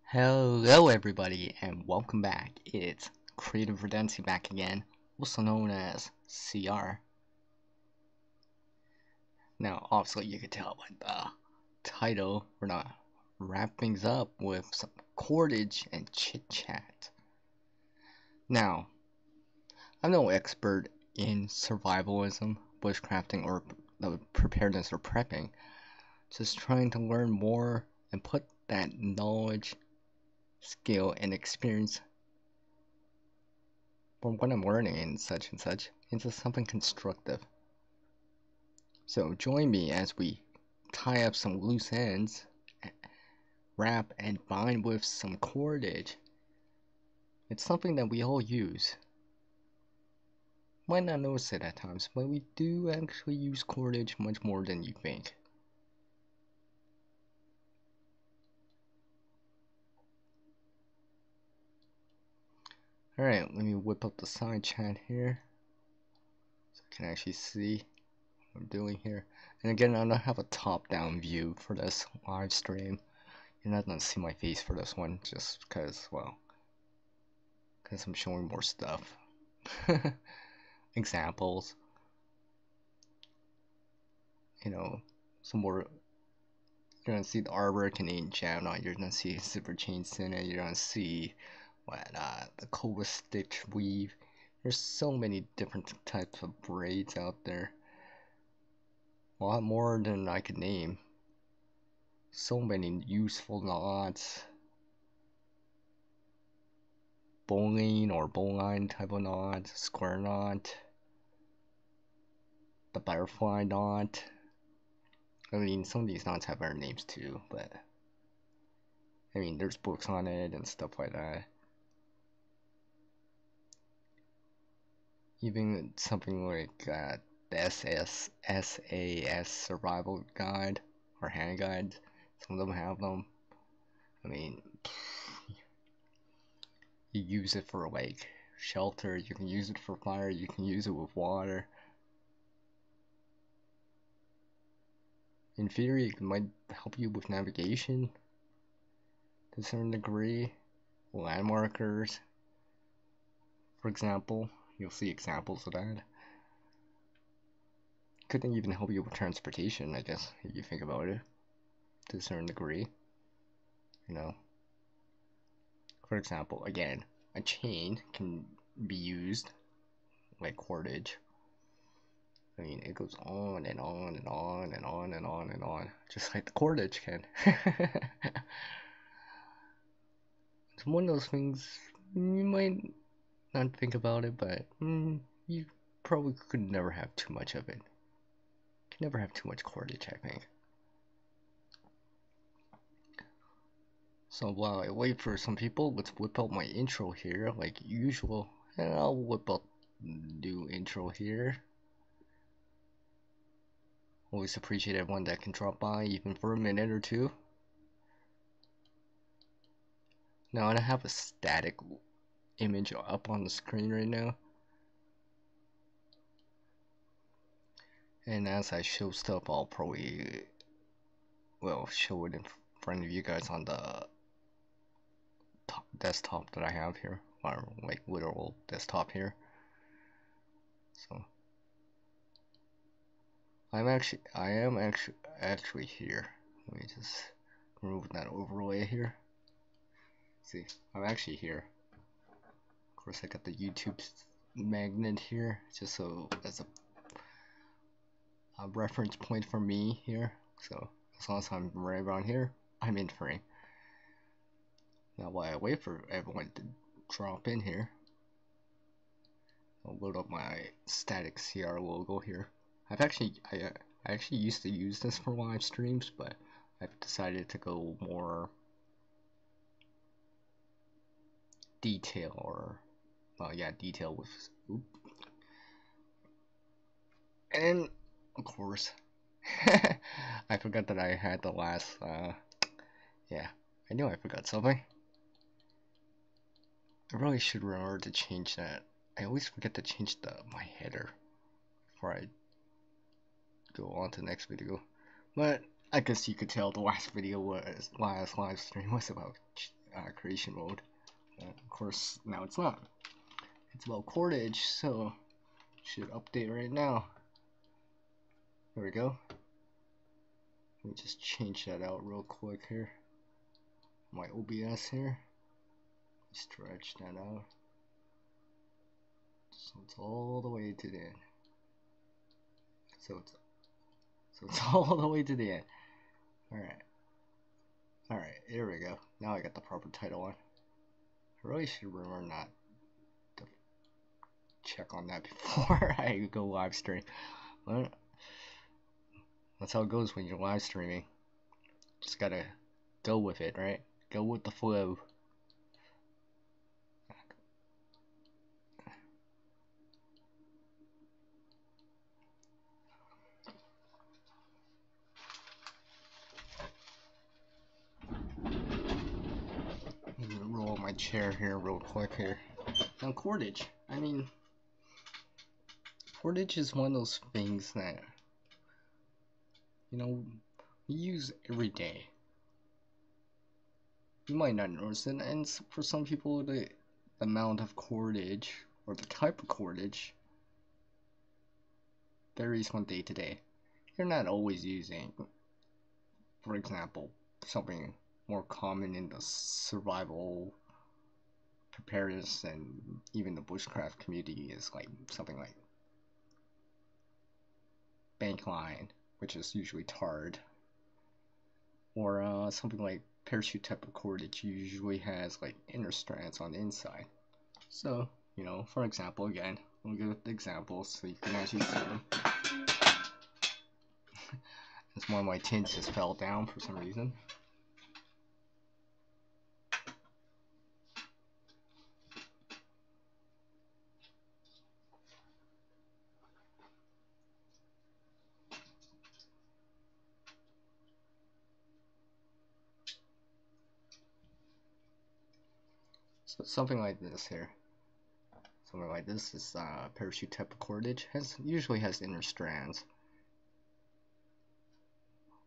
Hello everybody and welcome back. It's Creative Redundancy back again, also known as CR. Now obviously you can tell by the title, we're gonna wrap things up with some cordage and chit chat. Now, I'm no expert in survivalism, bushcrafting, or preparedness or prepping. Just trying to learn more and put that knowledge, skill, and experience from what I'm learning and such into something constructive. So join me as we tie up some loose ends, wrap and bind with some cordage. It's something that we all use. Might not notice it at times, but we do actually use cordage much more than you think. Alright, let me whip up the side chat here so I can actually see what I'm doing here. And again, I don't have a top-down view for this live stream. You're not gonna see my face for this one just because, well, because I'm showing more stuff. Examples. You know, some more. You're gonna see the artwork in Ain't Jam on. You're gonna see zipper chains in it. You're gonna see what the Cobra stitch weave. There's so many different types of braids out there. A lot more than I could name. So many useful knots. Bowline or bowline type of knot, square knot, the butterfly knot. I mean, some of these knots have other names too, but I mean, there's books on it and stuff like that. Even something like the SAS survival guide or hand guide, some of them have them. I mean, you use it for like shelter, you can use it for fire, you can use it with water. In theory, it might help you with navigation to a certain degree. Landmarkers, for example, you'll see examples of that. Couldn't even help you with transportation, I guess, if you think about it, to a certain degree. You know, for example, again, a chain can be used like cordage. I mean, it goes on and on and on and on and on and on, just like the cordage can. It's one of those things you might not think about it, but you probably could never have too much of it. You can never have too much cordage, I think. So while I wait for some people, let's whip out my intro here, like usual. And I'll whip out new intro here. Always appreciate everyone that can drop by, even for a minute or two. Now I have a static image up on the screen right now. And as I show stuff, I'll probably, well, show it in front of you guys on the desktop that I have here, or like literal desktop here. So I am actually here. Let me just remove that overlay here. See, I'm actually here. Of course, I got the YouTube magnet here, just so as a reference point for me here. So as long as I'm right around here, I'm in frame. Now while I wait for everyone to drop in here, I'll load up my static CR logo here. I actually used to use this for live streams, but I've decided to go more detail, or detail with and of course I forgot that I had the last yeah, I knew I forgot something. I really should remember to change that. I always forget to change my header before I go on to the next video. But I guess you could tell the last live stream was about creation mode. Of course, now it's not. It's about cordage, so should update right now. There we go. Let me just change that out real quick here. My OBS here. Stretch that out. So it's all the way to the end. So it's all the way to the end. Alright, here we go. Now I got the proper title on. I really should remember not to check on that before I go live stream. But that's how it goes when you're live streaming. Just gotta go with it, right? Go with the flow. I'm gonna roll my chair here real quick here. Now cordage. I mean, cordage is one of those things that, you know, we use every day. You might not notice it, and for some people the amount of cordage or the type of cordage varies from day to day. You're not always using, for example, something more common in the survival preparedness and even the bushcraft community is like something like bank line, which is usually tarred, or something like parachute type of cordage usually has like inner strands on the inside. So, you know, for example, again, we'll give examples so you can actually see them. This one of my tins just fell down for some reason. So something like this here. Something like this is parachute type of cordage. Usually has inner strands.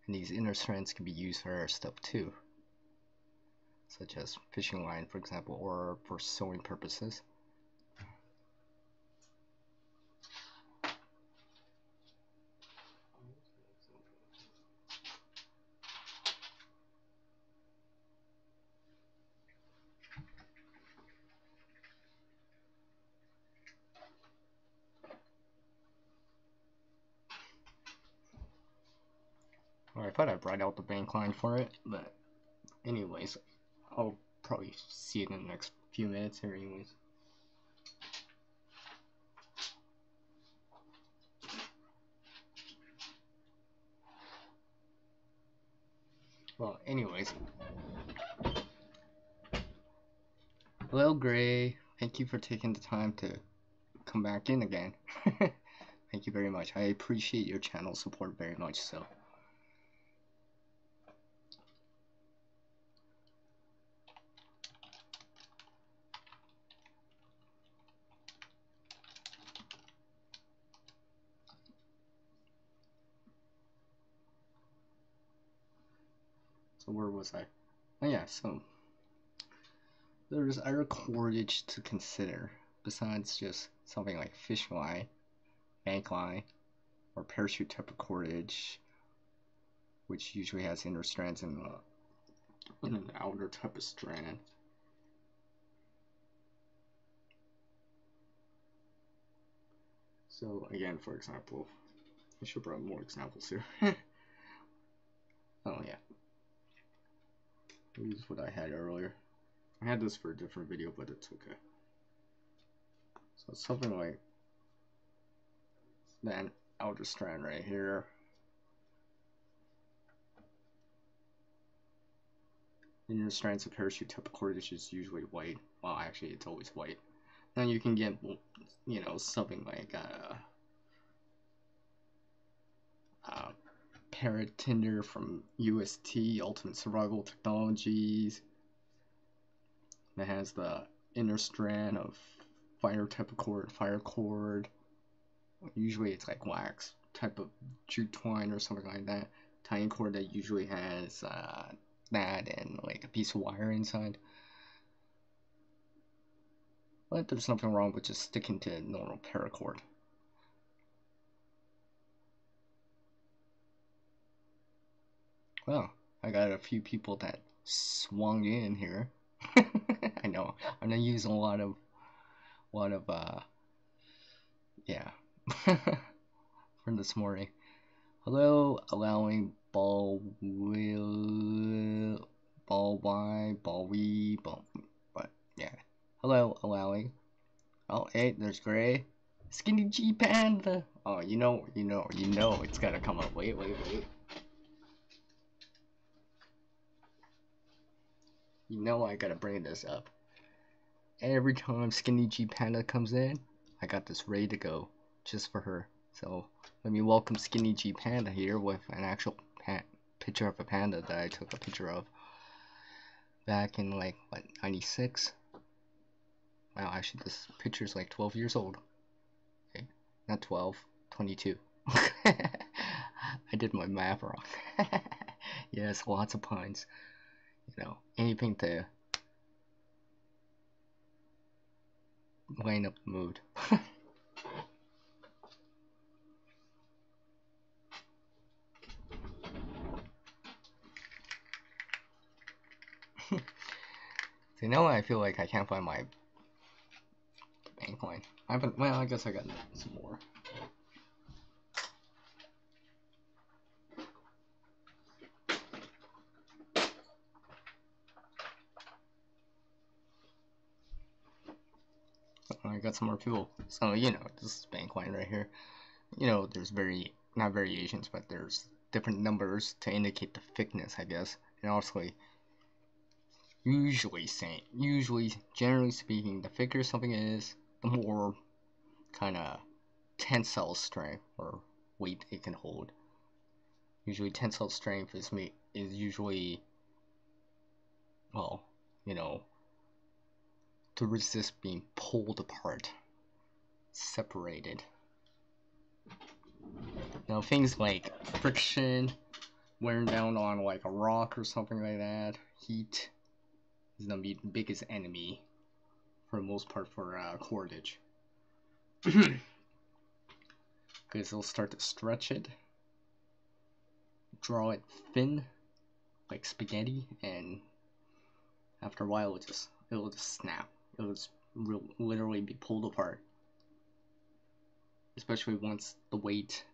And these inner strands can be used for other stuff too. Such as fishing line, for example, or for sewing purposes. Or I thought I brought out the bank line for it, but anyways, I'll probably see it in the next few minutes here anyways. Well, anyways. Hello, Gray. Thank you for taking the time to come back in again. Thank you very much. I appreciate your channel support very much so. So where was I? Oh yeah, so there's other cordage to consider besides just something like fishing line, bank line, or parachute type of cordage, which usually has inner strands and an outer type of strand. So again, for example, I should bring more examples here. Oh yeah. Use what I had earlier. I had this for a different video, but it's okay. So something like that outer strand right here. Inner strands of parachute type of cordage is usually white. Well, actually, it's always white. Then you can get, you know, something like parrot tinder from UST Ultimate Survival Technologies that has the inner strand of fire type of cord, fire cord. Usually it's like wax type of jute twine or something like that. Tying cord that usually has that and like a piece of wire inside. But there's nothing wrong with just sticking to normal paracord. Well, I got a few people that swung in here. I know I'm gonna use a lot of yeah from this morning. Hello, allowing ball will ball y ball we ball, but yeah. Hello, allowing. Oh, hey, there's Gray. Skinny G Panda. Oh, you know, it's gotta come up. Wait. You know I gotta bring this up. Every time Skinny G Panda comes in, I got this ready to go just for her. So let me welcome Skinny G Panda here with an actual picture of a panda that I took a picture of back in like what 96. Wow, actually this picture's like 12 years old. Okay, not 12, 22. I did my math wrong. Yes, lots of puns. You know, anything to lighten up the mood. So now I feel like I can't find my bank coin. Well, I guess I got some more. I got some more fuel. So, you know, this is bank coin right here. You know, there's not variations, but there's different numbers to indicate the thickness, I guess. And also, generally speaking, the thicker something is, the more kind of tensile strength or weight it can hold. Usually tensile strength is usually, well, you know, to resist being pulled apart, separated. Now things like friction, wearing down on like a rock or something like that, heat is gonna be the biggest enemy for the most part for cordage. Because it'll start to stretch it, draw it thin like spaghetti, and after a while it'll just snap. It'll just literally be pulled apart. Especially once the weight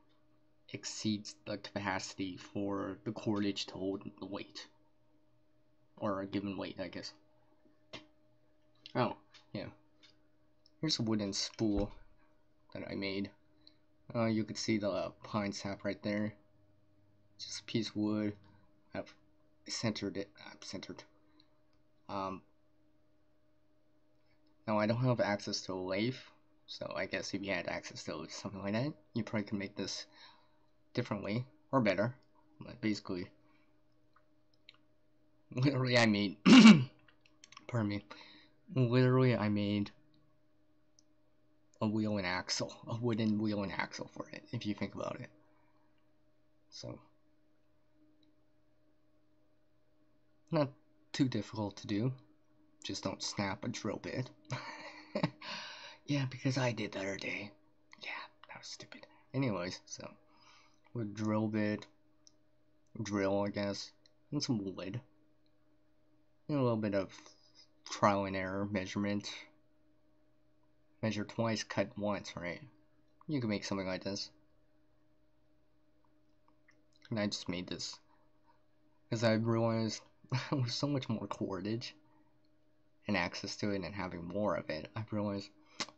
exceeds the capacity for the cordage to hold the weight. Or a given weight, I guess. Oh, yeah. Here's a wooden spool that I made. You can see the pine sap right there. Just a piece of wood. I've centered it. Now I don't have access to a lathe, so I guess if you had access to something like that, you probably could make this differently or better. But basically, literally I made pardon me. Literally I made a wheel and axle, a wooden wheel and axle for it, if you think about it. So, not too difficult to do. Just don't snap a drill bit. Yeah, because I did the other day. Yeah, that was stupid. Anyways, so with drill bit, drill, I guess, and some wood, and a little bit of trial and error measurement. Measure twice, cut once, right? You can make something like this. And I just made this because I realized with so much more cordage and access to it and having more of it, I realized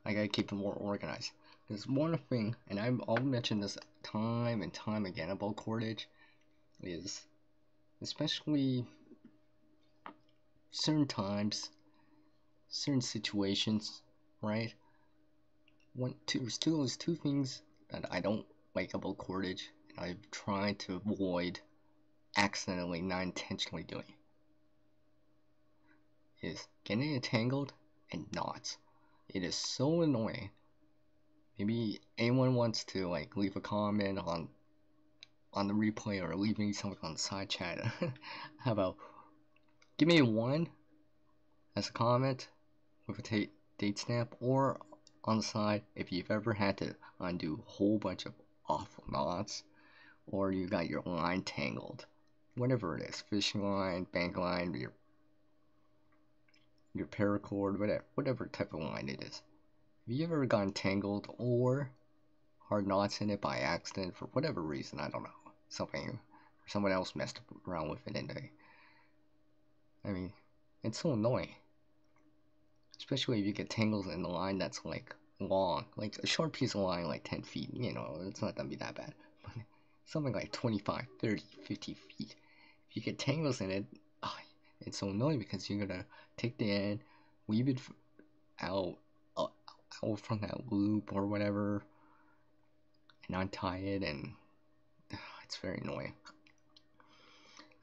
I gotta keep it more organized. There's one thing, and I'll mention this time and time again about cordage, is especially certain times, certain situations, right? There's two things that I don't like about cordage, and I've tried to avoid accidentally, not intentionally doing, is getting entangled and knots. It is so annoying. Maybe anyone wants to like leave a comment on the replay or leave me something on the side chat. How about give me one as a comment with a date stamp, or on the side if you've ever had to undo a whole bunch of awful knots, or you got your line tangled, whatever it is, fishing line, bank line, your paracord, whatever type of line it is. Have you ever gotten tangled or hard knots in it by accident for whatever reason? I don't know. Someone else messed around with it and I mean, it's so annoying. Especially if you get tangles in the line that's like long. Like a short piece of line like 10 feet, you know, it's not gonna be that bad. But something like 25, 30, 50 feet. If you get tangles in it, it's so annoying because you're gonna take the end, weave it out from that loop or whatever, and untie it, and it's very annoying.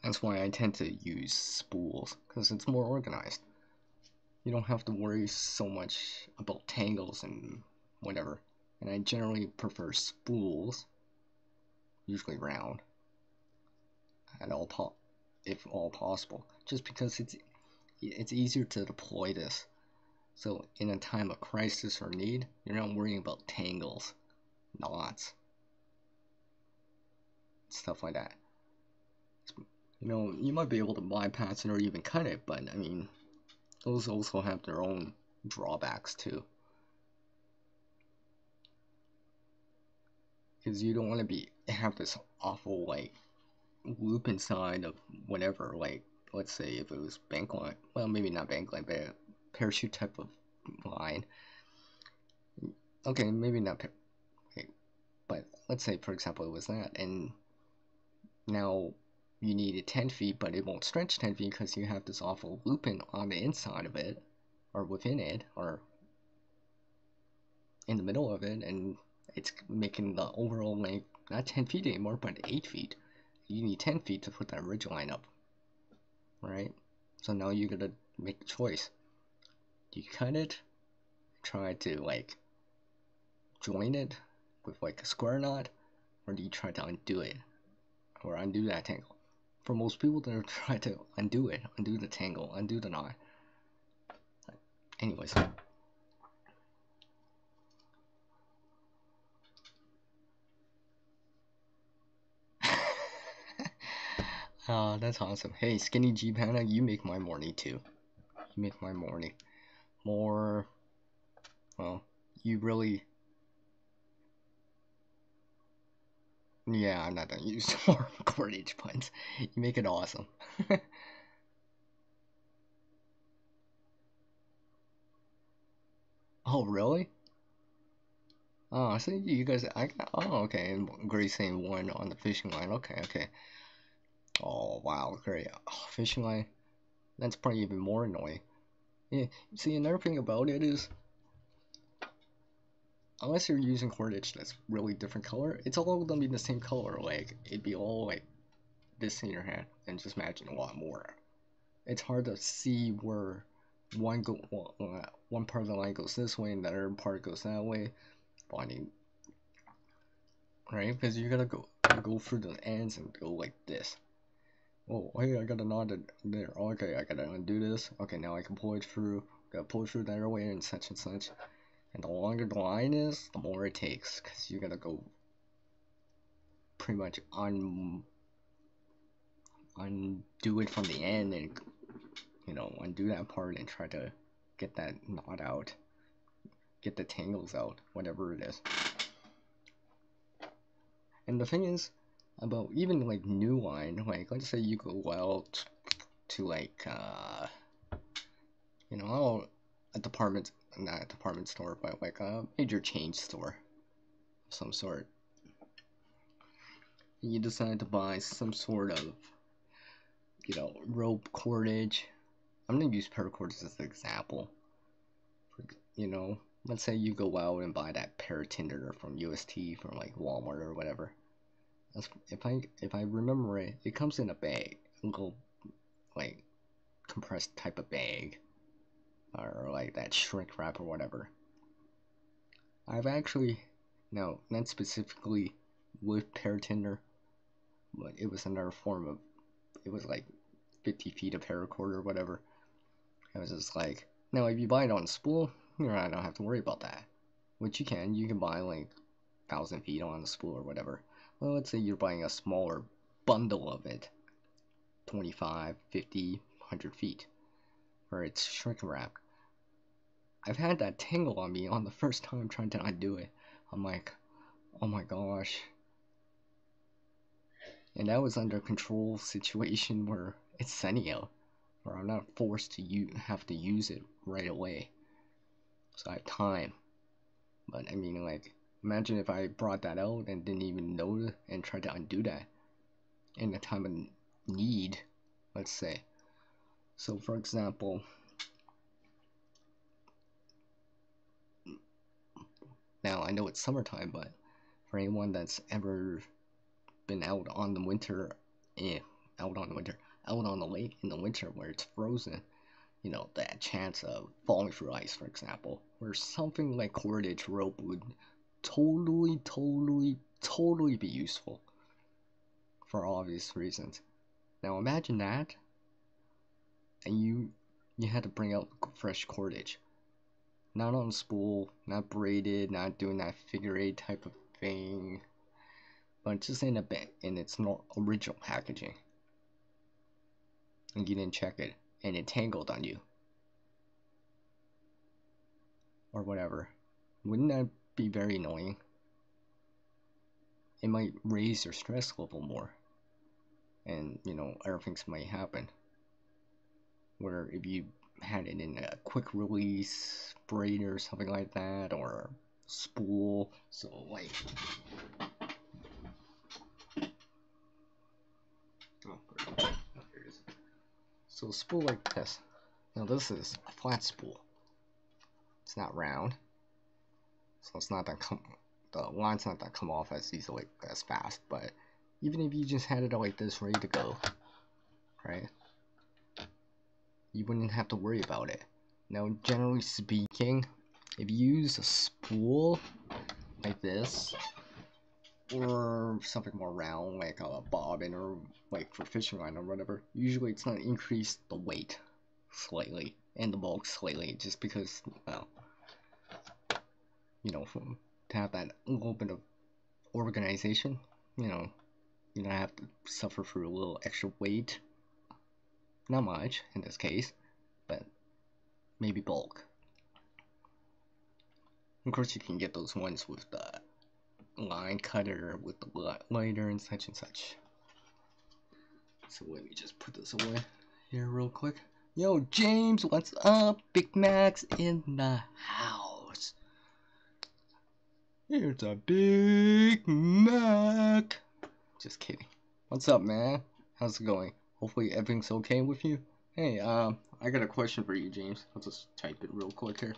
That's why I tend to use spools, because it's more organized. You don't have to worry so much about tangles and whatever. And I generally prefer spools, usually round, if all possible, just because it's easier to deploy this. So in a time of crisis or need, you're not worrying about tangles, knots, stuff like that. You know, you might be able to bypass it or even cut it, but I mean, those also have their own drawbacks too. Because you don't want to have this awful like loop inside of whatever, like let's say if it was bank line, well maybe not bank line, but a parachute type of line. Okay, maybe not, okay, but let's say for example it was that, and now you needed 10 feet, but it won't stretch 10 feet because you have this awful looping on the inside of it, or within it, or in the middle of it, and it's making the overall length not 10 feet anymore, but 8 feet. You need 10 feet to put that ridge line up, right? So now you gotta make a choice. Do you cut it, try to like join it with like a square knot, or do you try to undo it, or undo that tangle? For most people, they'll try to undo it, undo the tangle, undo the knot. Anyways. That's awesome. Hey, Skinny G Panda, you make my morning too. You make my morning more, well, you really, yeah, I'm not gonna use more Cordage puns. You make it awesome. Oh, really? Oh, so you guys, oh, okay, and Grace saying one on the fishing line. Okay, okay. Oh, wow, great. Oh, fishing line, that's probably even more annoying. Yeah, see, another thing about it is, unless you're using cordage that's really different color, it's all gonna be the same color. Like, it'd be all like this in your hand, and just imagine a lot more. It's hard to see where one part of the line goes this way and the other part goes that way. Finding, right? Because you gotta go through the ends and go like this. Oh, hey, I got a knot there. Okay, I gotta undo this. Okay, now I can pull it through. Gotta pull it through the other way and such and such. And the longer the line is, the more it takes, because you gotta go pretty much undo it from the end and, you know, undo that part and try to get that knot out, get the tangles out, whatever it is. And the thing is, about even like new line, like let's say you go out to like, you know, a department, not a department store, but like a major chain store of some sort. And you decide to buy some sort of, you know, rope cordage. I'm gonna use paracord as an example. You know, let's say you go out and buy that paratinder from UST from like Walmart or whatever. If I remember it, it comes in a bag, a little like compressed type of bag, or like that shrink wrap or whatever. I've actually, no, not specifically with paratinder, but it was another form of, it was like 50 feet of paracord or whatever. I was just like, now if you buy it on spool, I don't have to worry about that. Which you can buy like 1,000 feet on the spool or whatever. Well, let's say you're buying a smaller bundle of it, 25, 50, 100 feet, where it's shrink wrap. I've had that tingle on me on the first time trying to undo it. I'm like, oh my gosh. And that was under control situation where it's sunny out, where I'm not forced to have to use it right away. So I have time. But I mean, like, imagine if I brought that out and didn't even know and tried to undo that in a time of need, let's say. So for example, now I know it's summertime, but for anyone that's ever been out on the lake in the winter where it's frozen, you know, that chance of falling through ice, for example, where something like cordage rope would totally be useful for obvious reasons. Now imagine that, and you had to bring out fresh cordage, not on a spool, not braided, not doing that figure eight type of thing, but just in its original packaging, and you didn't check it, and it tangled on you, or whatever. Wouldn't that be very annoying? It might raise your stress level more, and you know, other things might happen. Where if you had it in a quick release braid or something like that, or spool, so like, here it is. So a spool like this. Now this is a flat spool. It's not round, so it's not that the line's not that come off as easily as fast. But even if you just had it like this, ready to go, right? You wouldn't have to worry about it. Now, generally speaking, if you use a spool like this, or something more round like a bobbin, or like for fishing line or whatever, usually it's going to increase the weight slightly and the bulk slightly, just because, well, you know, to have that little bit of organization, you know, you don't have to suffer for a little extra weight. Not much in this case, but maybe bulk. Of course, you can get those ones with the line cutter with the lighter and such and such. So let me just put this away here real quick. Yo, James, what's up? Big Mac's in the house. It's a Big Mac. Just kidding. What's up, man? How's it going? Hopefully everything's okay with you. Hey, I got a question for you, James. Let's just type it real quick here.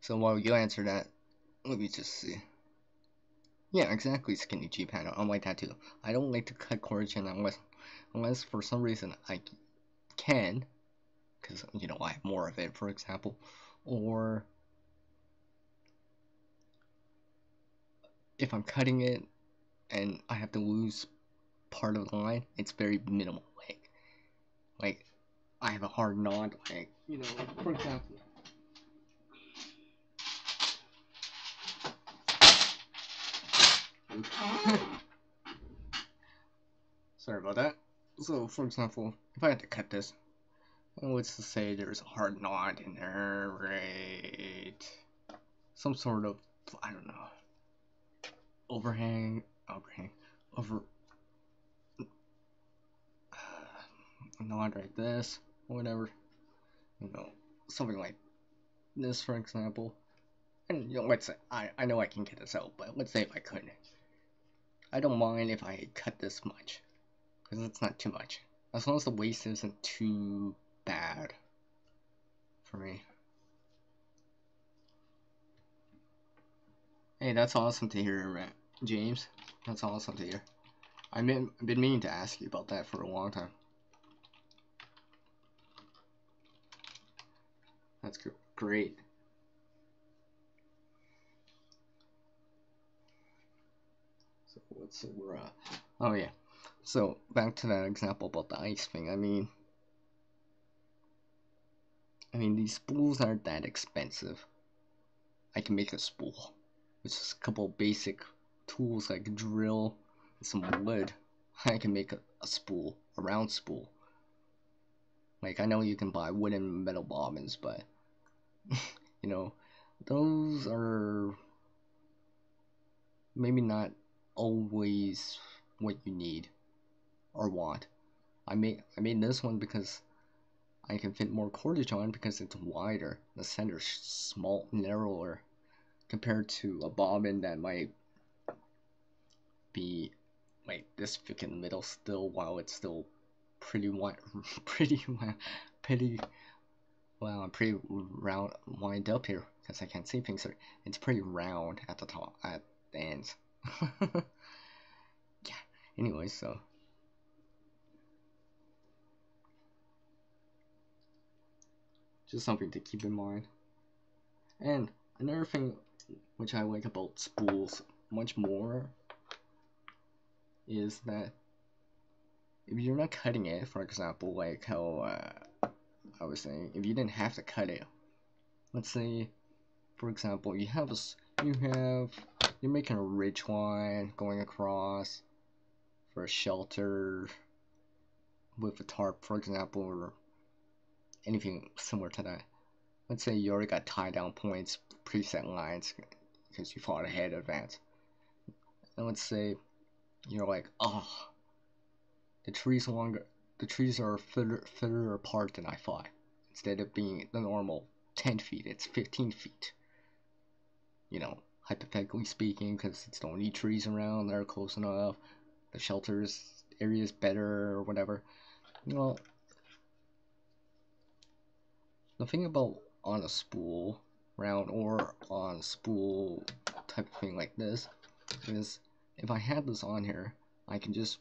So while you answer that, let me just see. Yeah, exactly, Skinny G Panel. I'm like that too. I don't like to cut cordage unless for some reason I can, because, you know, I have more of it, for example, or if I'm cutting it and I have to lose part of the line, it's very minimal. Like I have a hard knot, like, you know, like, for example. Sorry about that. So, for example, if I had to cut this, let's just say there's a hard knot in there, right? Some sort of, I don't know, overhang, knot like this, whatever, you know, something like this, for example. And, you know, let's say, I know I can get this out, but let's say if I couldn't. I don't mind if I cut this much, because it's not too much. As long as the waste isn't too bad for me. Hey, that's awesome to hear, James. That's awesome to hear. I've been meaning to ask you about that for a long time. That's great. what's it? Oh yeah. So back to that example about the ice thing. I mean, these spools aren't that expensive. I can make a spool with just a couple basic tools like a drill and some wood. I can make a spool, a round spool. Like, I know you can buy wooden metal bobbins, but you know, those are maybe not always what you need or want. I made this one because I can fit more cordage on because it's wider. The center's small, narrower compared to a bobbin that might be like this thick in the middle still, while it's still pretty wide, pretty well, I'm pretty round, wind up here because I can't see things. So it's pretty round at the top, at the ends. Yeah. Anyway, so just something to keep in mind. And another thing which I like about spools much more is that if you're not cutting it, for example, like how I was saying, if you didn't have to cut it, let's say, for example, you're making a ridge line going across for a shelter with a tarp, for example, or anything similar to that. Let's say you already got tie down points, preset lines, because you thought ahead in advance. And let's say you're like, oh, the trees are further apart than I thought. Instead of being the normal 10 feet, it's 15 feet. You know, hypothetically speaking, because it's the only trees around that are close enough, the shelters area is better or whatever. Well, the thing about on a spool, round or on spool type of thing like this, is if I had this on here, I can just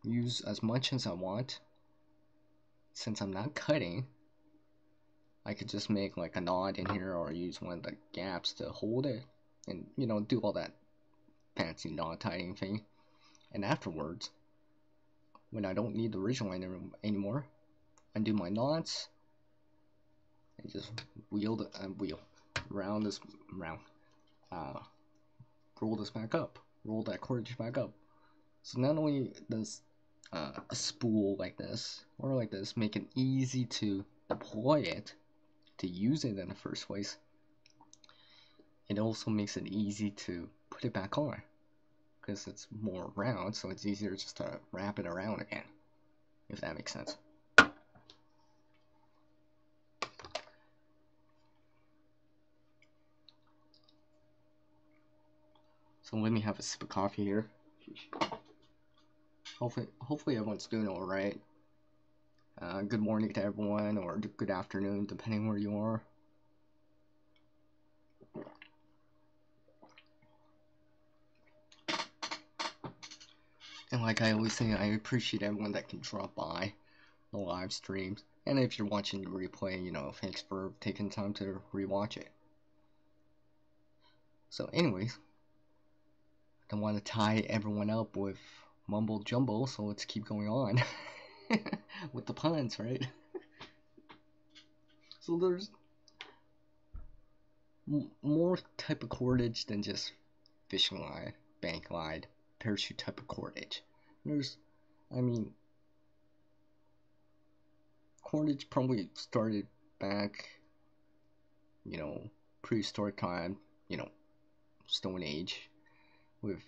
use as much as I want. Since I'm not cutting, I could just make like a knot in here or use one of the gaps to hold it and, you know, do all that fancy knot tying thing. And afterwards, when I don't need the ridge line anymore, undo my knots and just wheel round this round, roll this back up, roll that cordage back up. So not only does a spool like this or like this make it easy to deploy it, to use it in the first place, it also makes it easy to put it back on because it's more round, so it's easier just to wrap it around again, if that makes sense. So let me have a sip of coffee here. Hopefully everyone's doing alright. Good morning to everyone, or good afternoon, depending where you are. And like I always say, I appreciate everyone that can drop by the live streams. And if you're watching the replay, you know, thanks for taking time to rewatch it. So anyways, I don't want to tie everyone up with mumble jumble, so let's keep going on with the puns, right? So there's more type of cordage than just fishing line, bank line, parachute type of cordage. There's, cordage probably started back, you know, prehistoric time, you know, Stone Age, with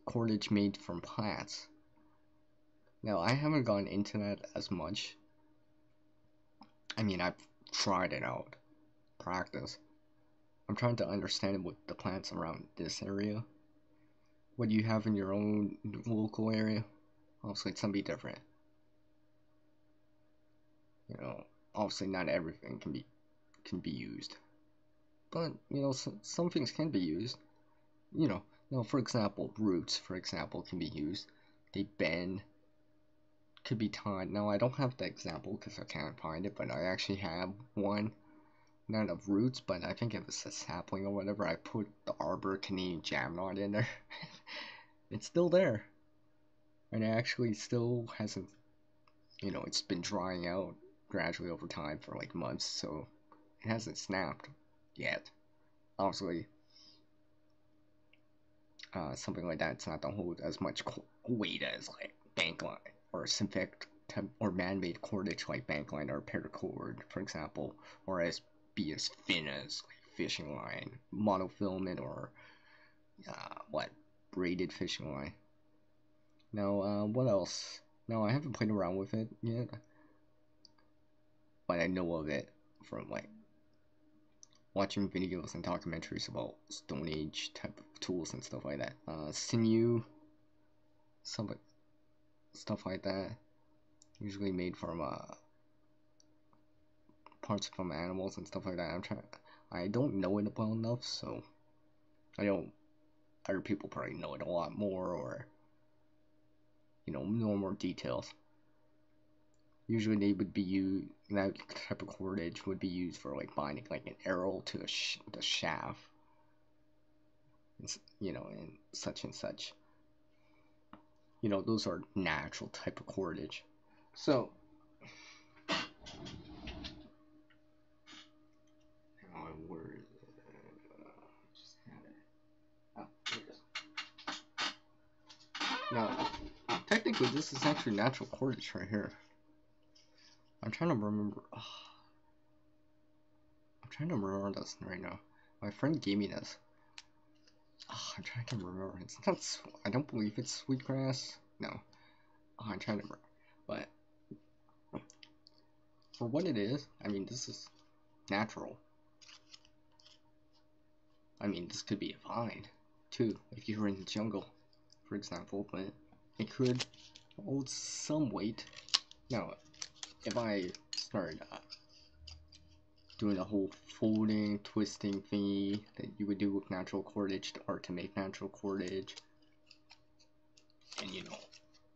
cordage made from plants. Now, I haven't gone into that as much. I've tried it out, practice. I'm trying to understand it with the plants around this area. What you have in your own local area, obviously it's gonna be different. You know, obviously not everything can be used, but you know, some things can be used. You know, for example, roots, for example, can be used. They bend, could be tied. Now I don't have the example because I can't find it, but I actually have one not of roots, but I think it was a sapling or whatever. I put the Arbor Canadian jam knot in there. It's still there, and it actually still hasn't, you know, it's been drying out gradually over time for like months, so it hasn't snapped yet. Obviously, something like that's not to hold as much weight as like bankline or synthetic or man-made cordage like bankline or paracord, for example, or be as thin as like fishing line, monofilament, or braided fishing line. Now, what else? Now, I haven't played around with it yet, but I know of it from like watching videos and documentaries about Stone Age type of tools and stuff like that. Sinew, stuff like that. Usually made from parts from animals and stuff like that. I don't know it well enough, so I don't. Other people probably know it a lot more, or you know more details. Usually they would be used, that type of cordage would be used for like binding like an arrow to the shaft, you know, and such and such. You know, those are natural type of cordage. So, where is it? Just had it. Oh, here it is. Now, technically this is actually natural cordage right here. I'm trying to remember. I'm trying to remember this right now. My friend gave me this. I'm trying to remember. It's not. I don't believe it's sweetgrass. No. I'm trying to remember. But for what it is, I mean, this is natural. I mean, this could be a vine too, if you were in the jungle, for example. But it could hold some weight. Now, if I started doing the whole folding, twisting thingy that you would do with natural cordage, or to make natural cordage, and you know,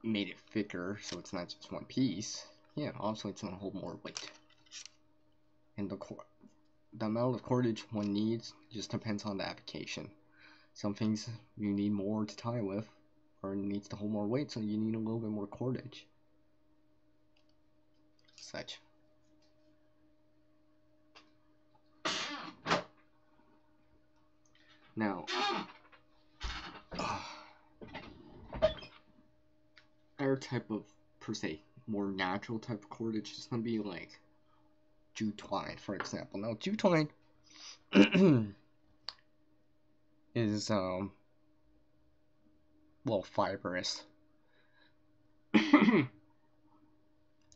made it thicker so it's not just one piece, yeah, obviously it's gonna hold more weight. And the amount of cordage one needs just depends on the application. Some things you need more to tie with, or it needs to hold more weight, so you need a little bit more cordage. Such. Now, our type of, per se, more natural type of cordage is going to be like jute twine, for example. Now, jute twine is, well, fibrous.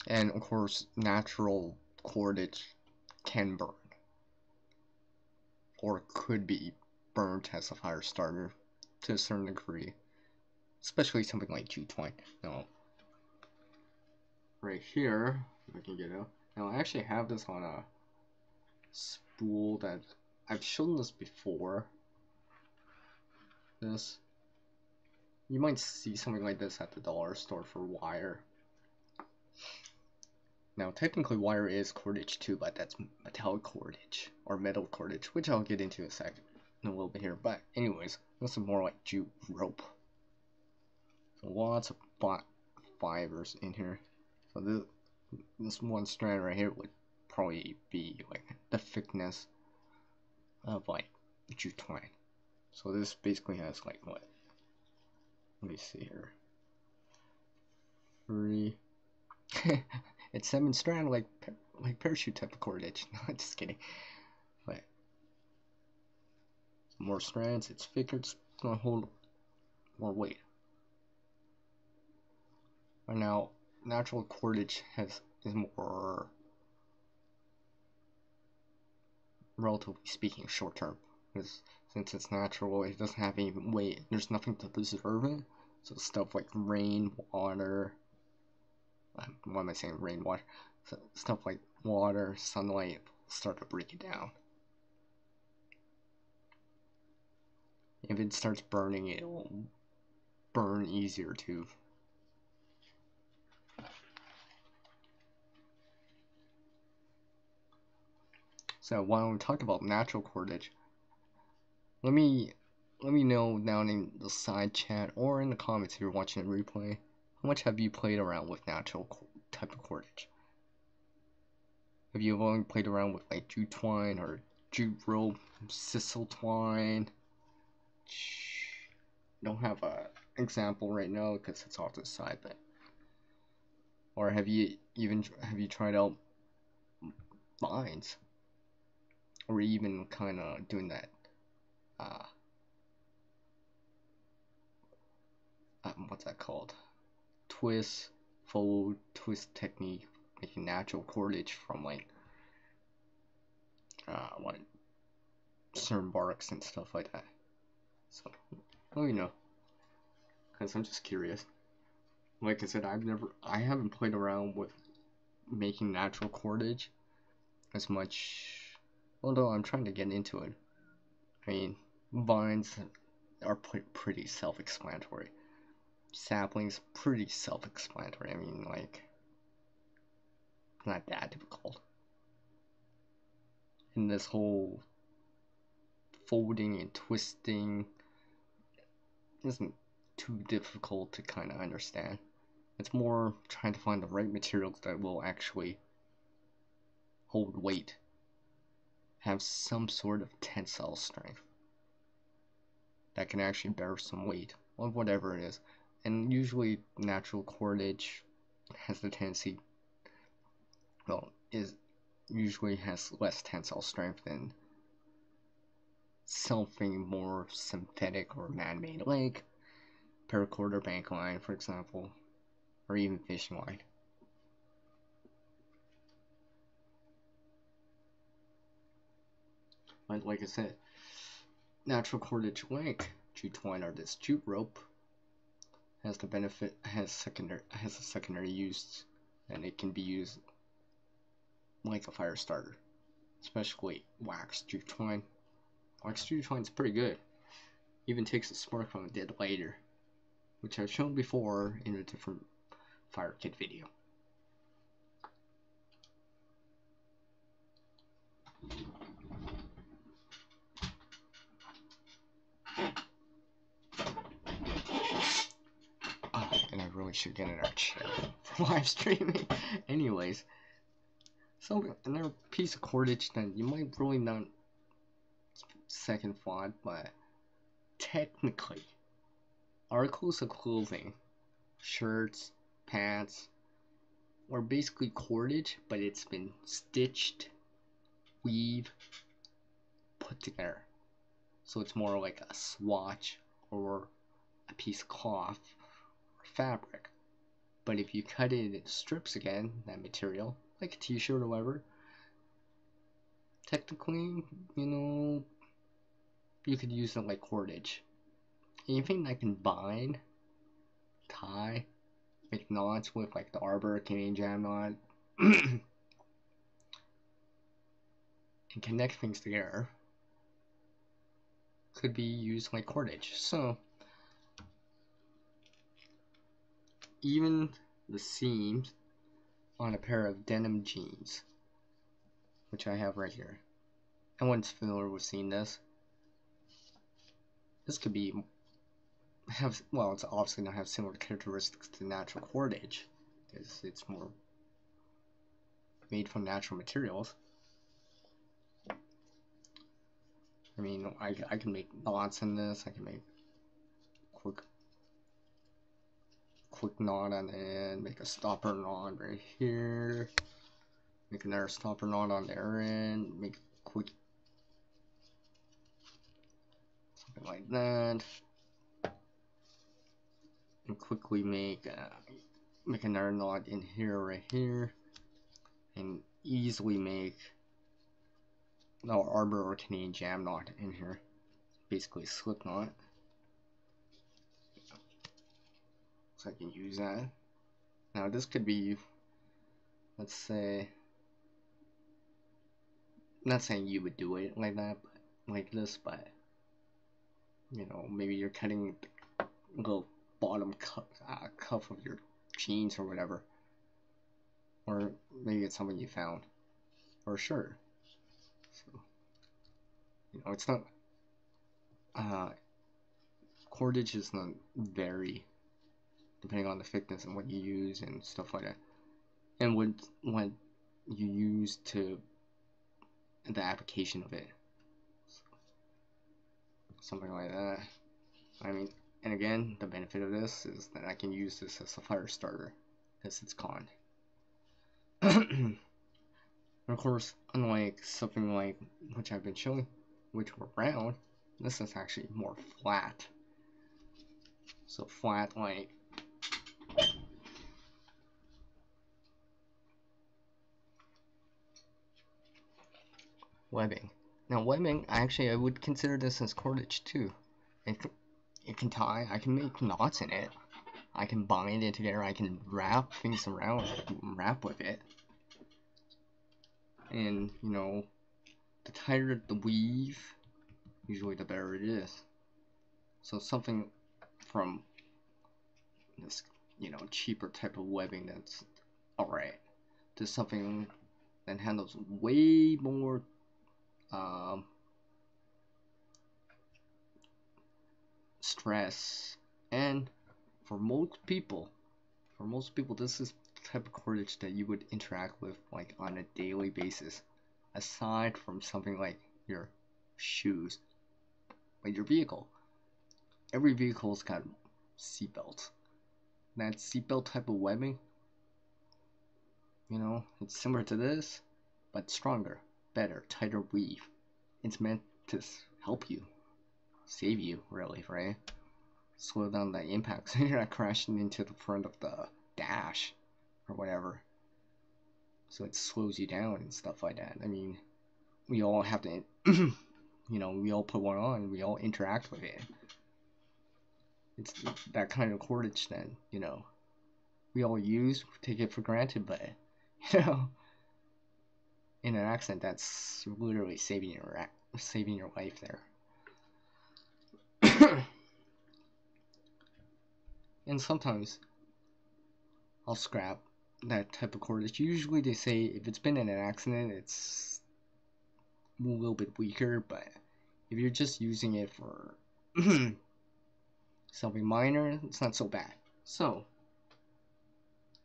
And, of course, natural cordage can burn. Or could be burnt as a fire starter to a certain degree. Especially something like jute twine. Now, right here, if I can get out. Now, I actually have this on a spool that I've shown this before. This, you might see something like this at the dollar store for wire. Now, technically, wire is cordage too, but that's metallic cordage or metal cordage, which I'll get into in a little bit here. But anyways, this is more like jute rope. So lots of fibers in here. So this one strand right here would probably be like the thickness of like jute twine. So this basically has like what? Let me see here. 3. It's 7 strand like parachute type of cordage. No, just kidding. But more strands, it's thicker, it's gonna hold more weight. And now natural cordage is more, relatively speaking, short term, because since it's natural, it doesn't have any weight. There's nothing to preserve it. So stuff like rain, water. Why am I saying rainwater? So stuff like water, sunlight start to break it down. If it starts burning, it will burn easier too. So while we talk about natural cordage, let me know down in the side chat or in the comments if you're watching the replay, how much have you played around with natural type of cordage? Have you only played around with like jute twine or jute rope, sisal twine? Don't have a example right now because it's off to the side, but or have you tried out vines, or even kind of doing that what's that called, fold twist technique, making natural cordage from like what, certain barks and stuff like that. So let me know, because I'm just curious. Like I said, I haven't played around with making natural cordage as much, although I'm trying to get into it. I mean, vines are pretty self-explanatory. Saplings, pretty self-explanatory. I mean, like, not that difficult. And this whole folding and twisting isn't too difficult to kind of understand. It's more trying to find the right materials that will actually hold weight, have some sort of tensile strength, that can actually bear some weight, or whatever it is. And usually natural cordage has the tendency, well, usually has less tensile strength than something more synthetic or man-made, like paracord or bank line, for example, or even fishing line. But like I said, natural cordage like jute twine or this jute rope has the benefit, has a secondary use, and it can be used like a fire starter, especially wax jute twine. Wax jute twine is pretty good. Even takes a spark from a dead lighter, which I've shown before in a different fire kit video. And I really should get in our chair for live streaming. Anyways, so another piece of cordage that you might really not second thought, but technically, articles of clothing, shirts, pants, are basically cordage, but it's been stitched, weave, put together. So it's more like a swatch or a piece of cloth or fabric. But if you cut it in strips again, that material, like a t-shirt or whatever, technically, you could use it like cordage. Anything that can bind, tie, make knots with, like the arbor, Canadian jam knot, and connect things together, could be used like cordage. So even the seams on a pair of denim jeans, which I have right here, everyone's familiar with seeing this. This could be it's obviously not have similar characteristics to natural cordage, because it's more made from natural materials. I mean, I can make knots in this. I can make quick knot on it, make a stopper knot right here, make another stopper knot on the other end, make a quick something like that, and quickly make another knot in here, right here, and easily make arbor or Canadian jam knot in here, basically a slip knot. So I can use that. Now this could be, let's say, not saying you would do it like that, but like this, but maybe you're cutting the little bottom cuff of your jeans or whatever, or maybe it's something you found, or a shirt. So, it's not, cordage is not very, depending on the thickness and what you use and stuff like that, and what you use to the application of it, something like that. I mean, and again, the benefit of this is that I can use this as a fire starter because it's gone. And of course, unlike something like which I've been showing, which were round, this is actually more flat. So flat, like webbing. Now webbing, actually, I would consider this as cordage too. It can tie. I can make knots in it. I can bind it together. I can wrap things around, wrap with it. And the tighter the weave, usually the better it is. So something from this, cheaper type of webbing that's alright, to something that handles way more stress. And for most people, this is the type of cordage that you would interact with like on a daily basis, aside from something like your shoes, like your vehicle. Every vehicle's got seatbelts. That seatbelt type of webbing, it's similar to this, but stronger, better, tighter weave. It's meant to help you, save you, really, right? Slow down the impact so you're not crashing into the front of the dash or whatever. So it slows you down and stuff like that. I mean, we all have to, we all put one on, we all interact with it. It's that kind of cordage that, we all use, take it for granted, but, in an accident, that's literally saving your life there. And sometimes I'll scrap that type of cordage. Usually they say if it's been in an accident, it's a little bit weaker, but if you're just using it for something minor, it's not so bad. So,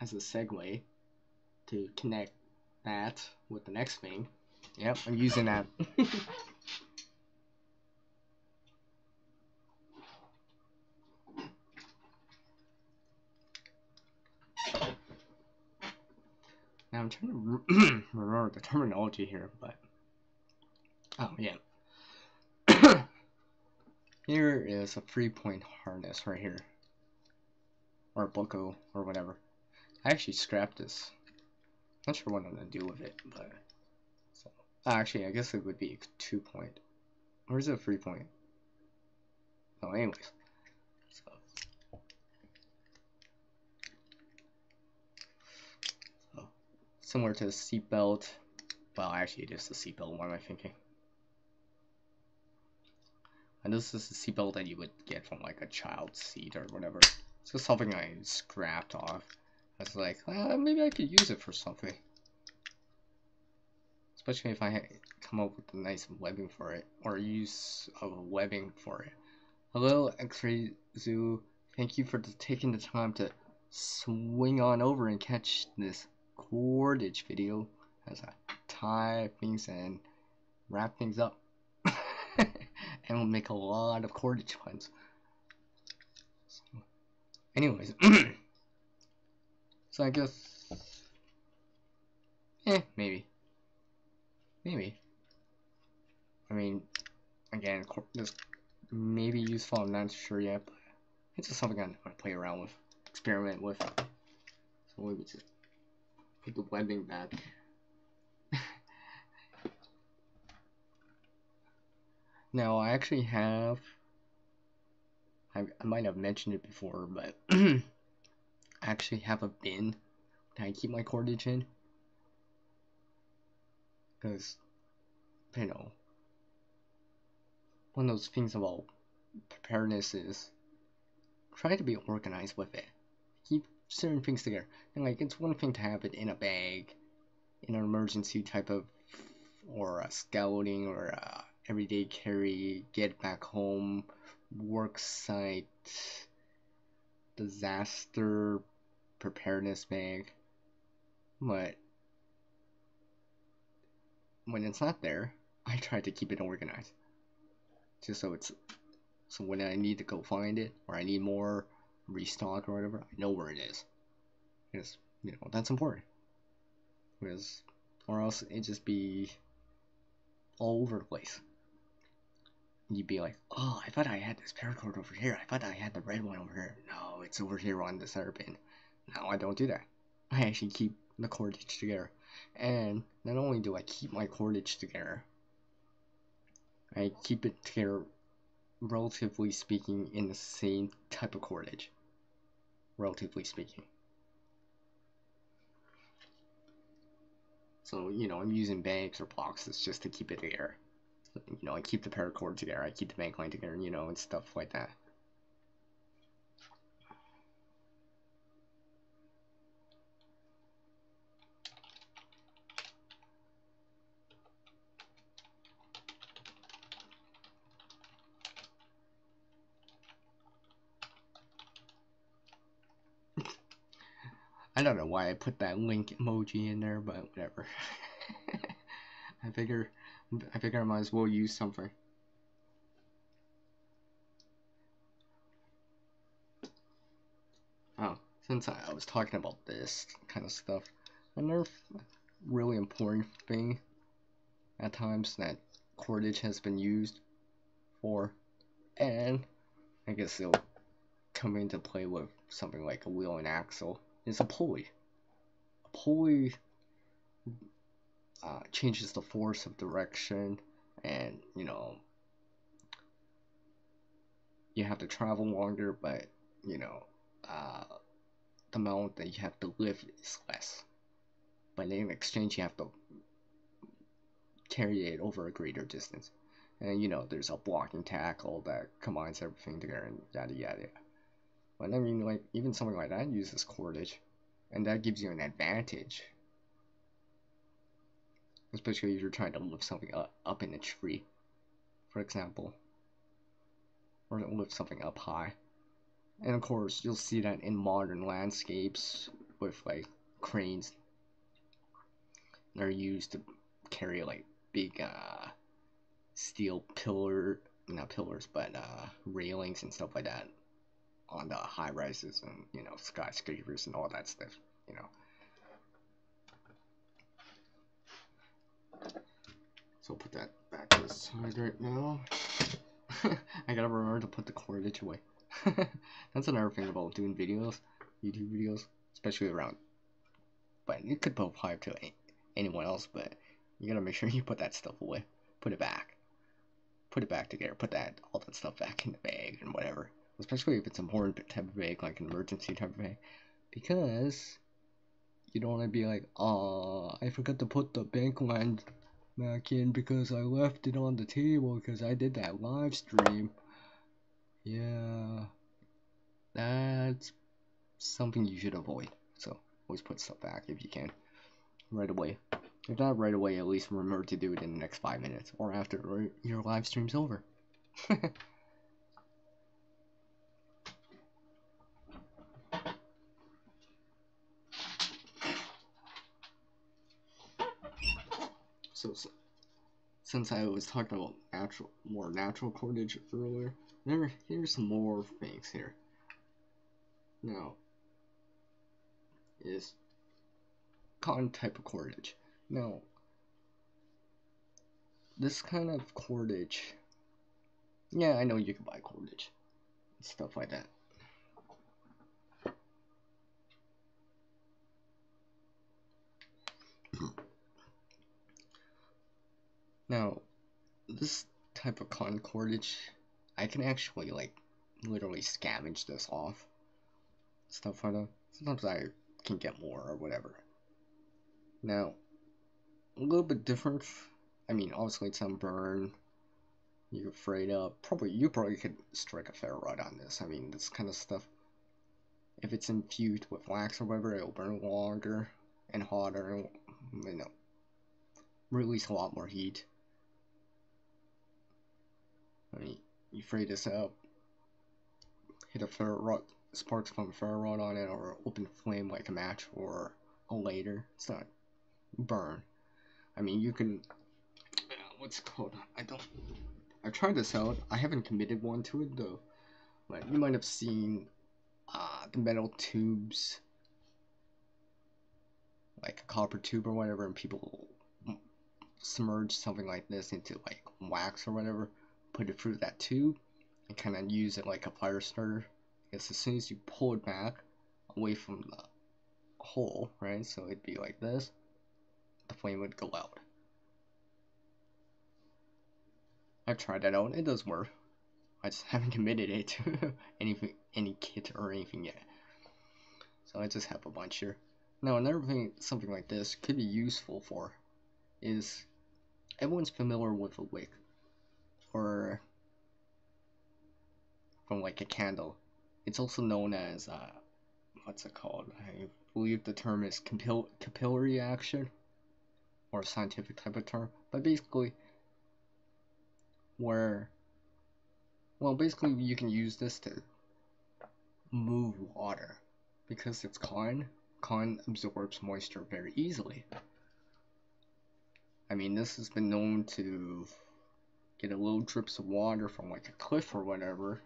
as a segue to connect that with the next thing, yep, I'm using that. Now I'm trying to remember the terminology here, but oh yeah. Here is a 3-point harness right here, or bucko, or whatever. I actually scrapped this. Not sure what I'm gonna do with it, but so, actually, I guess it would be 2-point, or is it a 3-point? Oh, anyways. So similar to the seatbelt. Well, actually, it is the seatbelt. What am I thinking? And this is the seatbelt that you would get from like a child's seat or whatever. So something I scrapped off. I was like, maybe I could use it for something. Especially if I come up with a nice webbing for it, or use of a webbing for it. Hello, X-Ray Zoo. Thank you for taking the time to swing on over and catch this cordage video as I tie things and wrap things up. And we'll make a lot of cordage puns. So, anyways, so I guess, maybe. I mean, again, this may be useful. I'm not sure yet, but it's just something I'm gonna play around with, experiment with. So let me just put the webbing back. Now I actually have, I might have mentioned it before, but I actually have a bin that I keep my cordage in, because, one of those things about preparedness is try to be organized with it. Keep certain things together. And like, it's one thing to have it in a bag, in an emergency type of or scouting or everyday carry, get back home, work site, disaster preparedness bag. But when it's not there, I try to keep it organized, just so when I need to go find it or I need more restock or whatever, I know where it is. Because that's important. Because or else it just be all over the place. You'd be like, oh, I thought I had this paracord over here. I thought I had the red one over here. No, it's over here on this other bin. No, I don't do that. I actually keep the cordage together. And not only do I keep my cordage together, I keep it together, relatively speaking, in the same type of cordage. Relatively speaking. So, I'm using bags or boxes just to keep it together. I keep the paracord together, I keep the bank line together, and stuff like that. I don't know why I put that link emoji in there, but whatever. I figure I might as well use something. Oh, since I was talking about this kind of stuff, another really important thing at times that cordage has been used for, and I guess it'll come into play with something like a wheel and axle, is a pulley. A pulley changes the force of direction, and you have to travel longer, but the amount that you have to lift is less. But in exchange, you have to carry it over a greater distance. And there's a blocking tackle that combines everything together and yada yada. But I mean, like, even something like that uses cordage, and that gives you an advantage. Especially if you're trying to lift something up in a tree, for example. Or lift something up high. And of course, you'll see that in modern landscapes with like cranes. They're used to carry like big steel not pillars, but railings and stuff like that on the high rises and skyscrapers and all that stuff. So I'll put that back to the side right now. I gotta remember to put the cordage away. That's another thing about doing videos, YouTube videos, especially around. But it could apply to anyone else, but you gotta make sure you put that stuff away. Put it back. Put it back together. Put all that stuff back in the bag and whatever. Especially if it's important type of bag, like an emergency type of bag. Because you don't want to be like, oh, I forgot to put the bank line back in because I left it on the table because I did that live stream. Yeah, that's something you should avoid. So always put stuff back if you can, right away. If not right away, at least remember to do it in the next 5 minutes or after your live stream's over. So since I was talking about more natural cordage earlier, here's some more things here. Now, is cotton type of cordage. Now, this kind of cordage, yeah, I know you can buy cordage and stuff like that. Now, this type of cotton cordage, I can actually like literally scavenge this off, stuff like that. Sometimes I can get more or whatever. Now, a little bit different. I mean, obviously it's unburned. You're afraid of you probably could strike a fair rod on this. I mean, this kind of stuff, if it's infused with wax or whatever, it'll burn longer and hotter, and release a lot more heat. I mean, you fray this up, hit a ferro rod, sparks from a ferro rod on it, or open flame like a match or a lighter. It's not burn. I mean, you can. What's it called? I've tried this out. I haven't committed one to it though. But you might have seen the metal tubes, like a copper tube or whatever, and people submerge something like this into like wax or whatever, put it through that tube, and kind of use it like a fire starter. Because as soon as you pull it back away from the hole, right, so it'd be like this, the flame would go out. I've tried that out, it does work. I just haven't committed it to any kit or anything yet. So I just have a bunch here. Now another thing something like this could be useful for is, everyone's familiar with a wick, or from like a candle. It's also known as what's it called? I believe the term is capillary action, or a scientific type of term. But basically, basically you can use this to move water, because it's cotton absorbs moisture very easily. I mean, this has been known to get a little drips of water from like a cliff or whatever.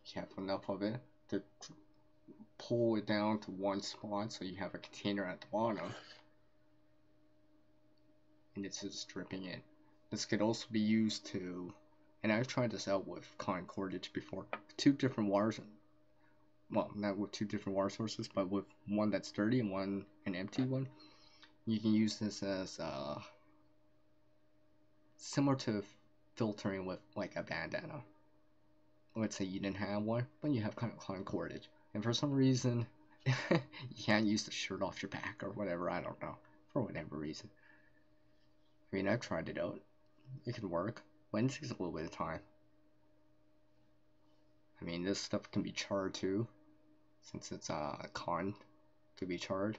You have enough of it to pull it down to one spot, so you have a container at the bottom, and it's just dripping in. This could also be used to, and I've tried this out with cotton cordage before, two different wires. Well, not with two different wire sources, but with one that's dirty and one an empty one. You can use this as similar to filtering with like a bandana. Let's say you didn't have one, but you have cotton cordage, and for some reason you can't use the shirt off your back or whatever. I don't know, for whatever reason. I mean, I've tried it out. It can work, but it takes a little bit of time. I mean, this stuff can be charred too, since it's cotton to be charred.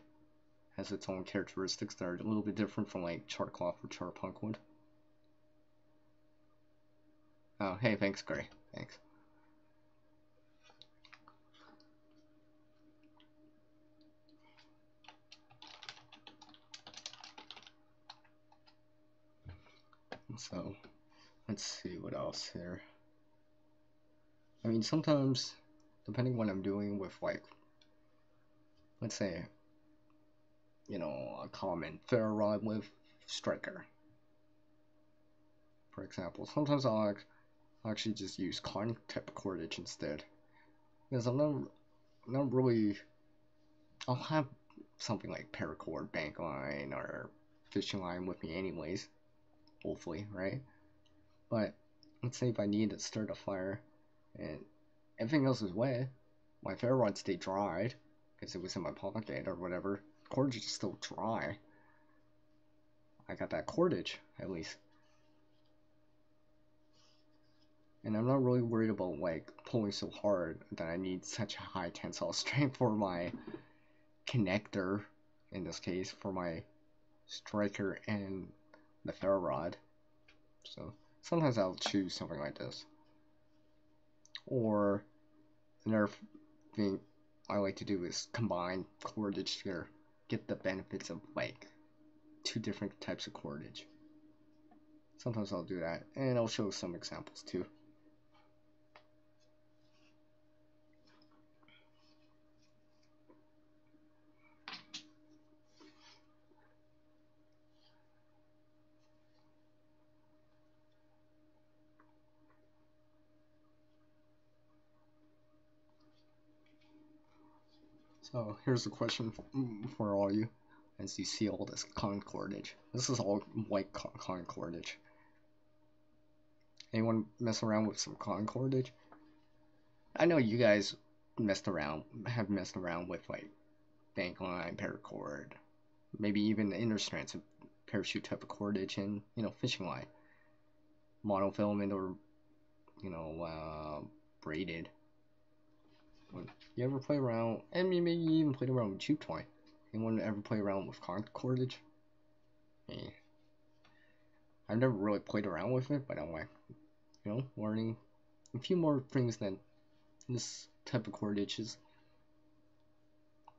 Has its own characteristics that are a little bit different from like char cloth or char punk wood. Oh, hey, thanks, Gray. Thanks. So, let's see what else here. I mean, sometimes, depending what I'm doing with, like, let's say, you know, a common ferro rod with striker, for example. Sometimes I'll actually just use cotton type cordage instead, because I'm not really. I'll have something like paracord, bank line, or fishing line with me anyways, hopefully, right? But let's say if I need to start a fire and everything else is wet, my ferro rod stayed dried because it was in my pocket or whatever. Cordage is still dry. I got that cordage at least, and I'm not really worried about like pulling so hard that I need such a high tensile strength for my connector, in this case for my striker and the ferro rod. So sometimes I'll choose something like this. Or another thing I like to do is combine cordage together, get the benefits of like two different types of cordage. Sometimes I'll do that, and I'll show some examples too. So here's a question for all you, as you see all this cotton cordage. This is all white cotton cordage. Anyone mess around with some cotton cordage? I know you guys have messed around with like bank line, paracord, maybe even the inner strands of parachute type of cordage, and you know, fishing line, monofilament, or you know, braided. You ever play around, and maybe you even played around with tube twine? Anyone ever play around with cotton cordage? Yeah. I've never really played around with it, but I'm like, you know, learning a few more things than this type of cordage is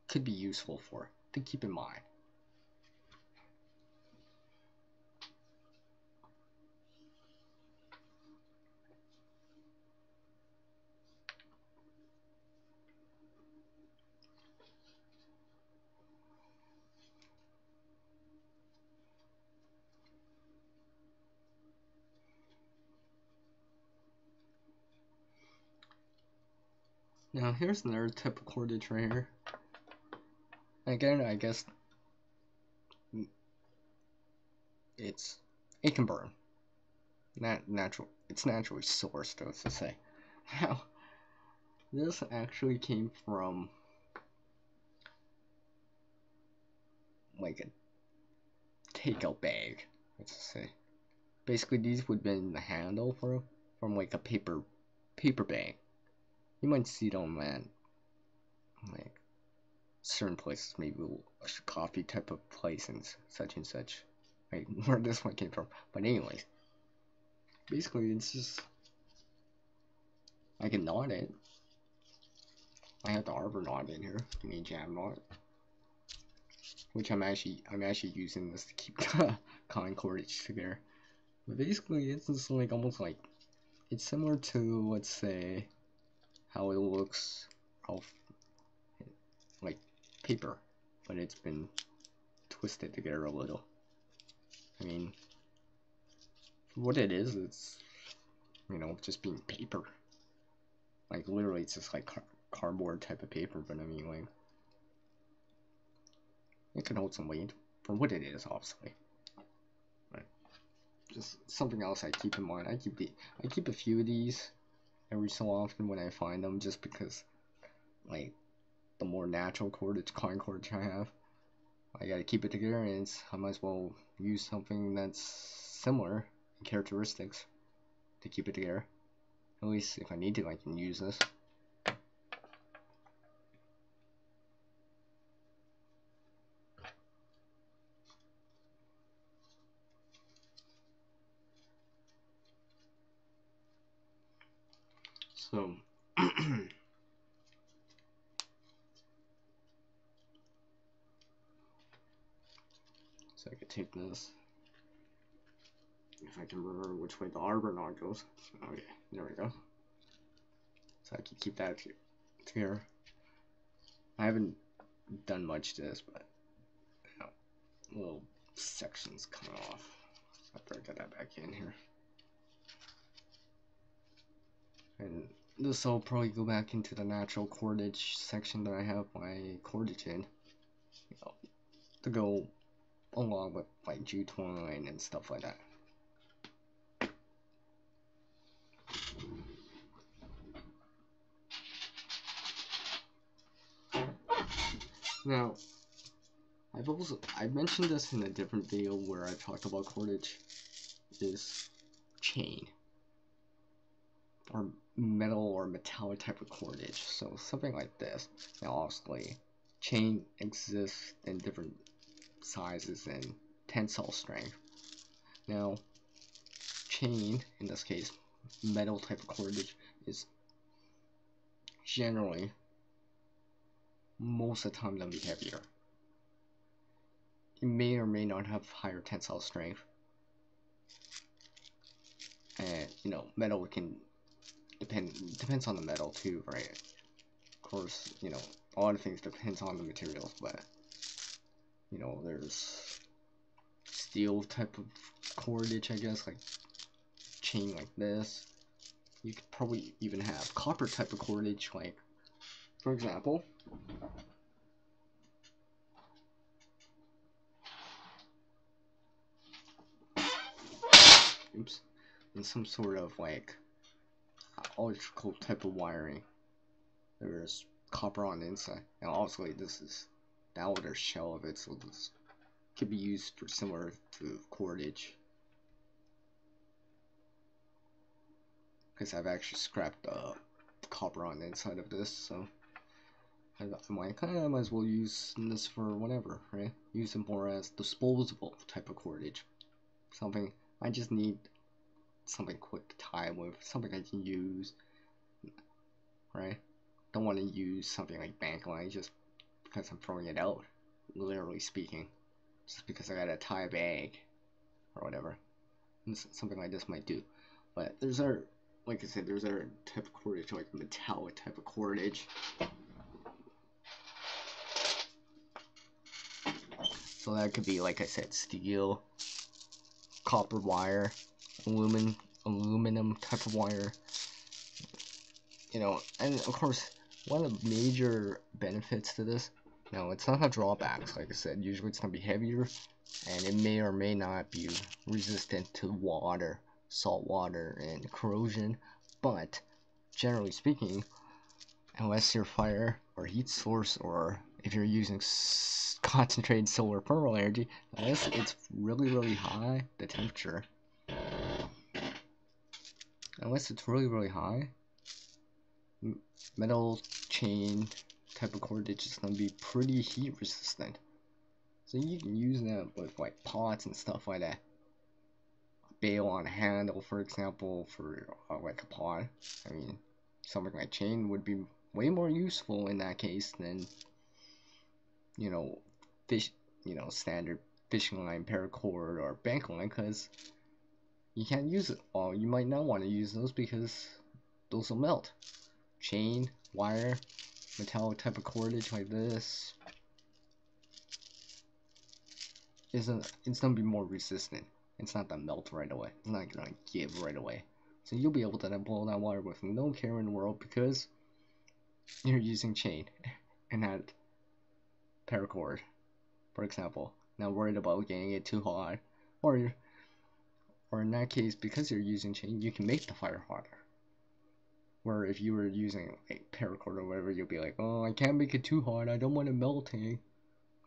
could be useful for to keep in mind. Now here's another type of cordage right here. Again, I guess it can burn. It's naturally sourced, as to say. Now, this actually came from like a takeout bag, let's say. Basically, these would have been the handle from like a paper bag. You might see it on that, like certain places, maybe a coffee type of place and such, like where this one came from. But anyways, basically it's just I can knot it. I have the arbor knot in here. Give me a jam knot, which I'm actually using this to keep the cotton cordage together. But basically, it's just like almost like it's similar to, let's say, how it looks of like paper, but it's been twisted together a little. I mean, for what it is, it's, you know, just being paper. Like literally, it's just like cardboard type of paper, but I mean, like, it can hold some weight for what it is, obviously. Right. Just something else I keep in mind. I keep a few of these every so often when I find them, just because, like, the more natural cordage, cotton cordage I have, I gotta keep it together, and I might as well use something that's similar in characteristics to keep it together. At least if I need to, I can use this. So, so I could take this, if I can remember which way the arbor knot goes. Okay, there we go. So I can keep that here. I haven't done much to this, but, you know, little sections come off. So I better get that back in here. And this will probably go back into the natural cordage section that I have my cordage in, you know, to go along with like jute twine and stuff like that. Now, I've mentioned this in a different video where I've talked about cordage, is chain, or metal or metallic type of cordage. So something like this. Now obviously, chain exists in different sizes and tensile strength. Now, chain, in this case, metal type of cordage, is generally, most of the time, gonna be heavier. It may or may not have higher tensile strength, and you know, metal can depends on the metal too, right? Of course, you know, a lot of things depends on the materials, but you know, there's steel type of cordage, I guess, like chain like this. You could probably even have copper type of cordage, like, for example, oops, in some sort of like electrical type of wiring. There's copper on the inside. Now obviously this is the outer shell of it, so this could be used for similar to cordage. Because I've actually scrapped the copper on the inside of this, so I might as well use this for whatever, right? Use it more as disposable type of cordage. Something I just need something quick to tie with, something I can use, right? Don't want to use something like bank line just because I'm throwing it out, literally speaking, just because I gotta tie a bag or whatever. And something like this might do. But there's our, like I said, there's our type of cordage, like metallic type of cordage. So that could be, like I said, steel, copper wire, aluminum type of wire. You know, and of course, one of the major benefits to this, no, it's not a drawbacks. Like I said, usually it's gonna be heavier, and it may or may not be resistant to water, salt water, and corrosion. But generally speaking, unless your fire or heat source, or if you're using concentrated solar thermal energy, unless it's really high, the temperature, unless it's really high, metal chain type of cordage is going to be pretty heat resistant. So you can use that with like pots and stuff like that. A bale on a handle, for example, for like a pot. I mean, something like chain would be way more useful in that case than, you know, standard fishing line, paracord, or bank line, because you can't use it. Well, you might not want to use those because those will melt. Chain, wire, metallic type of cordage like this it's gonna be more resistant. It's not gonna melt right away. It's not gonna give right away. So you'll be able to then pull that wire with no care in the world because you're using chain and not paracord, for example. Not worried about getting it too hot, or in that case, because you're using chain, you can make the fire hotter. Where if you were using a paracord or whatever, you'll be like, oh, I can't make it too hot. I don't want it melting.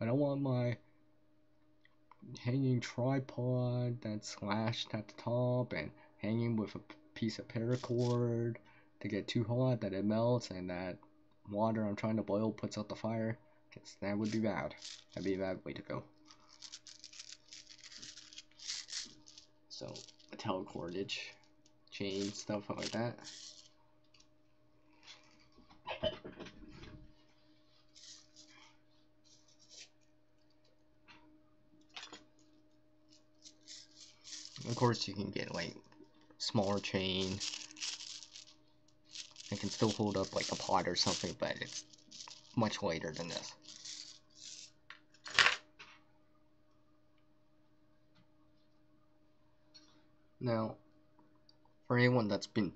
I don't want my hanging tripod that's slashed at the top and hanging with a piece of paracord to get too hot that it melts and that water I'm trying to boil puts out the fire. Because that would be bad. That'd be a bad way to go. So, metallic cordage, chain, stuff like that. Of course, you can get like smaller chain. It can still hold up like a pot or something, but it's much lighter than this. Now, for anyone that's been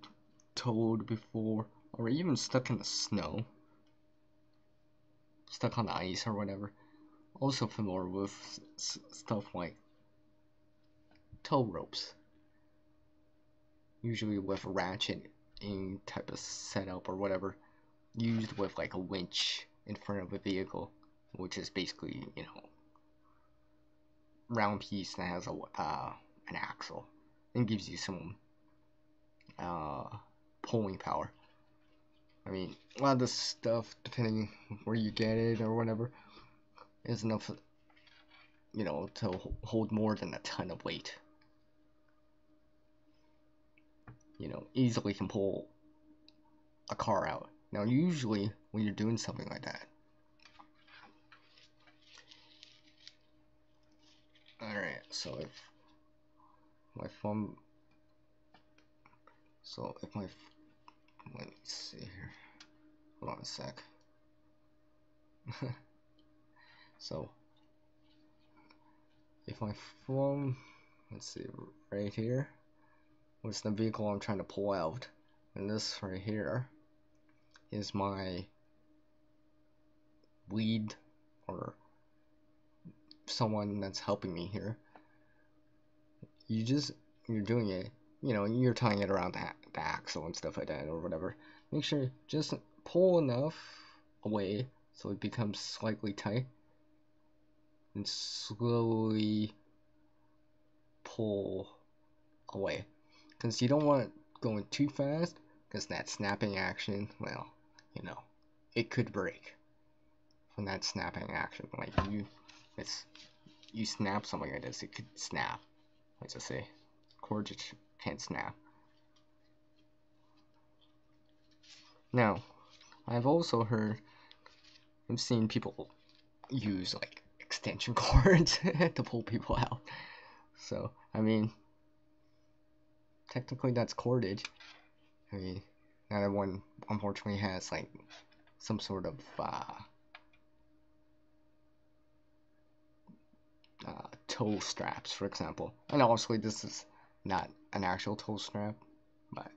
towed before, or even stuck in the snow, stuck on the ice or whatever, also familiar with stuff like tow ropes, usually with ratcheting type of setup or whatever, used with like a winch in front of a vehicle, which is basically, you know, round piece that has an axle and gives you some pulling power. I mean, a lot of this stuff, depending where you get it or whatever, is enough, you know, to hold more than a ton of weight. You know, easily can pull a car out. Now, usually when you're doing something like that, alright, so if my thumb, let me see here, hold on a sec. So, if my thumb, let's see, right here, was the vehicle I'm trying to pull out, and this right here is my lead, or someone that's helping me here. You're doing it, you know, you're tying it around the axle and stuff like that or whatever. Make sure just pull enough away so it becomes slightly tight, and slowly pull away, because you don't want it going too fast, because that snapping action, well, you know, it could break from that snapping action. Like you snap something like this, it could snap, let's just say. cordage can't snap. Now, I've seen people use like extension cords to pull people out. So, I mean, technically that's cordage. I mean, that one unfortunately has like some sort of toe straps, for example. And obviously this is not an actual toe strap, but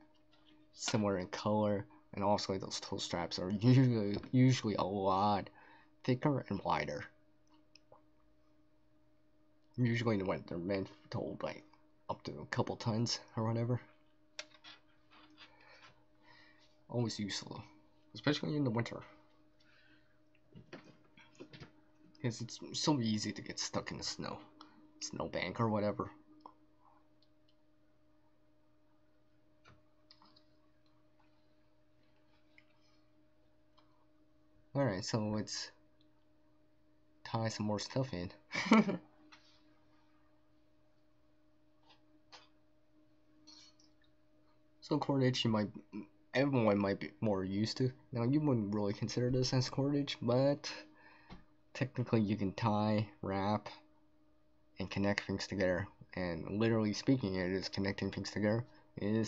similar in color. And also those toe straps are usually a lot thicker and wider. Usually when they're meant to hold like up to a couple tons or whatever. Always useful, especially in the winter, because it's so easy to get stuck in the snowbank or whatever. Alright, so let's tie some more stuff in. So cordage, everyone might be more used to. Now you wouldn't really consider this as cordage, but technically you can tie, wrap, and connect things together. And literally speaking, it is connecting things together. You're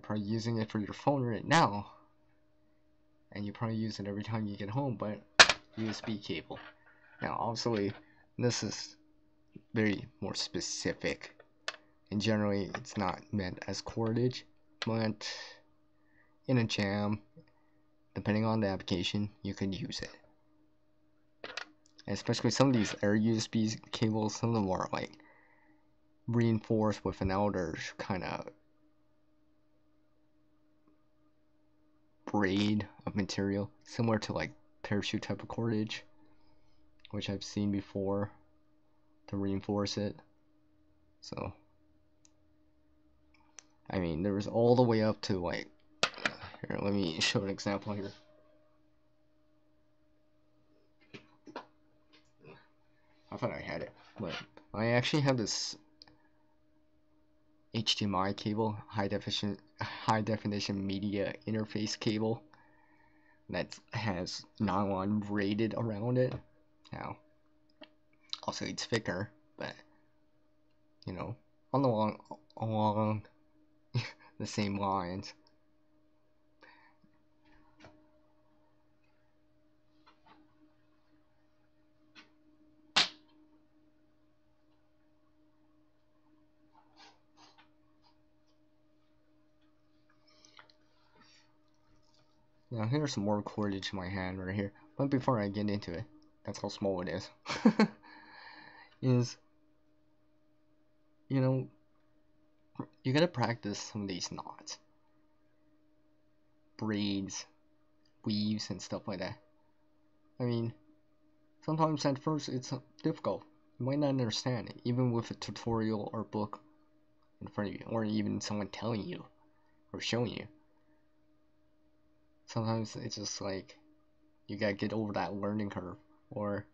probably using it for your phone right now, and you probably use it every time you get home, but USB cable. Now obviously this is very more specific, and generally it's not meant as cordage, but in a jam, depending on the application, you could use it. And especially some of these air USB cables, some of them are like reinforced with an outer kind of braid of material, similar to like parachute type of cordage, which I've seen before, to reinforce it. So I mean, there was all the way up to like, here, let me show an example here. I thought I had it, but I actually have this HDMI cable, high definition media interface cable, that has nylon braided around it. Now, also it's thicker, but you know, along the same lines. Now here's some more cordage in my hand right here, but before I get into it, that's how small it is. You know, you gotta practice some of these knots, braids, weaves, and stuff like that. I mean, sometimes at first it's difficult. You might not understand it, even with a tutorial or book in front of you, or even someone telling you or showing you. Sometimes it's just like you gotta get over that learning curve, or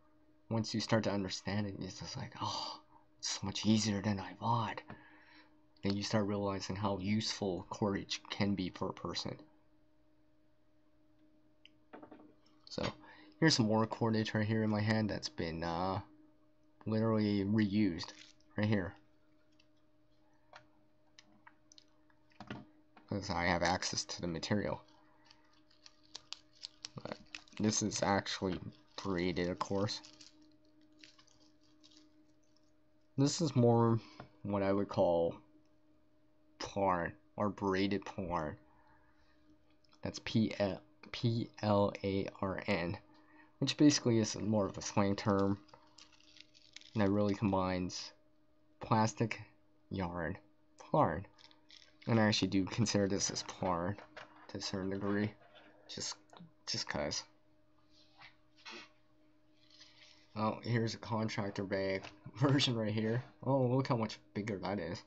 once you start to understand it, it's just like, oh, it's so much easier than I thought. Then you start realizing how useful cordage can be for a person. So here's some more cordage right here in my hand that's been literally reused right here, because I have access to the material. But this is actually braided, of course. This is more what I would call plarn, or braided plarn. That's P-L-A-R-N, which basically is more of a slang term, and that really combines plastic, yarn, plarn. And I actually do consider this as plarn to a certain degree, just cause. Oh, here's a contractor bag version right here. Oh, look how much bigger that is.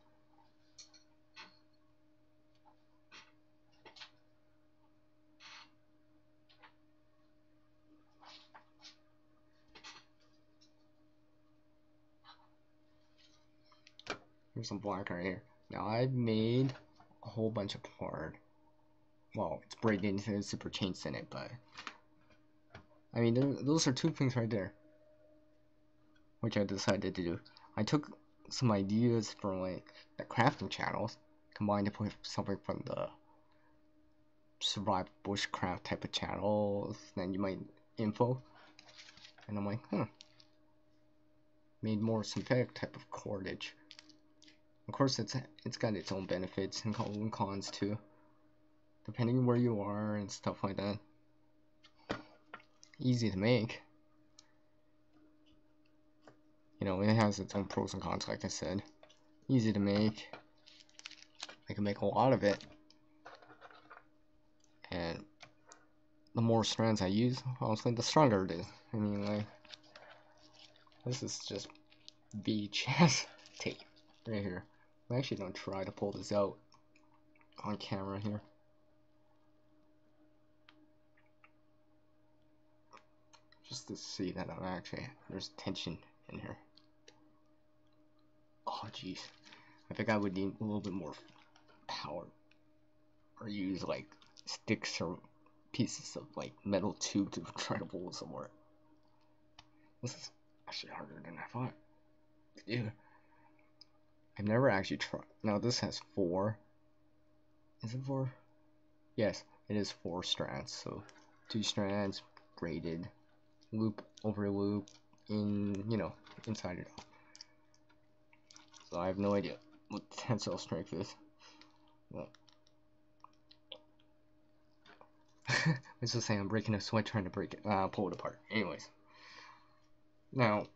Here's some black right here. Now I've made a whole bunch of cord. Well, it's braided into the zipper chains in it, but I mean, those are 2 things right there, which I decided to do. I took some ideas from like the crafting channels, combined it with something from the survive bushcraft type of channels, then you might info, and I'm like, made more synthetic type of cordage. Of course, it's got its own benefits and cons too, depending on where you are and stuff like that. Easy to make. You know, it has its own pros and cons, like I said. Easy to make. I can make a lot of it. And the more strands I use, honestly, the stronger it is. I mean, like, this is just VHS tape right here. I'm actually gonna try to pull this out on camera here. Just to see that I'm actually, there's tension in here. Oh jeez, I think I would need a little bit more power, or use like sticks or pieces of like metal tube to try to pull this apart. This is actually harder than I thought to do. I've never actually tried. Now this has 4. Is it 4? Yes, it is 4 strands. So 2 strands braided, loop over loop, in, you know, inside it all. So I have no idea what tensile strength is. Well, let's just say I'm breaking a sweat trying to break it, pull it apart. Anyways, now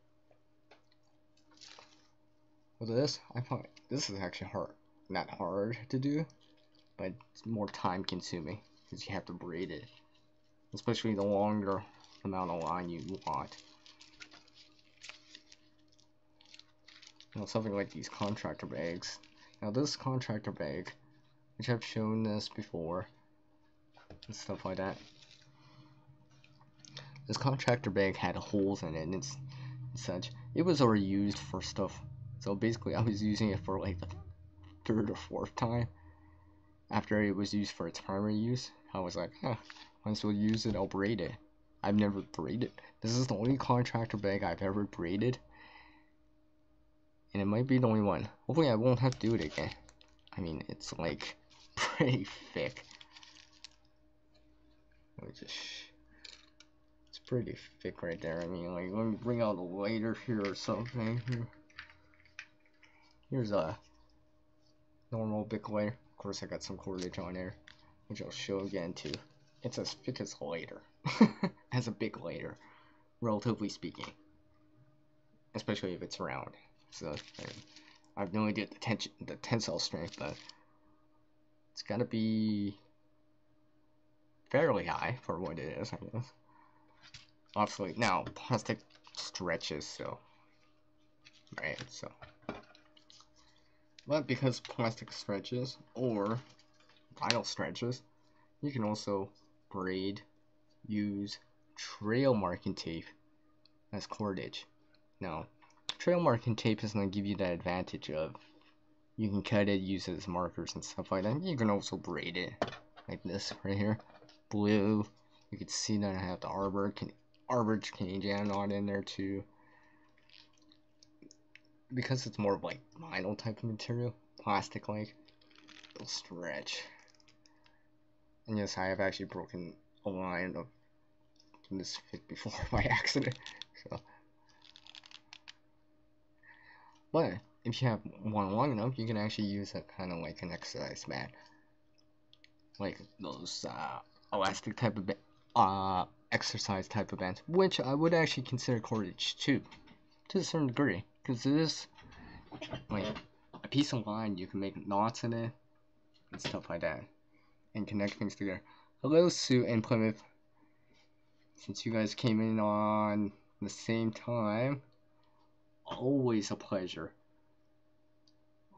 with this, I find this is actually hard. Not hard to do, but it's more time consuming because you have to braid it, especially the longer amount of line you want. You know, something like these contractor bags. Now this contractor bag, which I've shown this before and stuff like that, this contractor bag had holes in it and such. It was already used for stuff, so basically I was using it for like the 3rd or 4th time after it was used for its primary use. I was like, might as well use it. I'll braid it. I've never braided. This is the only contractor bag I've ever braided, and it might be the only one. Hopefully I won't have to do it again. I mean, it's like pretty thick. Let me just, it's pretty thick right there. I mean, like, let me bring out a lighter here or something. Here's a normal big lighter. Of course, I got some cordage on there, which I'll show again too. It's as thick as a lighter, as a big lighter, relatively speaking. Especially if it's round. So I have no idea the tensile strength, but it's gotta be fairly high for what it is, I guess. Obviously, now plastic stretches, so right, so. But because plastic stretches or vinyl stretches, you can also braid, use trail marking tape as cordage. Now, trail marking tape is going to give you that advantage of you can cut it, use it as markers and stuff like that. You can also braid it like this right here, blue. You can see that I have the Arbor Canadian on in there too, because it's more of like vinyl type of material, plastic like, it'll stretch. And yes, I have actually broken a line of this fit before by accident. So, but if you have one long enough, you can actually use it kind of like an exercise mat, like those elastic type of exercise type of bands, which I would actually consider cordage too, to a certain degree, because it is like a piece of line. You can make knots in it and stuff like that, and connect things together. Hello, Sue and Plymouth. Since you guys came in on the same time, always a pleasure.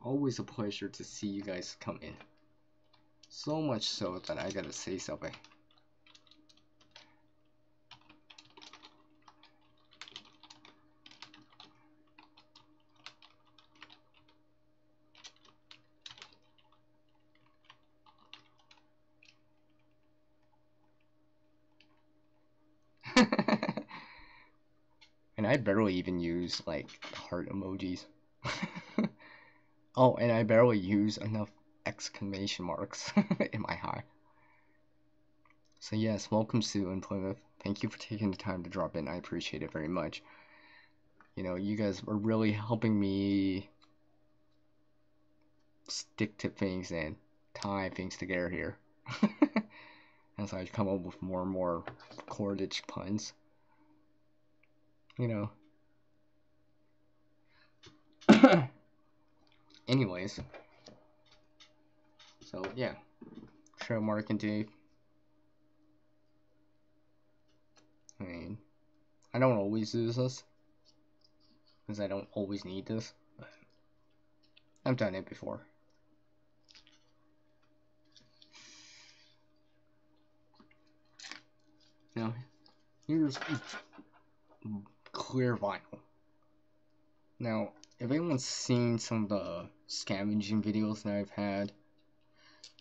Always a pleasure to see you guys come in. So much so that I gotta say something. And I barely even use like heart emojis. Oh, and I barely use enough exclamation marks in my hi. So yes, welcome Sue and Plymouth. Thank you for taking the time to drop in. I appreciate it very much. You know, you guys are really helping me stick to things and tie things together here. As I come up with more and more cordage puns. You know. Anyways. So yeah. Show Mark and Dave. I mean, I don't always use this. Because I don't always need this. But I've done it before. Now, here's clear vinyl. Now, if anyone's seen some of the scavenging videos that I've had,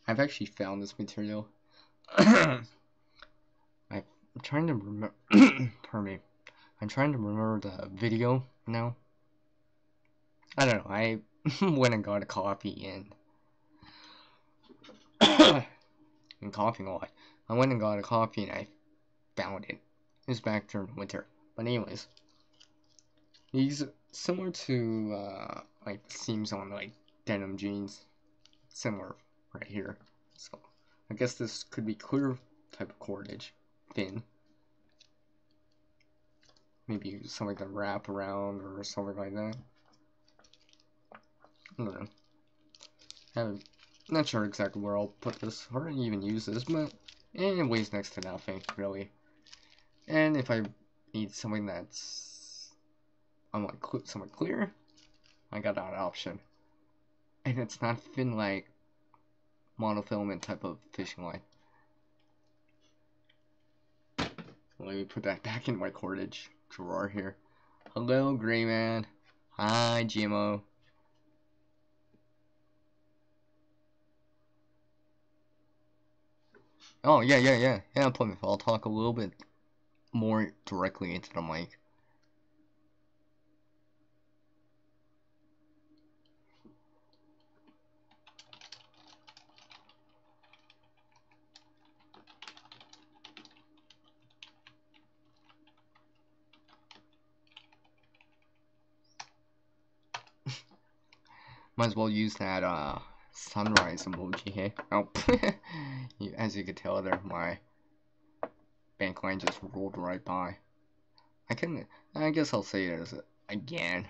I've actually found this material. I'm trying to remember. Pardon me. I'm trying to remember the video now. I don't know. I went and got a coffee and I'm coughing a lot. I went and got a coffee and I found it. It was back during winter. But anyways, these similar to like the seams on like denim jeans. Similar right here. So I guess this could be clear type of cordage, thin. Maybe something to wrap around or something like that. I don't know. I'm not sure exactly where I'll put this or even use this, but it weighs next to nothing, really. And if I need something that's somewhat clear, I got that option. And it's not thin like monofilament type of fishing line. Let me put that back in my cordage drawer here. Hello, Greyman. Hi, GMO. Oh, yeah, Plymouth. I'll talk a little bit more directly into the mic. Might as well use that sunrise emoji here. Oh, as you can tell there, my bank line just rolled right by. I guess I'll say it as again.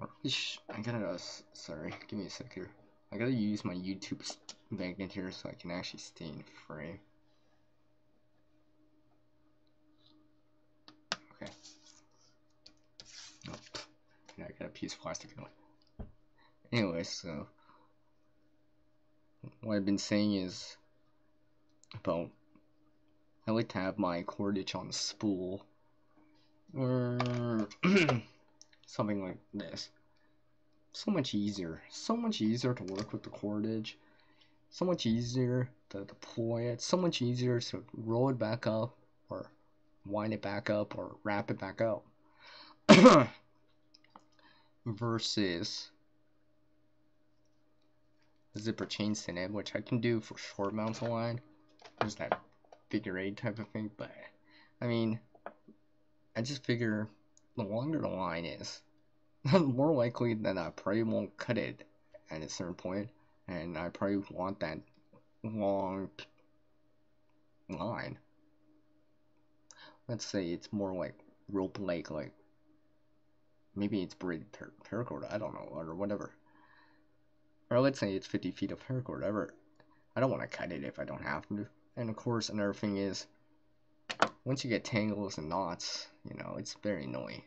I gotta, sorry, give me a sec here. I gotta use my YouTube bank in here so I can actually stay in frame. Okay. Oh, I got a piece of plastic in it. Anyway, so what I've been saying is about I like to have my cordage on a spool or something like this. So much easier to work with the cordage, so much easier to deploy it, so much easier to roll it back up or wind it back up or wrap it back up versus zipper chains in it, which I can do for short mounts of line. There's that figure 8 type of thing, but I mean, I just figure the longer the line is, the more likely that I probably won't cut it at a certain point, and I probably want that long line. Let's say it's more like rope like maybe it's braided paracord, I don't know, or whatever. Or let's say it's 50 feet of paracord, whatever. I don't want to cut it if I don't have to. And of course, another thing is, once you get tangles and knots, you know, it's very annoying.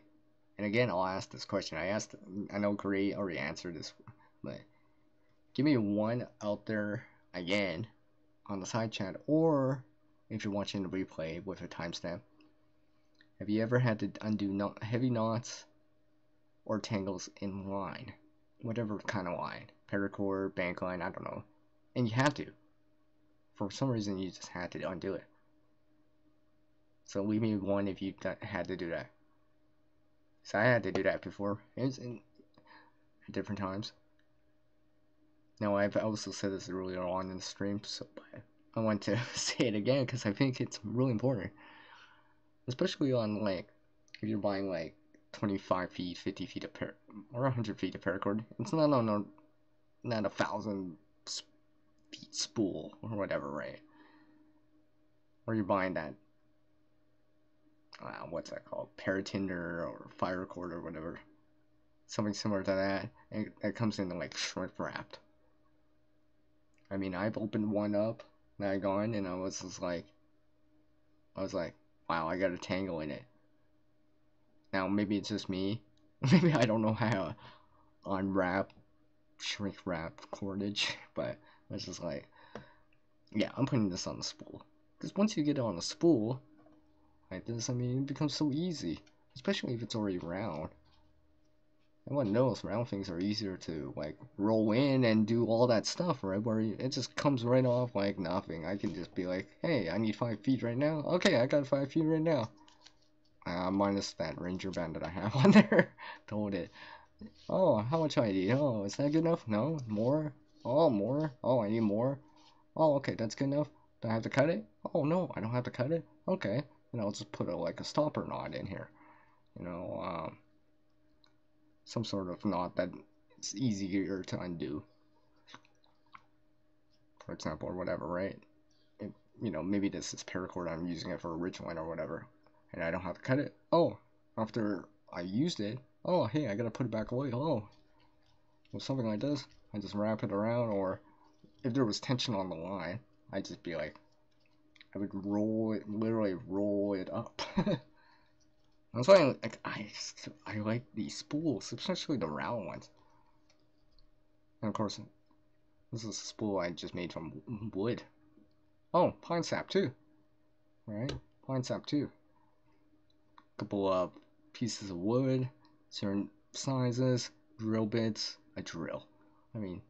And again, I'll ask this question. I know Gray already answered this, but give me one out there again on the side chat, or if you're watching the replay with a timestamp. Have you ever had to undo heavy knots or tangles in line? Whatever kind of line. Paracord, bank line, I don't know. And you had to. For some reason, you just had to undo it. So leave me 1 if you had to do that. So I had to do that before. It was at different times. Now I've also said this earlier on in the stream, so I want to say it again because I think it's really important, especially on like if you're buying like 25 feet, 50 feet of or 100 feet of paracord. It's not 1,000 feet spool or whatever, right? Or you're buying that what's that called, paratinder or fire cord or whatever, something similar to that, and it comes in like shrink wrapped. I mean, I've opened one up that I got and I was like, wow, I got a tangle in it. Now maybe it's just me, maybe I don't know how to unwrap, shrink wrap cordage, but it's just like, yeah, I'm putting this on the spool. Because once you get it on the spool like this, I mean, it becomes so easy, especially if it's already round. Everyone knows round things are easier to like roll in and do all that stuff, right? Where it just comes right off like nothing. I can just be like, hey, I need 5 feet right now. Okay, I got 5 feet right now. Minus that ranger band that I have on there. Told it. Oh, how much I need? Oh, is that good enough? No, more. Oh, more. Oh, I need more. Oh, okay, that's good enough. Do I have to cut it? Oh no, I don't have to cut it. Okay, and I'll just put like a stopper knot in here. You know, some sort of knot that it's easier to undo, for example, or whatever, right? You know, maybe this is paracord, I'm using it for a ridge line or whatever, and I don't have to cut it. Oh, after I used it, oh, hey, I gotta put it back away. Oh, well, something like this, I just wrap it around, or if there was tension on the line, I'd just be like, I would roll it, literally roll it up. That's why I like these spools, especially the round ones. And of course, this is a spool I just made from wood. Oh, pine sap too. Right? Pine sap too. Couple of pieces of wood, certain sizes, drill bits, a drill. I mean,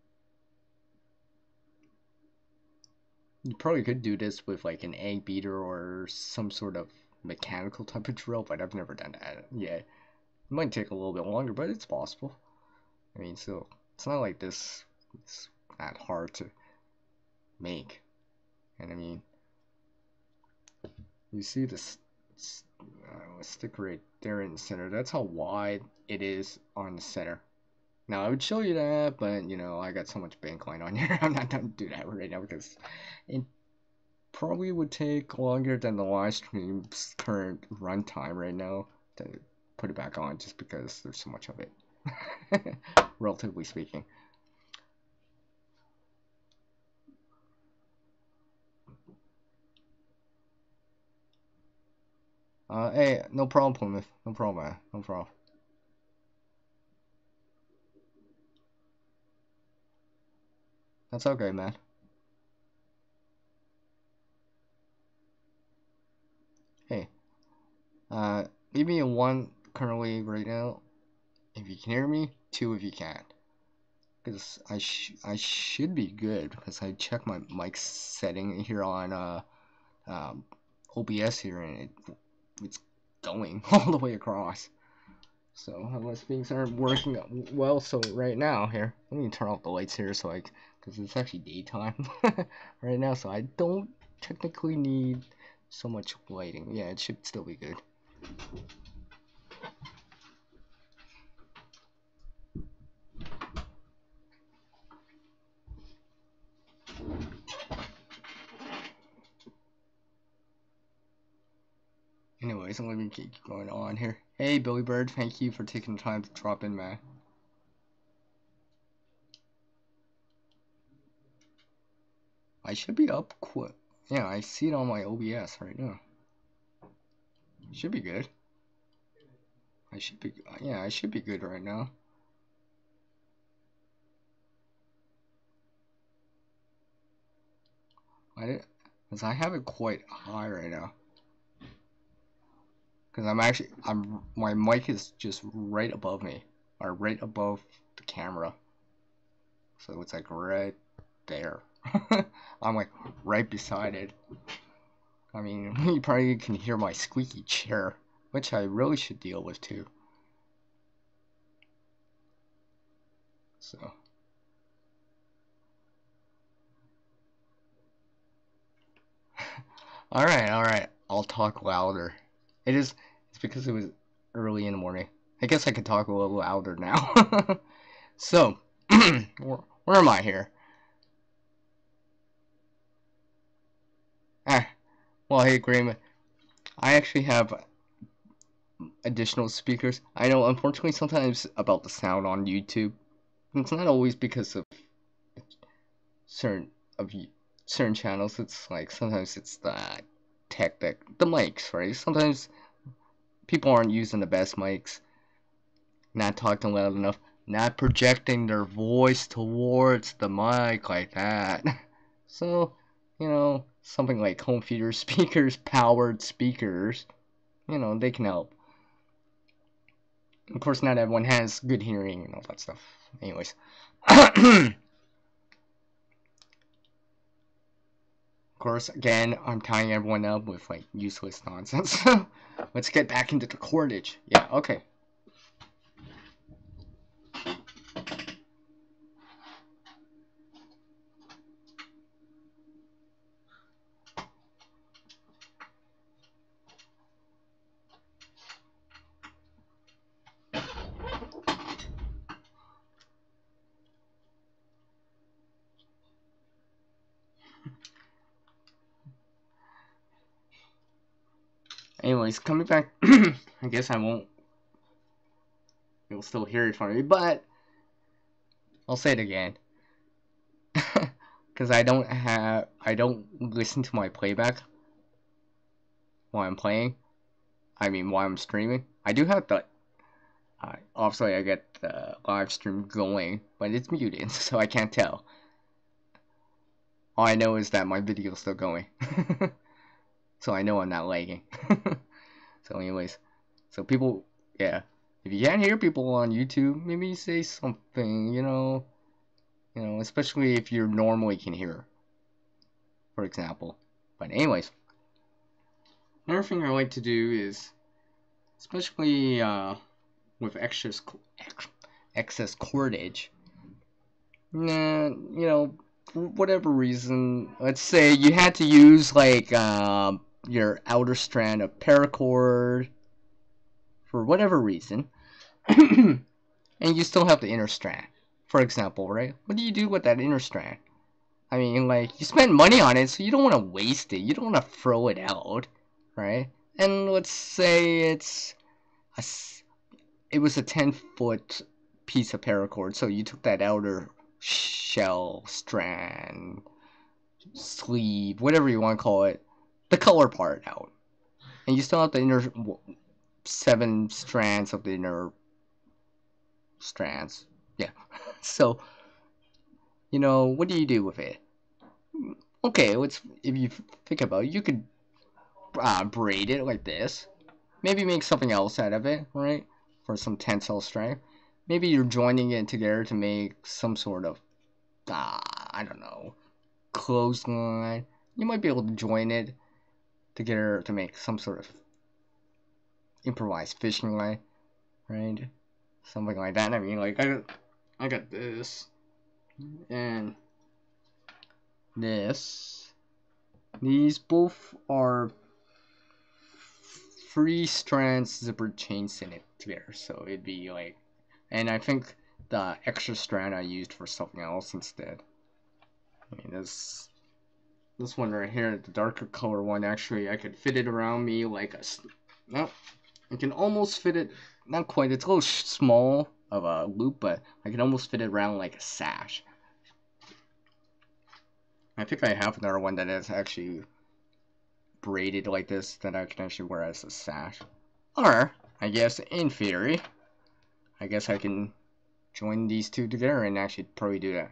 you probably could do this with like an egg beater or some sort of mechanical type of drill, but I've never done that yet. It might take a little bit longer, but it's possible. I mean, so it's not like this it's that hard to make. And I mean, you see this stick right there in the center. That's how wide it is on the center. Now I would show you that, but you know, I got so much bank line on here. I'm not gonna do that right now because it probably would take longer than the live stream's current runtime right now to put it back on, just because there's so much of it, relatively speaking. Hey, no problem, Plymouth. No problem, man. No problem. That's okay, man. Hey, leave me a 1 currently right now if you can hear me, 2 if you can't. Because I should be good because I checked my mic setting here on OBS here and it's going all the way across. So unless things aren't working well, so right now here, let me turn off the lights here so because it's actually daytime right now, so I don't technically need so much lighting. Yeah, it should still be good. Anyways, let me keep going on here. Hey, Billy Bird, thank you for taking the time to drop in, man. I should be up quick. Yeah, I see it on my OBS right now. Should be good. I should be, yeah, I should be good right now. Because I have it quite high right now. Because my mic is just right above me, or right above the camera. So it's like right there. I'm like right beside it. I mean, you probably can hear my squeaky chair, which I really should deal with too. So. Alright, I'll talk louder. It's because it was early in the morning. I guess I could talk a little louder now. So, where am I here? Well, hey, Graham, I actually have additional speakers. I know, unfortunately, sometimes about the sound on YouTube. It's not always because of certain of certain channels. It's like sometimes it's the the mics, right? Sometimes people aren't using the best mics, not talking loud enough, not projecting their voice towards the mic like that. So, something like home theater speakers, powered speakers, they can help. Of course, not everyone has good hearing and all that stuff. Anyways. Of course, again, I'm tying everyone up with, like, useless nonsense. Let's get back into the cordage. Yeah, okay. Anyways, coming back, I guess I won't. You'll still hear it from me, but I'll say it again. Because I don't listen to my playback while I'm playing. I mean, while I'm streaming. I do have the, obviously I get the live stream going, but it's muted, so I can't tell. All I know is that my video's still going. So I know I'm not lagging. So anyways, so people, yeah, if you can't hear people on YouTube, maybe say something, especially if you normally can hear, for example. But anyways, another thing I like to do is, especially with excess cordage, for whatever reason, let's say you had to use like your outer strand of paracord for whatever reason, and you still have the inner strand, for example, right? What do you do with that inner strand? I mean, like, you spend money on it, so you don't want to waste it. You don't want to throw it out, right? And let's say it was a 10-foot piece of paracord, so you took that outer shell, strand, sleeve, whatever you want to call it, the color part out. And you still have the inner 7 strands of the inner strands. Yeah. So, what do you do with it? Okay, if you think about it, you could braid it like this. Maybe make something else out of it, right? For some tensile strength. Maybe you're joining it together to make some sort of, I don't know, clothesline. You might be able to join it together to make some sort of improvised fishing line, right? Something like that. I mean, like, I got this, and this. These both are 3 strands zipper chains in it together, so it'd be like, and I think the extra strand I used for something else instead. I mean, this one right here, the darker color one, actually I could fit it around me like no, I can almost fit it, not quite, it's a little small of a loop, but I can almost fit it around like a sash. I think I have another one that is actually braided like this that I can actually wear as a sash. Or, I guess, in theory, I guess I can join these two together and actually probably do that.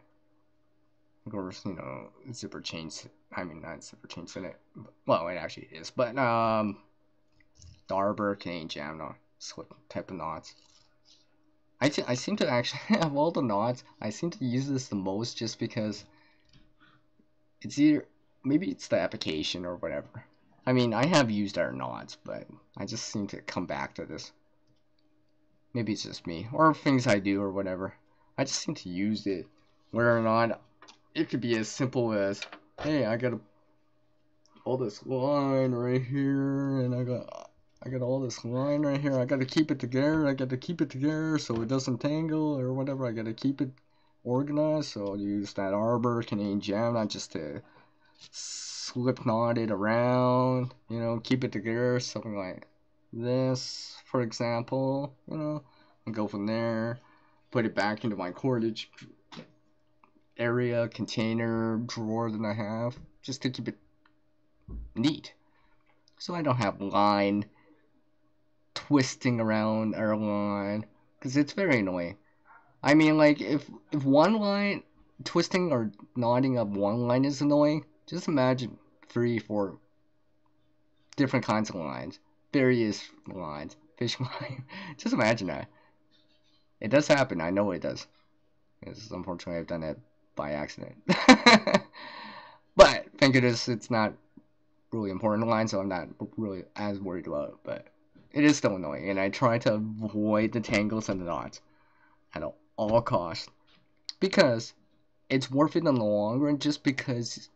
Of course, zipper chains, I mean, not zipper chains in it. Well, it actually is, but, the arbor Canadian jam knot, slip type of knots. I seem to actually, of all the knots, I seem to use this the most just because it's either, maybe it's the application or whatever. I mean, I have used our knots, but I just seem to come back to this. Maybe it's just me, or things I do, or whatever. I just seem to use it. Whether or not it could be as simple as, hey, I got all this line right here, and I got all this line right here. I gotta keep it together. I gotta keep it together so it doesn't tangle or whatever. I gotta keep it organized. So I'll use that arbor Canadian jam, not just to slip knot it around, you know, keep it together, something like this, for example, you know, and go from there, put it back into my cordage area, container, drawer that I have, just to keep it neat, so I don't have line twisting around our line, because it's very annoying. I mean, like, if one line twisting or knotting up one line is annoying, just imagine 3, 4 different kinds of lines, various lines, fish line. Just imagine that. It does happen. I know it does. Because unfortunately, I've done it by accident. But thank goodness it's not really important line, so I'm not really as worried about it. But it is still annoying, and I try to avoid the tangles and the knots at all costs, because it's worth it in the long run. Just because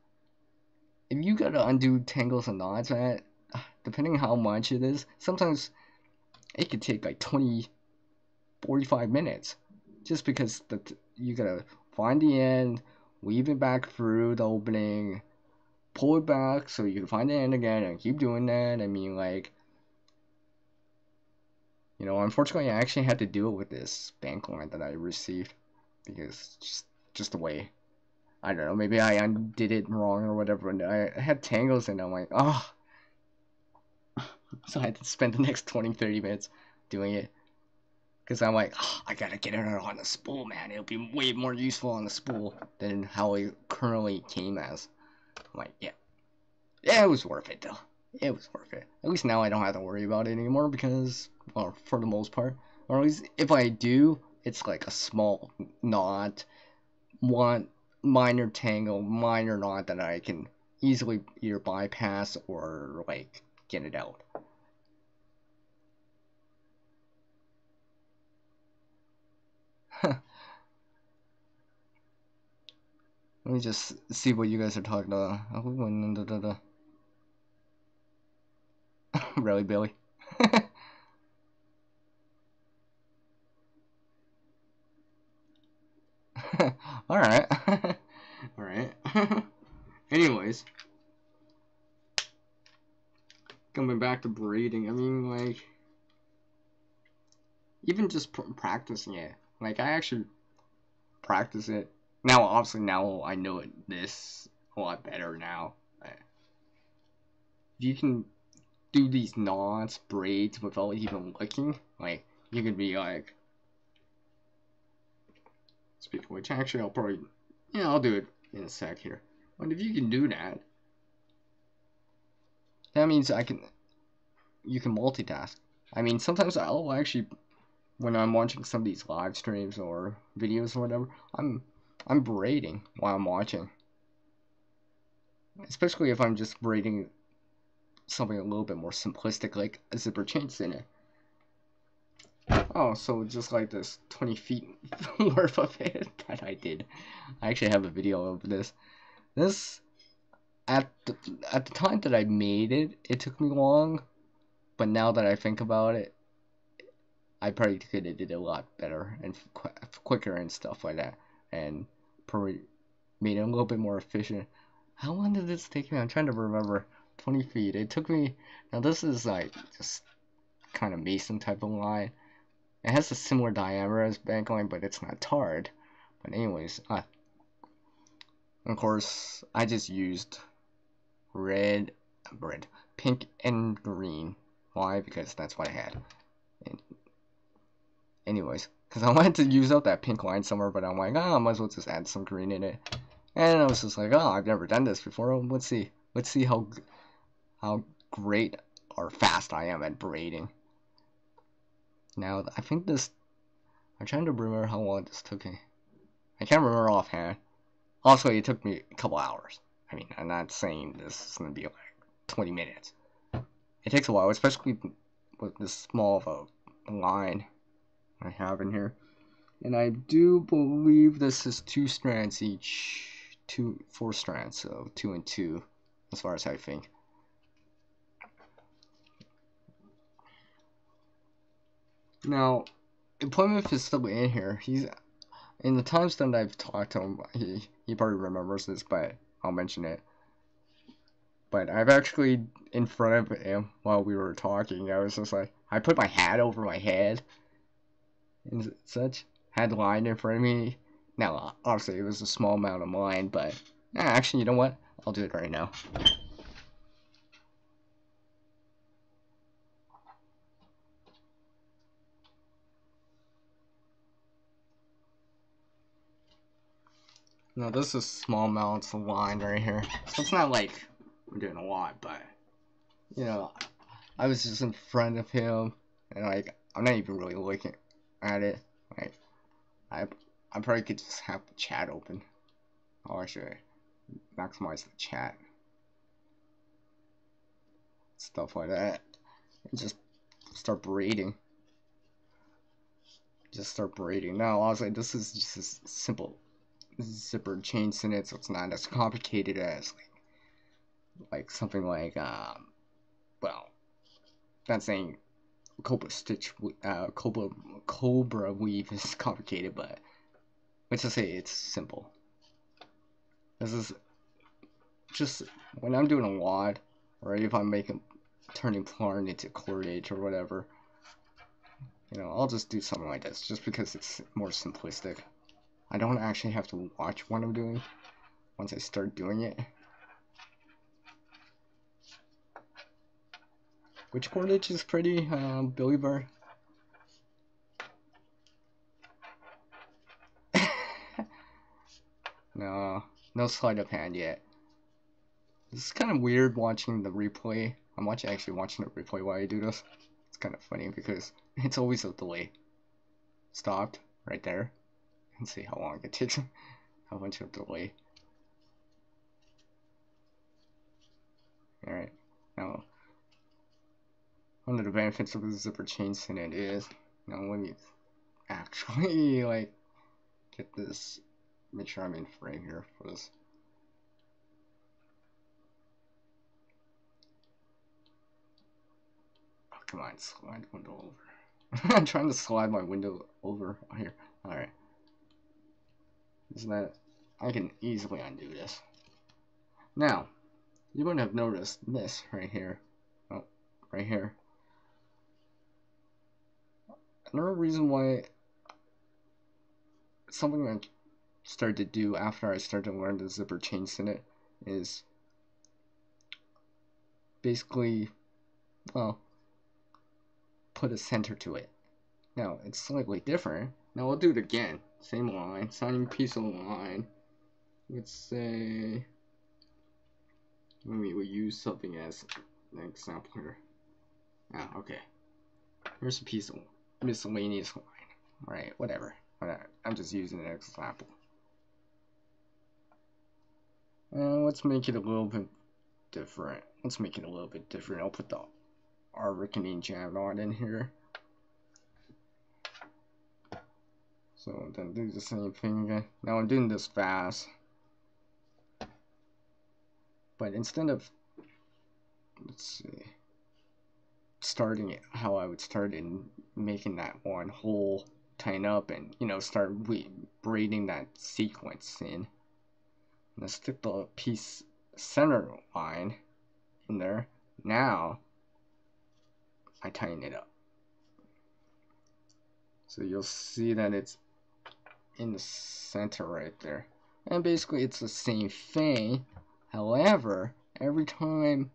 if you gotta undo tangles and knots, man, depending on how much it is, sometimes it could take like 20, 45 minutes, just because you gotta find the end, weave it back through the opening, pull it back so you can find the end again, and keep doing that. I mean, like, you know, unfortunately, I actually had to do it with this bank line that I received, because just the way, I don't know, maybe I undid it wrong or whatever, and I had tangles, and I'm like, oh. So I had to spend the next 20, 30 minutes doing it, because I'm like, oh, I gotta get it on the spool, man. It'll be way more useful on the spool than how it currently came as. I'm like, yeah, it was worth it, though. It was worth it. At least now I don't have to worry about it anymore, because, well, for the most part, or at least if I do, it's like a small knot, one minor tangle, minor knot that I can easily either bypass or, like, get it out. Let me just see what you guys are talking about. Really, Billy? Alright. Alright. Anyways. Coming back to braiding, I mean, like, even just practicing it. Like, I actually practice it. Now, obviously, now I know this a lot better now. You can do these knots, braids without even looking. Like, you could be like, speaking of which, actually, I'll probably, yeah, I'll do it in a sec here. But if you can do that, that means you can multitask. I mean, sometimes I'll actually, when I'm watching some of these live streams or videos or whatever, I'm braiding while I'm watching. Especially if I'm just braiding something a little bit more simplistic, like a zipper chain in it. Oh, so just like this 20 feet worth of it that I did. I actually have a video of this. This, at the time that I made it, it took me long. But now that I think about it, I probably could have did it a lot better and quicker and stuff like that. And probably made it a little bit more efficient. How long did this take me? I'm trying to remember. 20 feet. It took me... Now this is like just kind of mason type of line. It has a similar diameter as bank line, but it's not tarred. But anyways, of course, I just used pink and green. Why? Because that's what I had. And anyways, because I wanted to use out that pink line somewhere, but I'm like, oh, I might as well just add some green in it. And I was just like, oh, I've never done this before. Let's see. Let's see how great or fast I am at braiding. Now, I think this... I'm trying to remember how long this took me. I can't remember offhand. Also, it took me a couple hours. I mean, I'm not saying this is going to be like 20 minutes. it takes a while, especially with this small of a line I have in here. And I do believe this is 2 strands each, 4 strands, so 2 and 2, as far as I think. Now, Plymouth is still in here. He's in the times that I've talked to him. He probably remembers this, but I'll mention it. But I've actually, in front of him while we were talking, I was just like, I put my hat over my head and such. Had the line in front of me. Now, obviously, it was a small amount of line, but actually, you know what? I'll do it right now. Now, this is small amounts of line right here. So it's not like we're doing a lot, but, you know, I was just in front of him, and, like, I'm not even really looking at it. Like, I probably could just have the chat open. Oh, I should maximize the chat. Stuff like that. And just start braiding. Just start braiding. Now, honestly, this is just a simple zipper chain in it, so it's not as complicated as like something like well, not saying cobra stitch cobra weave is complicated, but let's just say it's simple. This is just when I'm doing a wad, or if I'm turning yarn into cordage or whatever, you know, I'll just do something like this just because it's more simplistic. I don't actually have to watch what I'm doing once I start doing it. Which cordage is pretty, Billy Bird? No sleight of hand yet. This is kind of weird watching the replay. I'm actually watching the replay while I do this. It's kind of funny because it's always a delay. Stopped right there. And see how long it takes. How much of a delay. Alright. Now, one of the benefits of the zipper chain it is, now let me actually like get this, make sure I'm in frame here for this. Oh, come on, slide window over. I'm trying to slide my window over here. Alright. Isn't that, I can easily undo this. Now, you wouldn't have noticed this right here. Oh, right here. Another reason why, something I started to do after I started to learn the zipper chain it is basically, well, put a center to it. Now, it's slightly different. Now, I'll do it again. Same line, same piece of line. Let's say, maybe we'll use something as an example here. Ah, okay. Here's a piece of miscellaneous line. Alright, whatever. I'm just using an example. And let's make it a little bit different. I'll put the Reckoning jam knot in here. So then do the same thing again. Now I'm doing this fast. But instead of, let's see, starting it how I would start in making that one hole, tying up, and, you know, start braiding that sequence in. Let's stick the piece center line in there. Now I tighten it up. So you'll see that it's in the center right there. And basically it's the same thing. However, every time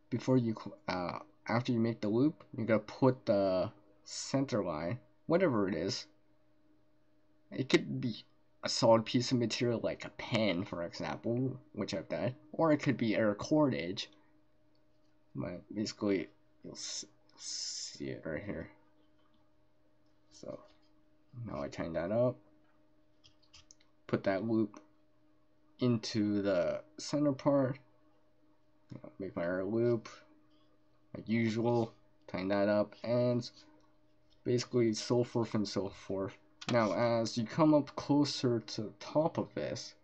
before you after you make the loop, you gotta put the center line, whatever it is. It could be a solid piece of material like a pen, for example, which I've done, or it could be a cordage. But basically, you'll see it right here. So now I tighten that up, put that loop into the center part, make my air loop like usual, tighten that up, and basically so forth and so forth. Now as you come up closer to the top of this,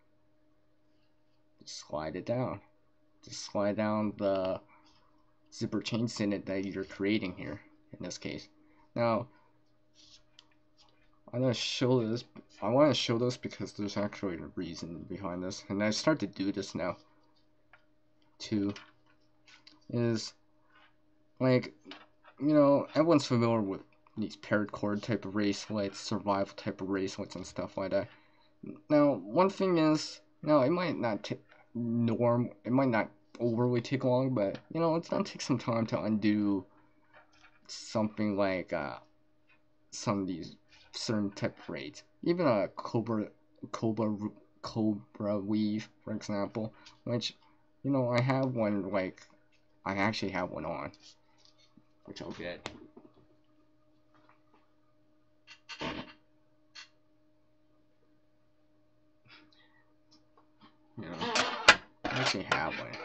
just slide it down. Just slide down the zipper chains in it that you're creating here in this case. Now I'm gonna show this. I want to show this because there's actually a reason behind this, and I start to do this now too. Is like, you know, everyone's familiar with these paracord type of bracelets, survival type of bracelets, and stuff like that. Now, one thing is, now it might not take it might not overly take long, but you know, it's gonna take some time to undo something like some of these certain type of braids. Even a cobra weave, for example, which, you know, I have one, like, I actually have one on, which I'll get. You know, I actually have one.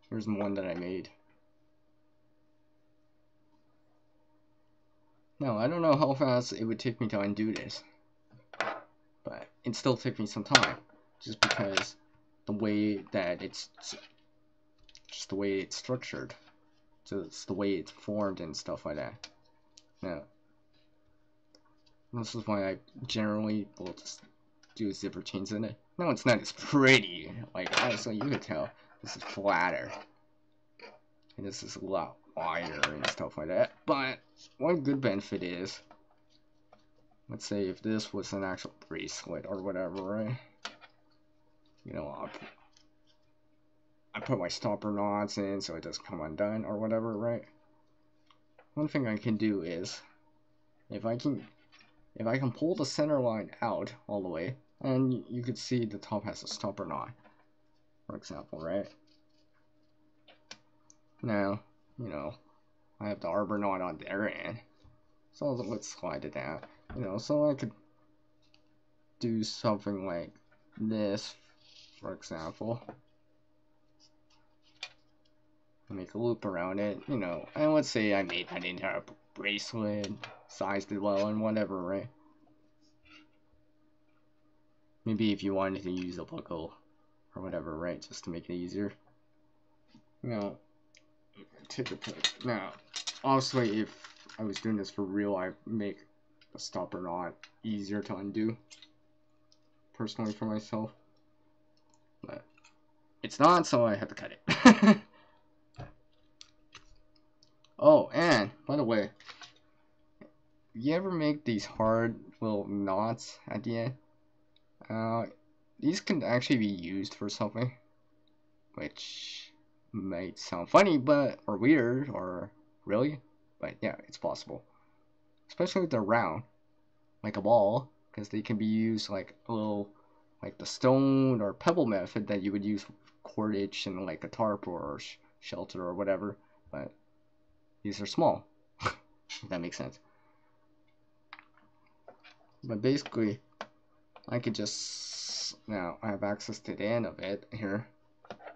Here's one that I made. Now, I don't know how fast it would take me to undo this, but it still took me some time, just because the way that it's, just the way it's structured, just the way it's formed and stuff like that. Now, this is why I generally will just do zipper chains in it. No, it's not as pretty. Like, honestly, you could tell this is flatter, and this is a lot wider and stuff like that. But one good benefit is, let's say if this was an actual bracelet or whatever, right? You know, I put my stopper knots in so it doesn't come undone or whatever, right? One thing I can do is, if I can pull the center line out all the way, and you could see the top has a stopper knot, for example, right? Now, you know, I have the arbor knot on their end, so let's slide it down. You know, so I could do something like this, for example. Make a loop around it, you know, and let's say I made that entire bracelet, sized it well and whatever, right? Maybe if you wanted to use a buckle or whatever, right, just to make it easier. You know, take a pick. Now, honestly, if I was doing this for real, I'd make the stopper knot easier to undo, personally, for myself. But it's not, so I have to cut it. Oh, and by the way, you ever make these hard little knots at the end? These can actually be used for something, which might sound funny, but or weird, or really, but yeah, it's possible. Especially if they're round, like a ball, because they can be used like a little, like the stone or pebble method that you would use with cordage and like a tarp or shelter or whatever. But these are small, if that makes sense. But basically, I could just, now I have access to the end of it here.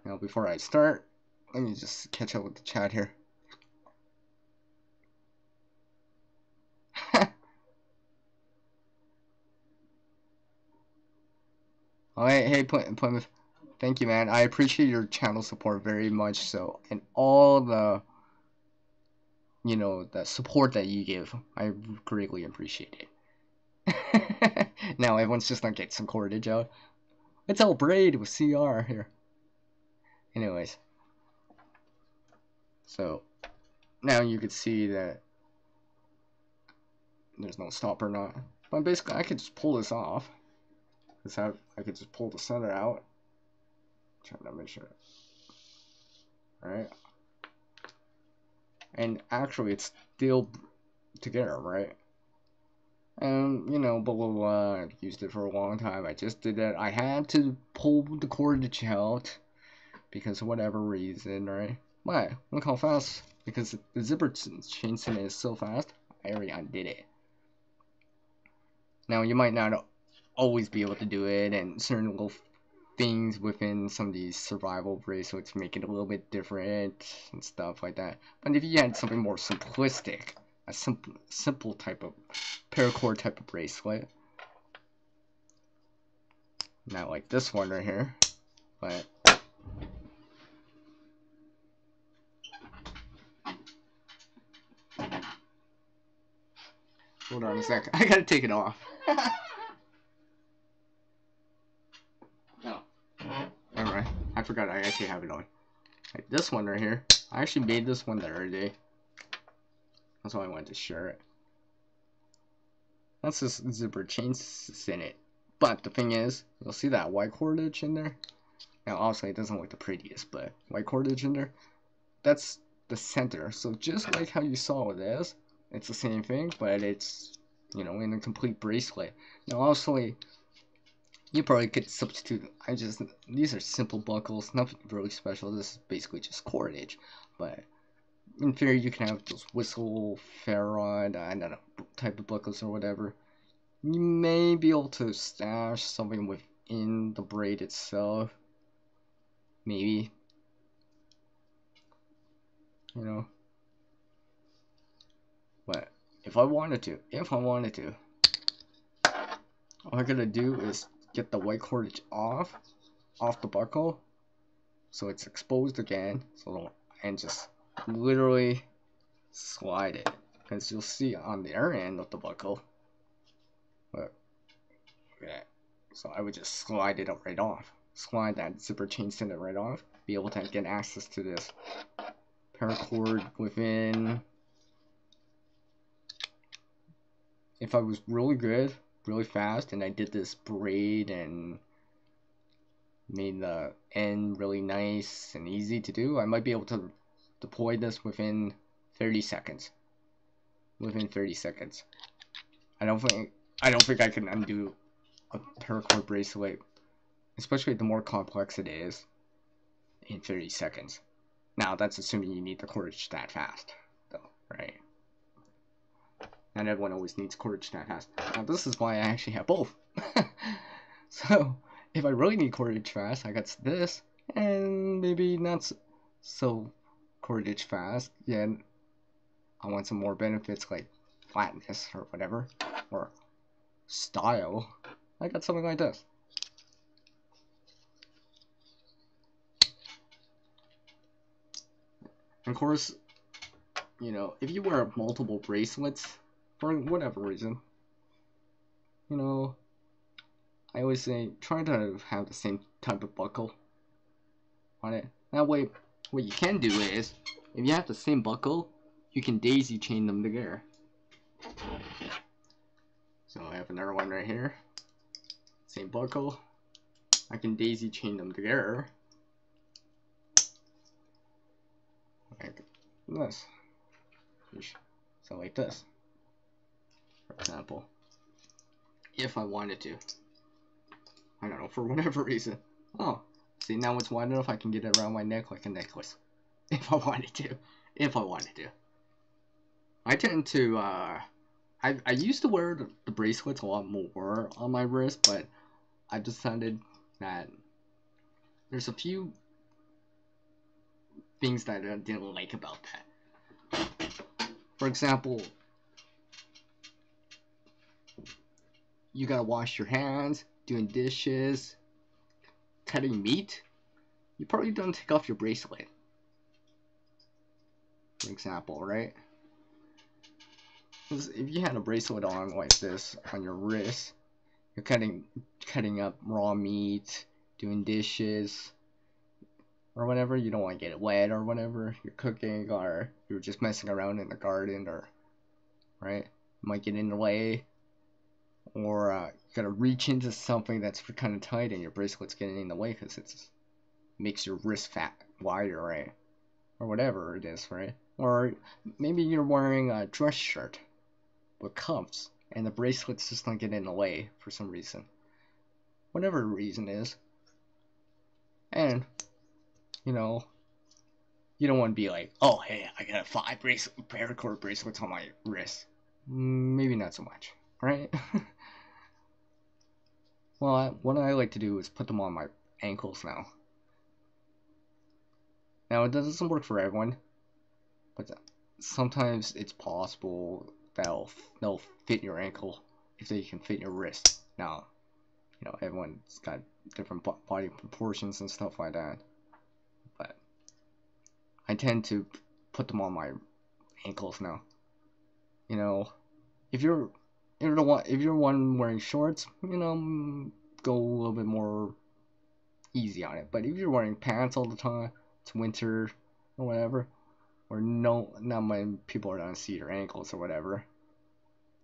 Now before I start, let me just catch up with the chat here. Alright, hey Plymouth, thank you, man. I appreciate your channel support very much so, and all the, you know, the support that you give. I greatly appreciate it. Now everyone's just gonna get some cordage out. Let's all braid with CR here. Anyways, so now you can see that there's no stopper knot, but basically I could just pull this off. I could just pull the center out. Trying to make sure. Alright. And actually it's still together, right? And, you know, blah blah blah, I've used it for a long time. I just did that. I had to pull the cordage out because of whatever reason, right? But look how fast, because the zipper chain is so fast, I already undid it. Now you might not always be able to do it, and certain little things within some of these survival bracelets make it a little bit different and stuff like that. But if you had something more simplistic, a simple type of paracord type of bracelet, not like this one right here, but hold on a sec, I gotta take it off. Oh, alright, I forgot I actually have it on. Like this one right here, I actually made this one the other day. That's why I wanted to share it. That's just zipper chains in it. But the thing is, you'll see that white cordage in there. Now obviously it doesn't look the prettiest, but white cordage in there, that's the center. So just like how you saw with this, it's the same thing, but it's, you know, in a complete bracelet. Now obviously, you probably could substitute, these are simple buckles, nothing really special. This is basically just cordage. But in theory, you can have those whistle, ferrite, I don't know, type of buckles or whatever. You may be able to stash something within the braid itself. Maybe. You know. But if I wanted to, all I gotta do is get the white cordage off the buckle, so it's exposed again, and just literally slide it, because you'll see on the other end of the buckle, yeah, so I would just slide it right off, slide that zipper chain center right off, be able to get access to this paracord within, if I was really good, really fast, and I did this braid and made the end really nice and easy to do, I might be able to deploy this within 30 seconds. Within 30 seconds. I don't think I can undo a paracord bracelet, especially the more complex it is, in 30 seconds. Now that's assuming you need the cordage that fast, though, right? Not everyone always needs cordage that fast. Now this is why I actually have both. So if I really need cordage fast, I got this, and maybe not so cordage fast. Yeah, I want some more benefits like flatness or whatever, or style. I got something like this. And of course, you know, if you wear multiple bracelets for whatever reason, you know, I always say try to have the same type of buckle on it. That way, what you can do is, if you have the same buckle, you can daisy chain them together. So I have another one right here. Same buckle. I can daisy chain them together. Like this. So like this. For example. If I wanted to. I don't know, for whatever reason. Oh, see, now it's wide enough I can get it around my neck like a necklace. If I wanted to. If I wanted to. I tend to, I used to wear the bracelets a lot more on my wrist, but I decided that there's a few things that I didn't like about that. For example, you gotta wash your hands, doing dishes, cutting meat. You probably don't take off your bracelet. For example, right? Because if you had a bracelet on like this on your wrist, you're cutting up raw meat, doing dishes, or whatever. You don't want to get it wet or whatever. You're cooking, or you're just messing around in the garden, or right, might get in the way, or you gotta reach into something that's kind of tight, and your bracelet's getting in the way because it makes your wrist fat wider, right, or whatever it is, right? Or maybe you're wearing a dress shirt with cuffs, and the bracelet's just not getting in the way for some reason. Whatever the reason is. And, you know, you don't want to be like, oh, hey, I got 5 paracord bracelets on my wrist. Maybe not so much, right? Well, what I like to do is put them on my ankles now. Now it doesn't work for everyone, but sometimes it's possible that they'll fit your ankle if they can fit your wrist. Now, you know, everyone's got different body proportions and stuff like that, but I tend to put them on my ankles now. You know, if you're one wearing shorts, you know, go a little bit more easy on it. But if you're wearing pants all the time, it's winter or whatever, or not many people are gonna see your ankles or whatever.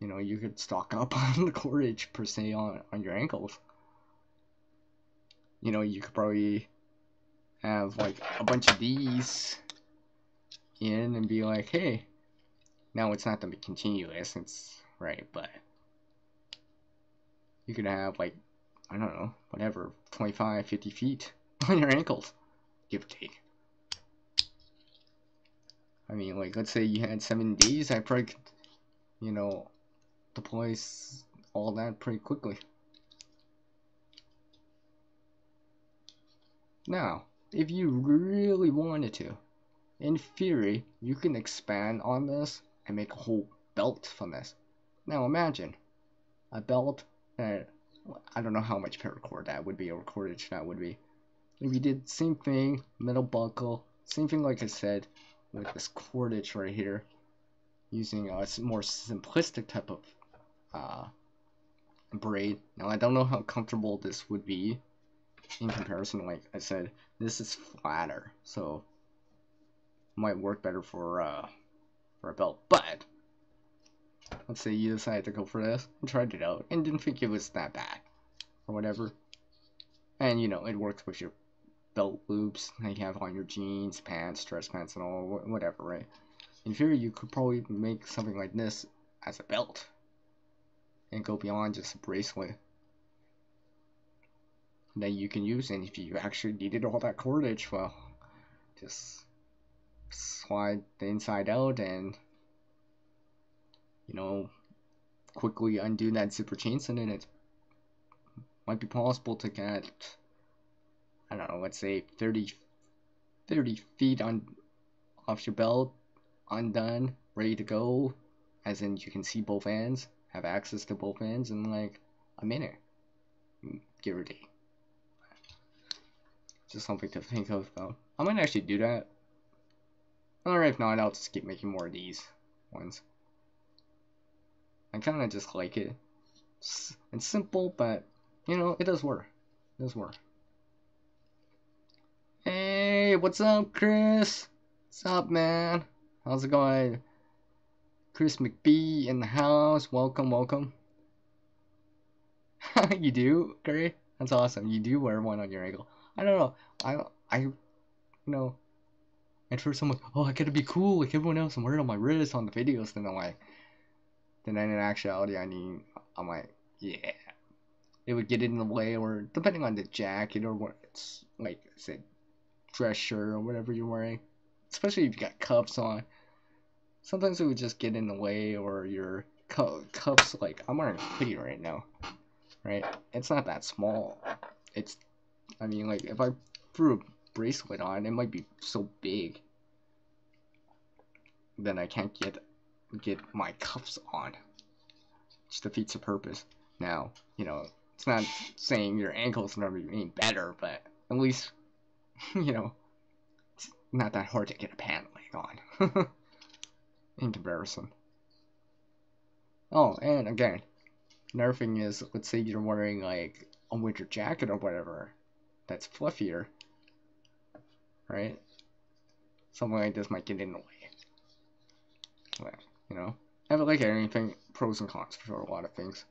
You know, you could stock up on the cordage per se on your ankles. You know, you could probably have like a bunch of these in and be like, hey, now it's not gonna be continuous, it's right, but you could have like, I don't know, whatever, 25, 50 feet on your ankles, give or take. I mean, like, let's say you had 7 days, I probably could, you know, deploy all that pretty quickly. Now, if you really wanted to, in theory, you can expand on this and make a whole belt from this. Now imagine a belt that, I don't know how much paracord that would be or cordage that would be. If you did same thing, metal buckle, same thing like I said with this cordage right here, using a more simplistic type of braid. Now I don't know how comfortable this would be in comparison. Like I said, this is flatter, so might work better for a belt. But let's say you decided to go for this and tried it out and didn't think it was that bad or whatever, and you know it works with your belt loops that you have on your jeans, pants, dress pants, and all whatever, right? In theory, you could probably make something like this as a belt and go beyond just a bracelet that you can use. And if you actually needed all that cordage, well, just slide the inside out and, you know, quickly undo that zipper chains, and then it might be possible to get, I don't know, let's say 30 feet off your belt, undone, ready to go, as in you can see both ends, have access to both ends in like a minute, give or take. Just something to think of though. I might actually do that. Or if not, I'll just keep making more of these ones. I kind of just like it. It's simple, but you know, it does work. It does work. Hey, what's up, Chris? What's up, man? How's it going? Chris McBee in the house. Welcome, welcome. You do, Gary? That's awesome. You do wear one on your ankle. I don't know. You know, at first I'm like, oh, I gotta be cool like everyone else. I'm wearing it on my wrist on the videos. Then I'm like, then in actuality, I'm like, yeah, it would get in the way, or depending on the jacket or what it's like, I said, dress shirt or whatever you're wearing, especially if you got cuffs on. Sometimes it would just get in the way, or your cuffs. Like I'm wearing a hoodie right now, right? It's not that small. It's, I mean, like if I threw a bracelet on, it might be so big. Then I can't get my cuffs on, which defeats the purpose. Now, you know, it's not saying your ankles are any better, but at least, you know, it's not that hard to get a pant leg on in comparison. Oh, and again, another thing is, let's say you're wearing like a winter jacket or whatever that's fluffier, right? Something like this might get in the way. But, you know, have it like anything, pros and cons for a lot of things.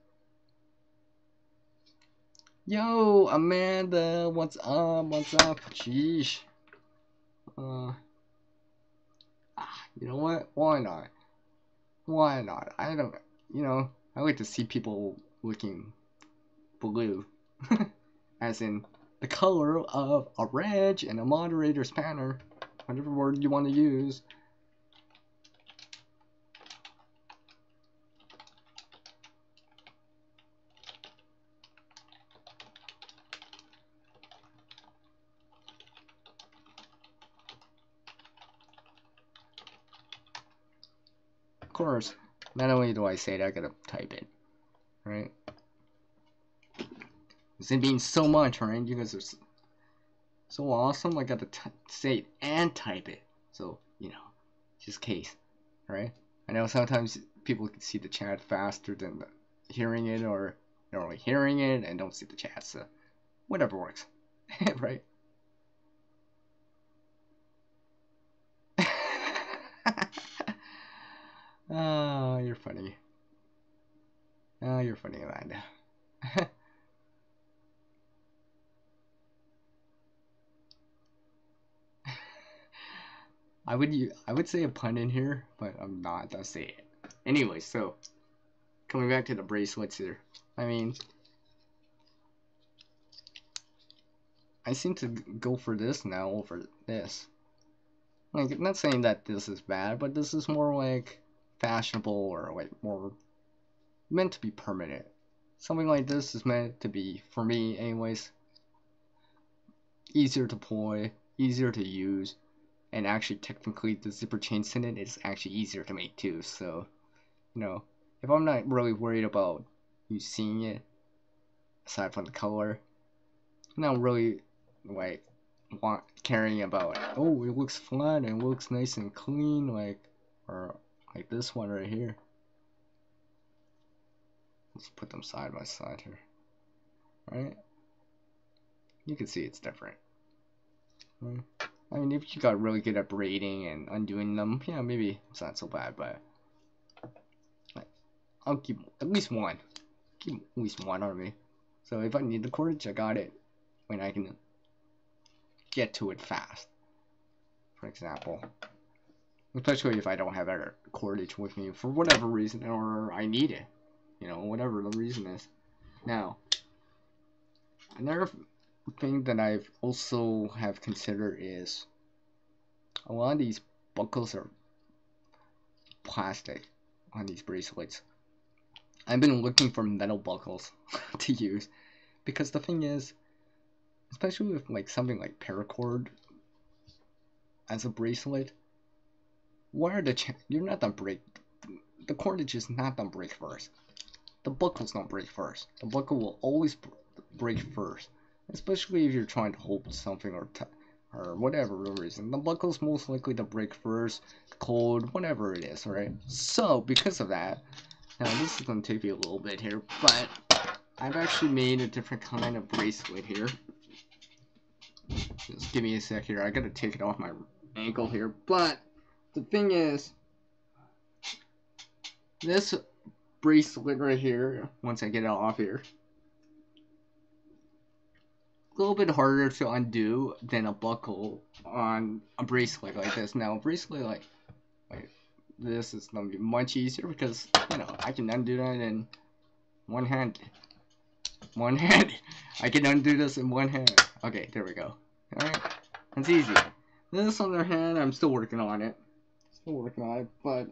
Yo, Amanda, what's up? What's up? Sheesh. You know what? Why not? Why not? I don't, you know, I like to see people looking blue. As in the color of a reg and a moderator's banner. Whatever word you want to use. course, not only do I say it, I gotta type it, right? It's it means so much, right? You guys are so awesome. I gotta say it and type it, so you know, just case, right? I know sometimes people can see the chat faster than hearing it, or they're only hearing it and don't see the chat, so whatever works, right? Oh, you're funny. Oh, you're funny, Amanda. I would say a pun in here, but I'm not. I'll say it. Anyway, so coming back to the bracelets here. I mean, I seem to go for this now over this. Like, I'm not saying that this is bad, but this is more like fashionable, or like more meant to be permanent. Something like this is meant to be, for me anyways, easier to deploy, easier to use, and actually technically the zipper chain in it is actually easier to make too. So, you know, if I'm not really worried about you seeing it, aside from the color, I'm not really like caring about, oh, it looks flat and it looks nice and clean, like, or like this one right here. Let's put them side by side here, right? You can see it's different, right? I mean, if you got really good at braiding and undoing them, yeah, maybe it's not so bad, but I'll keep at least one. Keep at least one on me. So if I need the cordage, I got it when I can get to it fast. For example, especially if I don't have other cordage with me for whatever reason, or I need it, you know, whatever the reason is. Now, another thing that I've also have considered is a lot of these buckles are plastic on these bracelets. I've been looking for metal buckles to use, because the thing is, especially with like something like paracord as a bracelet, what are the you're not gonna break, the cordage is not gonna break first. The buckles don't break first. The buckle will always break first, especially if you're trying to hold something or whatever reason. The buckle's most likely to break first, cold, whatever it is, right? So because of that, now this is gonna take me a little bit here, but I've actually made a different kind of bracelet here. Just give me a sec here. I gotta take it off my ankle here, but the thing is, this bracelet right here, once I get it off here, a little bit harder to undo than a buckle on a bracelet like this. Now, a bracelet like this is gonna be much easier because, you know, I can undo that in one hand. One hand. I can undo this in one hand. Okay, there we go. Alright, that's easy. This, on the other hand, I'm still working on it. But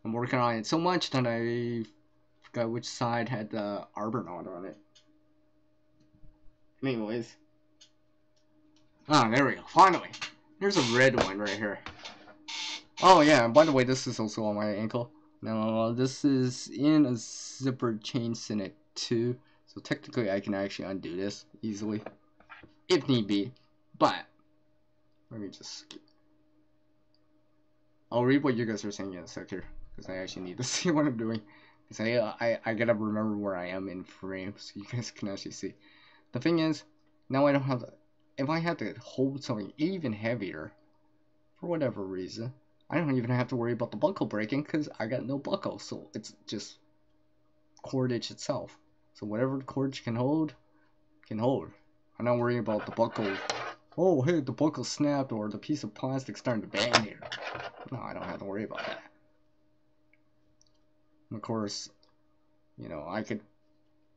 I'm working on it so much that I forgot which side had the arbor knot on it. Anyways. Ah, there we go. Finally. There's a red one right here. Oh yeah, by the way, this is also on my ankle. Now, this is in a zipper chain in it too. So technically I can actually undo this easily, if need be. But, let me just... I'll read what you guys are saying in a sec here, because I actually need to see what I'm doing. Because I gotta remember where I am in frame, so you guys can actually see. The thing is, now I don't have to... If I have to hold something even heavier, for whatever reason, I don't even have to worry about the buckle breaking, because I got no buckle, so it's just cordage itself. So whatever the cordage can hold, can hold. I'm not worrying about the buckle. Oh, hey, the buckle snapped, or the piece of plastic starting to bang here. No, I don't have to worry about that. And of course, you know, I could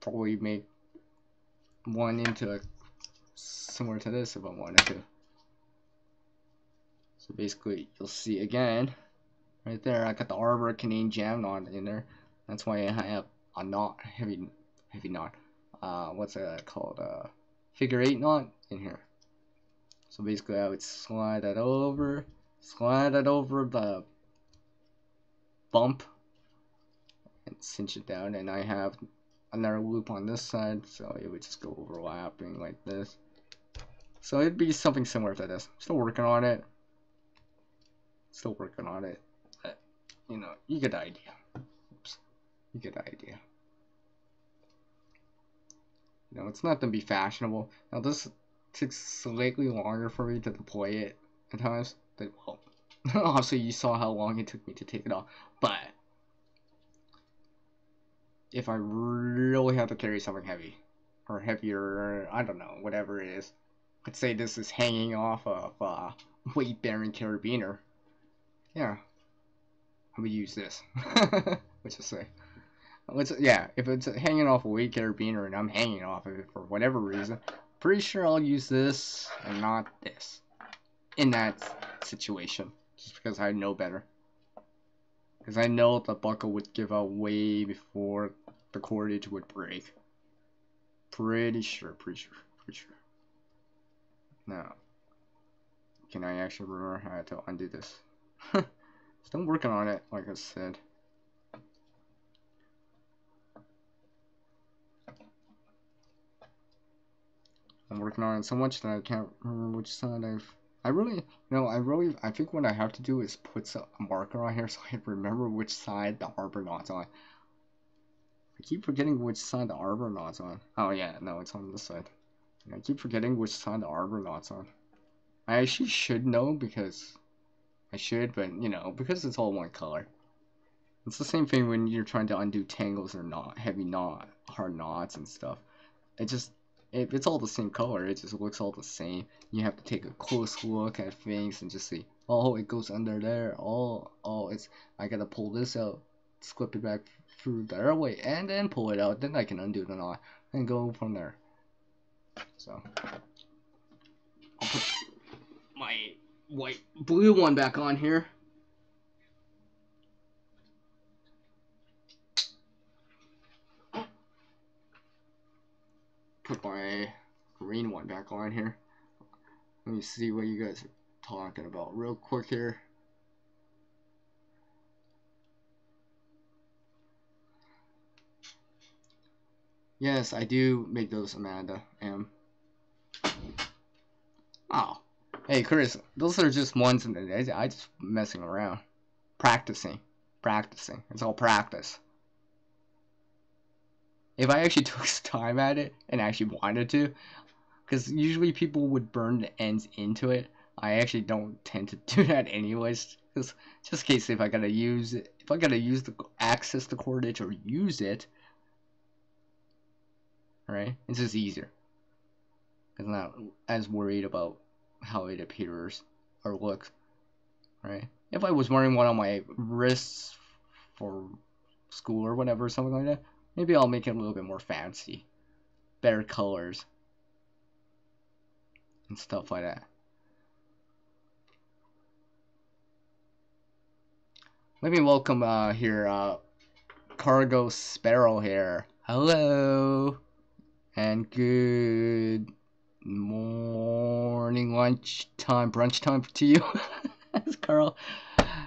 probably make one into similar to this if I wanted to. So basically, you'll see again, right there, I got the Arbor Canadian jam knot in there. That's why I have a knot, heavy heavy knot. What's that called? Figure 8 knot in here. So basically, I would slide that over the bump, and cinch it down. And I have another loop on this side, so it would just go overlapping like this. So it'd be something similar to this. Still working on it. But, you know, you get the idea. Oops. You get the idea. You know, it's not to be fashionable. Now this takes slightly longer for me to deploy it at times. But, well, obviously you saw how long it took me to take it off. But if I really have to carry something heavy, or heavier, I don't know, whatever it is. Let's say this is hanging off of a weight-bearing carabiner. Yeah, I would use this. Let's just say. Yeah, if it's hanging off a weight carabiner and I'm hanging off of it for whatever reason, pretty sure I'll use this and not this in that situation, just because I know better. Because I know the buckle would give out way before the cordage would break. Pretty sure. Now, can I actually remember how to undo this? Still working on it, like I said. I'm working on it so much that I can't remember which side I think what I have to do is put a marker on here so I can remember which side the arbor knot's on. I keep forgetting which side the arbor knot's on. Oh yeah, no, it's on this side. I keep forgetting which side the arbor knot's on. I actually should know because I should, but you know, because it's all one color. It's the same thing when you're trying to undo tangles or hard knots and stuff. It's all the same color, it just looks all the same. You have to take a close look at things and just see, oh, it goes under there. I gotta pull this out, slip it back through the airway, and then pull it out. Then I can undo the knot and go from there. So I'll put my blue one back on here. Put my green one back on here. Let me see what you guys are talking about real quick here. Yes, I do make those, Amanda. Oh, hey Chris, those are just ones in the day. I just messing around, practicing. It's all practice. If I actually took time at it and actually wanted to, because usually people would burn the ends into it. I actually don't tend to do that anyways, because just in case if I gotta use the access the cordage or use it, right? It's just easier. I'm not as worried about how it appears or looks, right? If I was wearing one on my wrists for school or whatever, something like that, maybe I'll make it a little bit more fancy, better colors and stuff like that. Let me welcome here Cargo Sparrow here. Hello and good morning, lunch time, brunch time to you. That's Carl.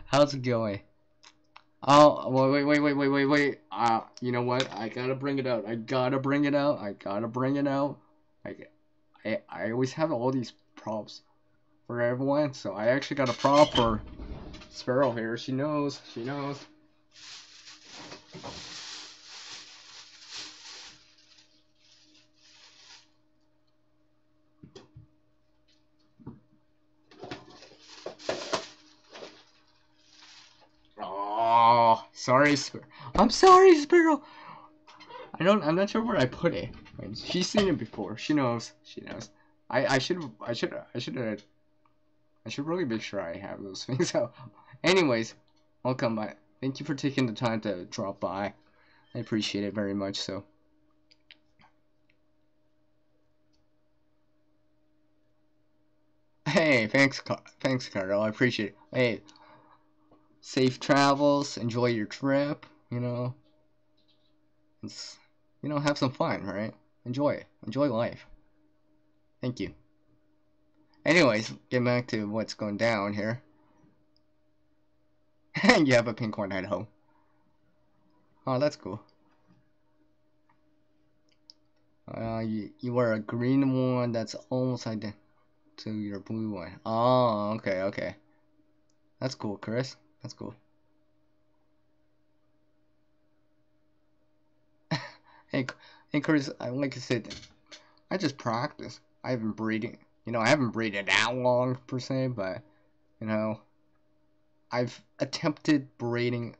How's it going? Oh, wait. You know what? I gotta bring it out. I always have all these props for everyone, so I actually got a prop for Sparrow here. She knows. Oh, sorry, I'm sorry, Sparrow. I'm not sure where I put it. She's seen it before. She knows. I should really make sure I have those things out. Anyways, welcome by. Thank you for taking the time to drop by. I appreciate it very much. So. Hey, thanks, Carl. I appreciate it. Hey, safe travels. Enjoy your trip. You know, you know, have some fun, right? Enjoy it. Enjoy life. Thank you. Anyways, get back to what's going down here. You have a pink one at home. Oh, that's cool. You wear a green one that's almost identical to your blue one. Oh, okay, okay. That's cool, Chris. That's cool. Hey, hey, Chris. Like I said, I just practice. I haven't braided. You know, I haven't braided that long per se, but you know, I've attempted braiding.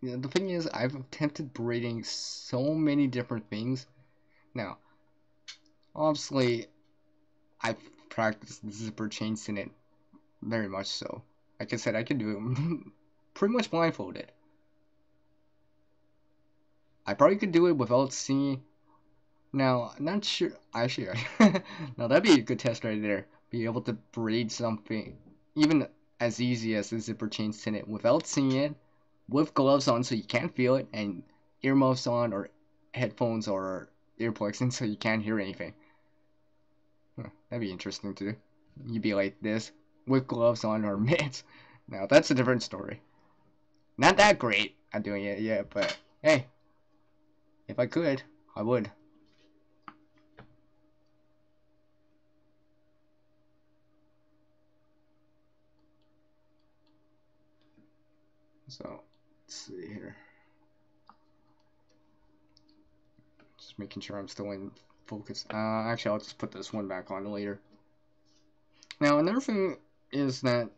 You know, the thing is, I've attempted braiding so many different things. Now, obviously, I've practiced zipper chains in it very much so. Like I said, I can do it pretty much blindfolded. I probably could do it without seeing. Now, I'm not sure. Actually, now that'd be a good test right there. Be able to braid something, even as easy as the zipper chain in it, without seeing it, with gloves on so you can't feel it, and earmuffs on or headphones or earplugs in so you can't hear anything. That'd be interesting to do. You'd be like this with gloves on or mitts. Now that's a different story. Not that great at doing it yet, but hey, if I could, I would. So, let's see here. Just making sure I'm still in focus. Actually, I'll just put this one back on later. Now, another thing is that,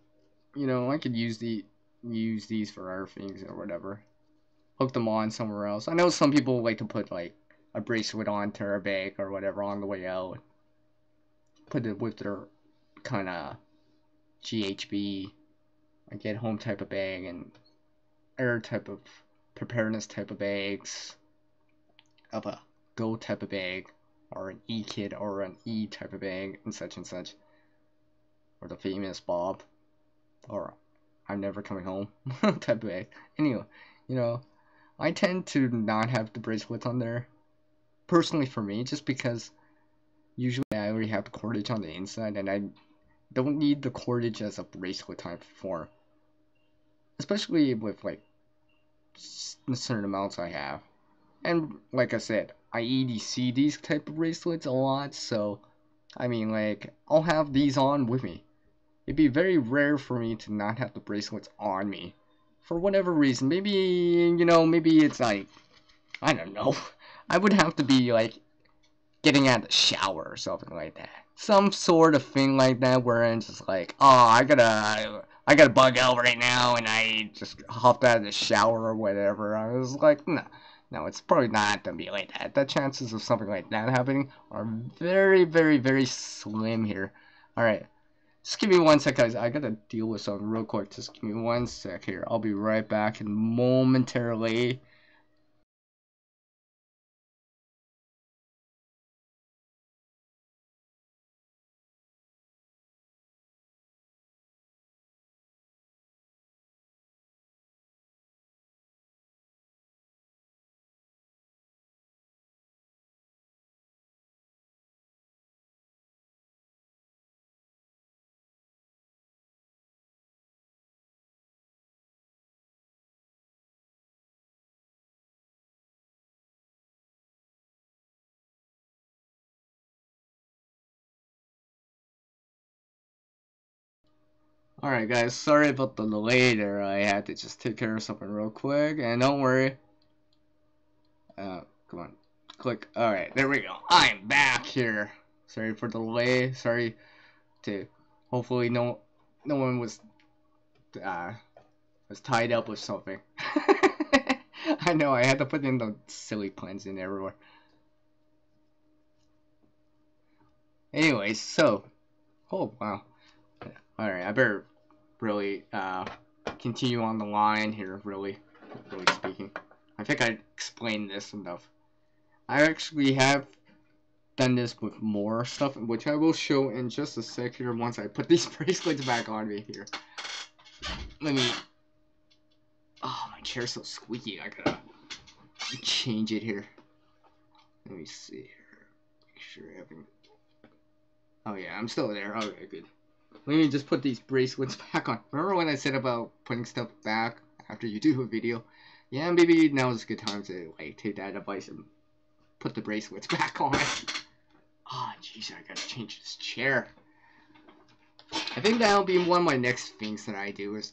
you know, I could use these for other things or whatever. Hook them on somewhere else. I know some people like to put like a bracelet onto their bag or whatever on the way out. Put it with their kind of GHB, a get home type of bag, and air type of preparedness type of bags, of a go type of bag, or an E kit or an E type of bag, and such, or the famous Bob, or I'm never coming home type of bag. Anyway, you know, I tend to not have the bracelets on there, personally for me, just because usually I already have the cordage on the inside, and I don't need the cordage as a bracelet type form, especially with like certain amounts I have. And like I said, I EDC these type of bracelets a lot, so I mean, like, I'll have these on with me. It'd be very rare for me to not have the bracelets on me. For whatever reason. Maybe, you know, maybe it's like, I don't know. I would have to be like getting out of the shower or something like that. Some sort of thing like that where it's just like, oh, I gotta bug out right now, and I just hopped out of the shower or whatever. I was like, no. No, it's probably not gonna be like that. The chances of something like that happening are very, very, very slim here. Alright. Just give me 1 sec, guys. I gotta deal with something real quick. Just give me 1 sec here. I'll be right back momentarily. Alright guys, sorry about the delay there. I had to just take care of something real quick. And don't worry. Come on. Click. Alright, there we go. I'm back here. Sorry for the delay. Sorry to... Hopefully no one was tied up with something. I know, I had to put in the silly puns in everywhere. Anyways, so... Oh, wow. Alright, I better really continue on the line here, really speaking. I think I explained this enough. I actually have done this with more stuff, which I will show in just a sec here once I put these bracelets back on me here. Let me... Oh, my chair's so squeaky, I gotta change it here. Let me see here. Make sure everything. Oh yeah, I'm still there. Okay, good. Let me just put these bracelets back on. Remember when I said about putting stuff back after you do a video? Yeah, maybe now is a good time to like take that advice and put the bracelets back on. Ah, oh, jeez, I gotta change this chair. I think that'll be one of my next things that I do is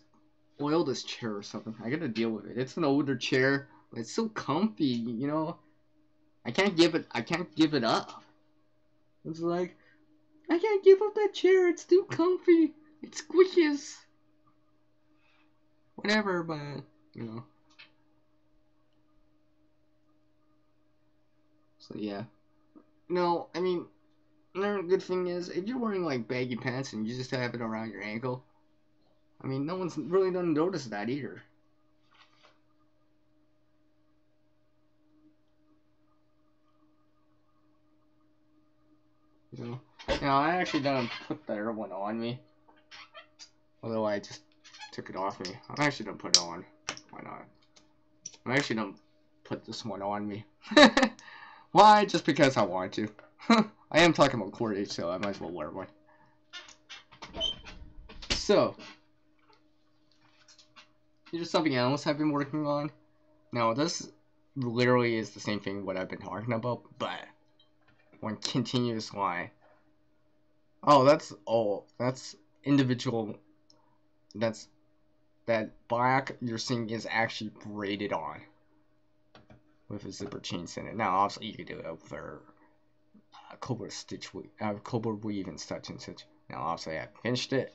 oil this chair or something. I gotta deal with it. It's an older chair, but it's so comfy, you know. I can't give it up. It's like I can't give up that chair. It's too comfy. It squishes. Whatever, but you know. So yeah. No, I mean, another good thing is if you're wearing like baggy pants and you just have it around your ankle, I mean, no one's really gonna notice that either. You know. Now I actually done put the other one on me. Although I just took it off me. I'm actually gonna put it on. Why not? I'm actually gonna put this one on me. Why? Just because I want to. I am talking about Cordage, so I might as well wear one. So, here's something else I've been working on. Now, this literally is the same thing what I've been talking about, but one continuous line. Oh, that's individual. That black you're seeing is actually braided on with a zipper chains in it. Now, obviously, you could do it over cobra weave and such and such. Now, obviously, I finished it,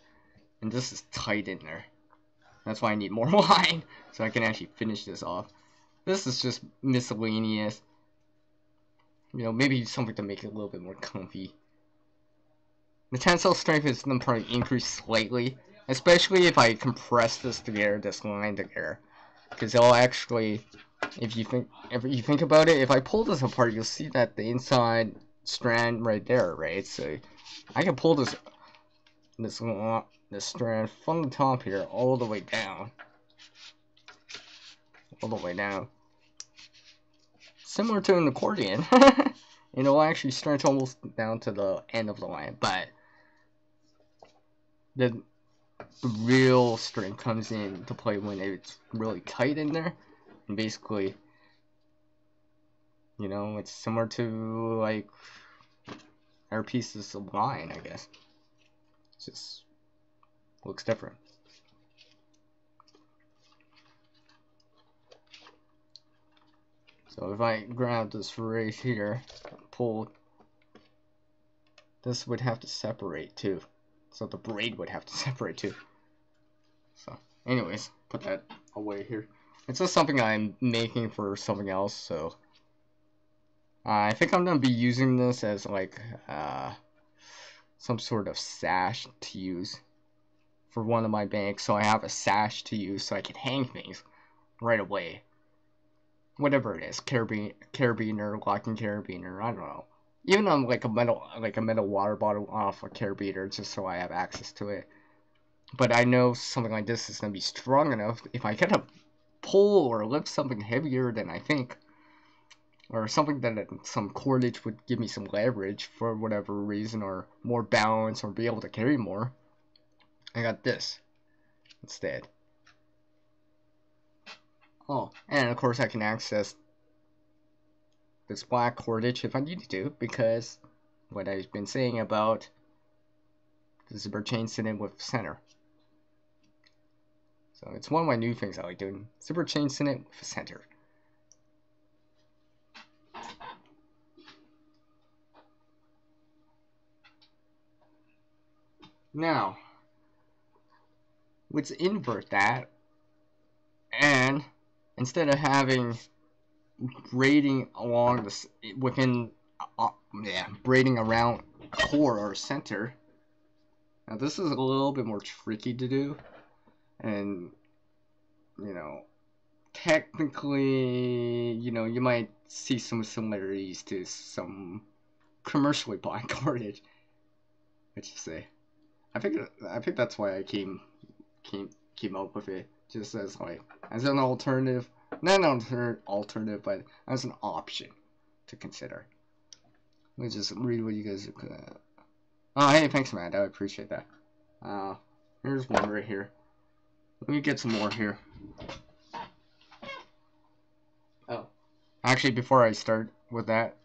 and this is tight in there. That's why I need more line, so I can actually finish this off. This is just miscellaneous. You know, maybe something to make it a little bit more comfy. The tensile strength is going to probably increase slightly, especially if I compress this together, this line together, because it'll actually, if you think about it, if I pull this apart, you'll see that the inside strand right there, right? So I can pull this strand from the top here all the way down, similar to an accordion. And it'll actually stretch almost down to the end of the line, but the real strength comes in to play when it's really tight in there, and basically, you know, it's similar to like our pieces of line, I guess. It just looks different. So if I grab this right here, pull, this would have to separate too. So the braid would have to separate too. So anyways, put that away here. It's just something I'm making for something else, so I think I'm going to be using this as like some sort of sash to use for one of my banks, so I have a sash to use so I can hang things right away. Whatever it is, carabiner, locking carabiner, I don't know. Even on like a metal water bottle off a carabiner, just so I have access to it. But I know something like this is gonna be strong enough if I get a pull or lift something heavier than I think, or something that some cordage would give me some leverage for whatever reason, or more balance, or be able to carry more. I got this instead. Oh, and of course I can access this black cordage if I need to, because what I've been saying about the zipper chain sitting with center. So it's one of my new things I like doing. Zipper chain sitting with center. Now, let's invert that, and instead of having braiding along this braiding around core or center. Now this is a little bit more tricky to do, and you know, technically, you know, you might see some similarities to some commercially bought cordage. Let's just say, I think that's why I came up with it, just as like as an alternative. Not an alternative, but as an option to consider. Let me just read what you guys are. Oh, hey, thanks, Matt. I appreciate that. Here's one right here. Let me get some more here. Oh, actually, before I start with that,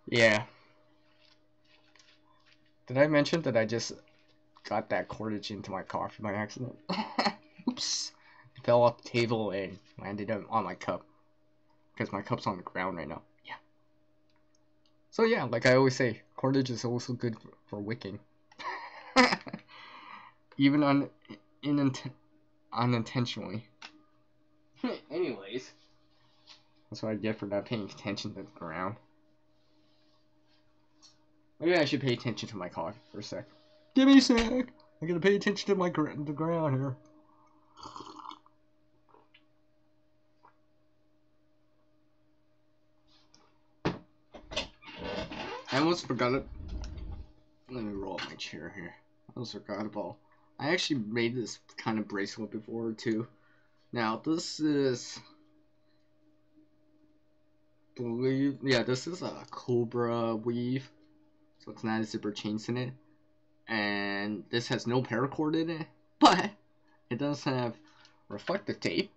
yeah. Did I mention that I just got that cordage into my coffee by accident? Oops. It fell off the table and landed on my cup. Because my cup's on the ground right now. Yeah. So yeah, like I always say, cordage is also good for wicking. Even unintentionally. Anyways. That's what I get for not paying attention to the ground. Maybe I should pay attention to my coffee for a sec. Give me a sec. I gotta pay attention to the ground here. I almost forgot it. Let me roll up my chair here. I almost forgot about. I actually made this kind of bracelet before too. Now this is, this is a cobra weave, so it's not a zipper chains in it, and this has no paracord in it, but it does have reflective tape,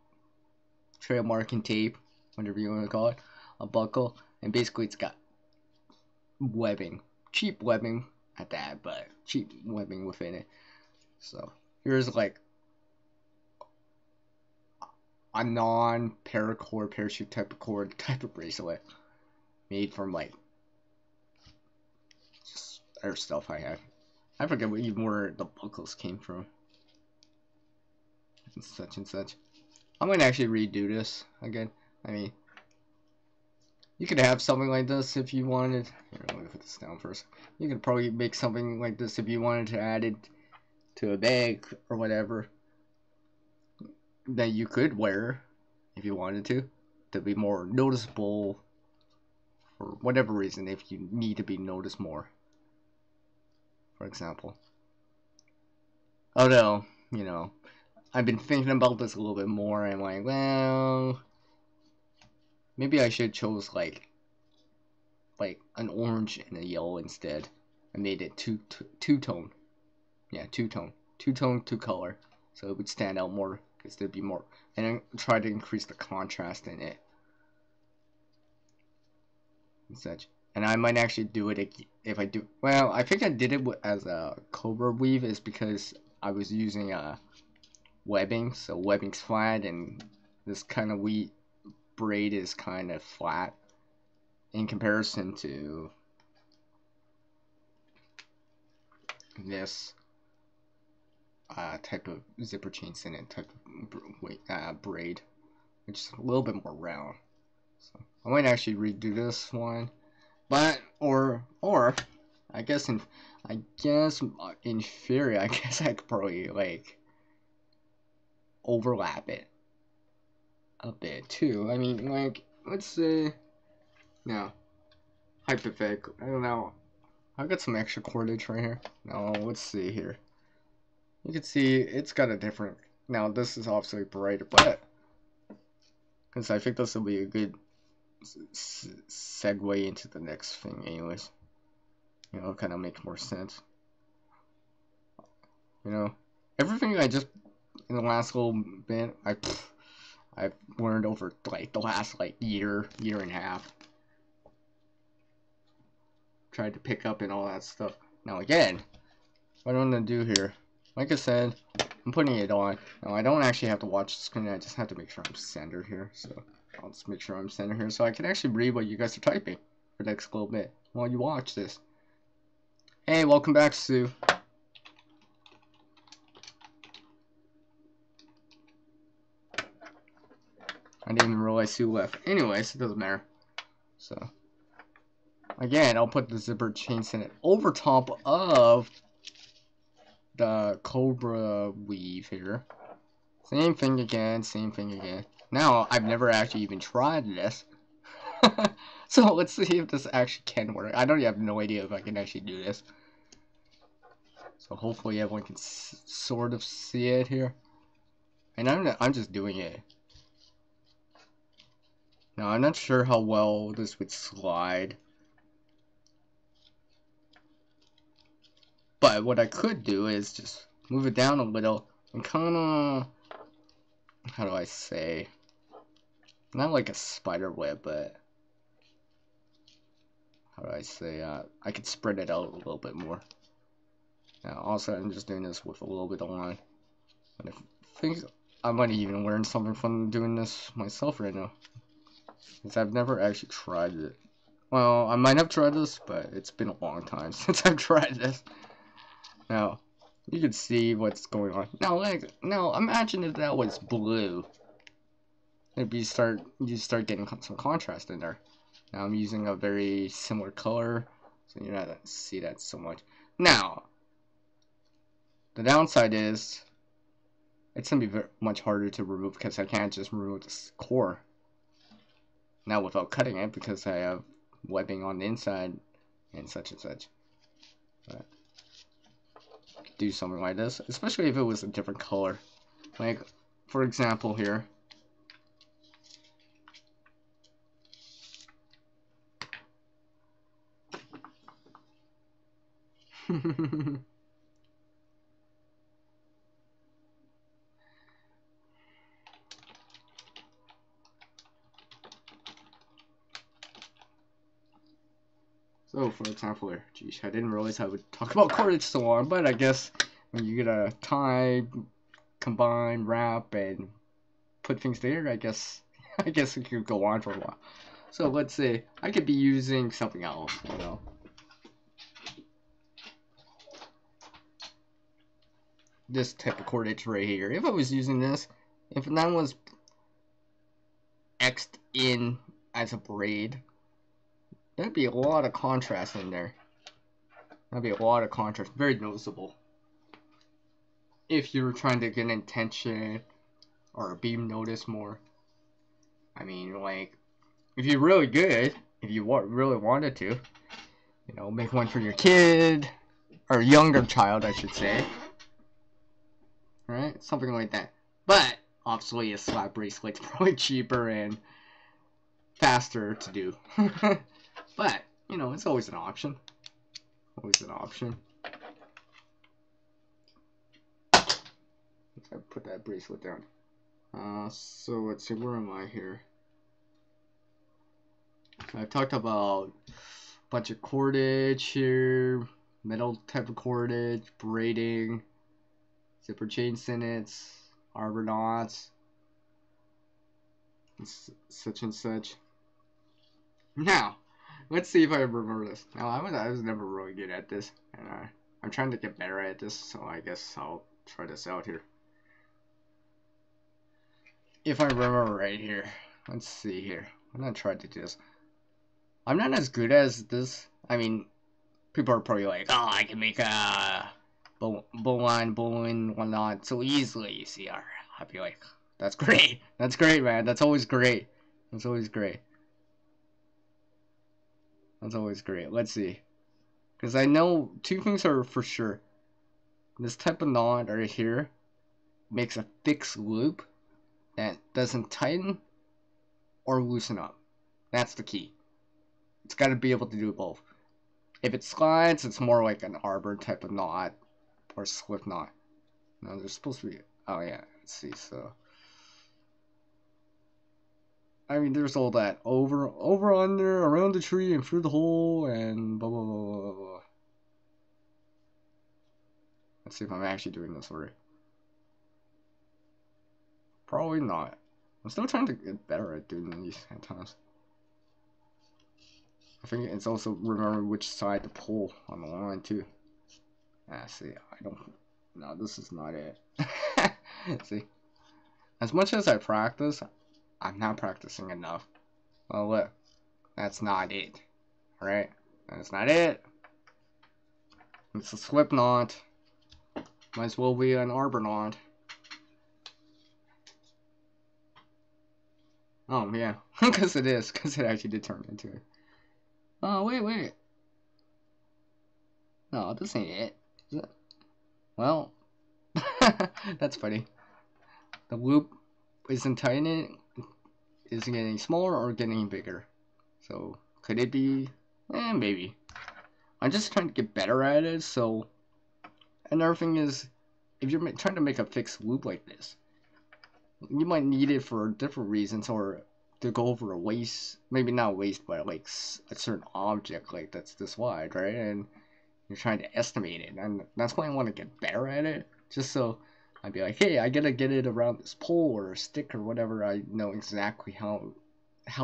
trail marking tape, whatever you want to call it, a buckle, and basically it's got webbing, cheap webbing at that, but cheap webbing within it. So here's like a non-paracord, parachute type of cord type of bracelet made from like just other stuff I have. I forget even where the buckles came from and such and such. I'm gonna actually redo this again. I mean, you could have something like this if you wanted. Here, let me put this down first. You could probably make something like this if you wanted to add it to a bag or whatever that you could wear if you wanted to be more noticeable for whatever reason, if you need to be noticed more, for example. Although, you know, I've been thinking about this a little bit more, and I'm like, well, maybe I should chose like an orange and a yellow instead. I made it two-tone. Yeah, two-tone, two-color, so it would stand out more because there'd be more, and then try to increase the contrast in it and such. And I might actually do it if I do. Well, I think I did it as a cobra weave is because I was using webbing, so webbing's flat, and this kind of braid is kind of flat in comparison to this type of zipper chain in type of braid, which is a little bit more round. So I might actually redo this one, but or I guess in theory, I guess I could probably like overlap it a bit too. I mean, like, let's say now, hypothetical. I don't know. I've got some extra cordage right here. Now let's see here. You can see it's got a different. Now this is obviously brighter, but because I think this will be a good segue into the next thing, anyways. You know, kind of makes more sense. You know, everything I just in the last little bit, I've learned over like the last like year and a half. Tried to pick up and all that stuff. Now again, what I'm gonna do here, like I said, I'm putting it on. Now I don't actually have to watch the screen, I just have to make sure I'm centered here. So I'll just make sure I'm centered here so I can actually read what you guys are typing for the next little bit while you watch this. Hey, welcome back, Sue. I didn't even realize Sue left. Anyways, it doesn't matter. So again, I'll put the zipper chains in it over top of the cobra weave here. Same thing again, same thing again. Now, I've never actually even tried this. So let's see if this actually can work. I don't have no idea if I can actually do this. So hopefully everyone can sort of see it here. And I'm just doing it. Now I'm not sure how well this would slide. But what I could do is just move it down a little and kind of, how do I say, not like a spider web, but how do I say, I could spread it out a little bit more. Now also I'm just doing this with a little bit of line. And I think I might even learn something from doing this myself right now. Because I've never actually tried it. Well, I might have tried this, but it's been a long time since I've tried this. Now, you can see what's going on. Now imagine if that was blue. Maybe you start getting some contrast in there. Now I'm using a very similar color, so you're not gonna see that so much. Now, the downside is it's gonna be much harder to remove because I can't just remove this core. Now without cutting it because I have webbing on the inside and such and such. But do something like this, especially if it was a different color. Like, for example here. So, for example here, geez, I didn't realize I would talk about cordage so long, but I guess when you get a tie, combine, wrap, and put things together, I guess it could go on for a while. So let's say I could be using something else, you know. This type of cordage right here. If I was using this, if that was X'd in as a braid, there'd be a lot of contrast in there. That'd be a lot of contrast, very noticeable. If you were trying to get intention or a beam notice more. I mean, like, if you're really good, if you really wanted to, you know, make one for your kid, or younger child, I should say. Right? Something like that. But, obviously, a slap bracelet's probably cheaper and faster to do. But, you know, it's always an option. Always an option. Let's put that bracelet down. So let's see, where am I here? So I've talked about a bunch of cordage here, metal type of cordage, braiding, zipper chain sennits, arbor knots, and such and such. Now, let's see if I remember this. Now, I was never really good at this, and I'm trying to get better at this, so I guess I'll try this out here. If I remember right here, let's see here. I'm gonna try to do this. I'm not as good as this. I mean, people are probably like, oh, I can make a bowline, whatnot so easily. You see, I'd be like, that's great. That's great, man. That's always great. That's always great. That's always great. Let's see. Because I know two things are for sure. This type of knot right here makes a fixed loop that doesn't tighten or loosen up. That's the key. It's got to be able to do both. If it slides, it's more like an arbor type of knot or slip knot. Now there's supposed to be, oh yeah, let's see, so. I mean, there's all that over, under, around the tree, and through the hole, and blah, blah, blah, blah, blah. Let's see if I'm actually doing this right. Probably not. I'm still trying to get better at doing these at times. I think it's also remembering which side to pull on the line too. See, no, this is not it. See, as much as I practice, I'm not practicing enough. Well, look, that's not it. Alright, that's not it. It's a slip knot. Might as well be an arbor knot. Oh, yeah, because it is, because it actually did turn into it. Oh, wait. No, this ain't it. Is it? Well, that's funny. The loop isn't tightening, is getting smaller or getting bigger. So could it be? Maybe. I'm just trying to get better at it. So another thing is, if you're trying to make a fixed loop like this, you might need it for different reasons, or to go over a waist, maybe not waist, but like a certain object like that's this wide, right? And you're trying to estimate it, and that's why I want to get better at it, just so I'd be like, hey, I gotta get it around this pole or a stick or whatever. I know exactly how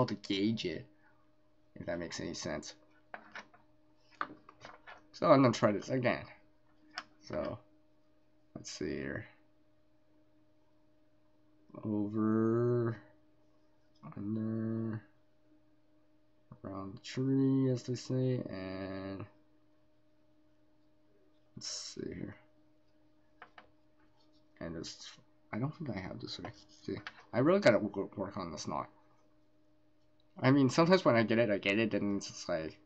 to gauge it, if that makes any sense. So I'm gonna try this again. So let's see here. Over, under, around the tree, as they say, and let's see here. And this, I don't think I have this way. See, I really gotta work on this knot. I mean, sometimes when I get it, and it's just like,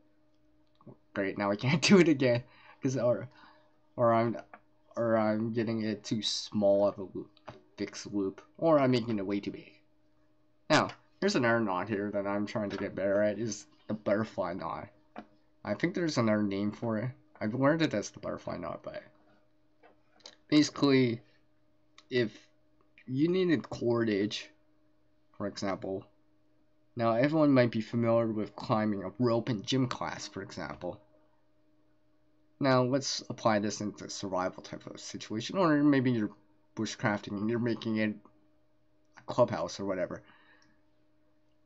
great, now I can't do it again, because or I'm getting it too small of a loop, a fixed loop, or I'm making it way too big. Now, here's another knot here that I'm trying to get better at, is the butterfly knot. I think there's another name for it. I've learned it as the butterfly knot, but basically, if you needed cordage, for example, now everyone might be familiar with climbing a rope in gym class, for example. Now let's apply this into a survival type of situation, or maybe you're bushcrafting and you're making it a clubhouse or whatever.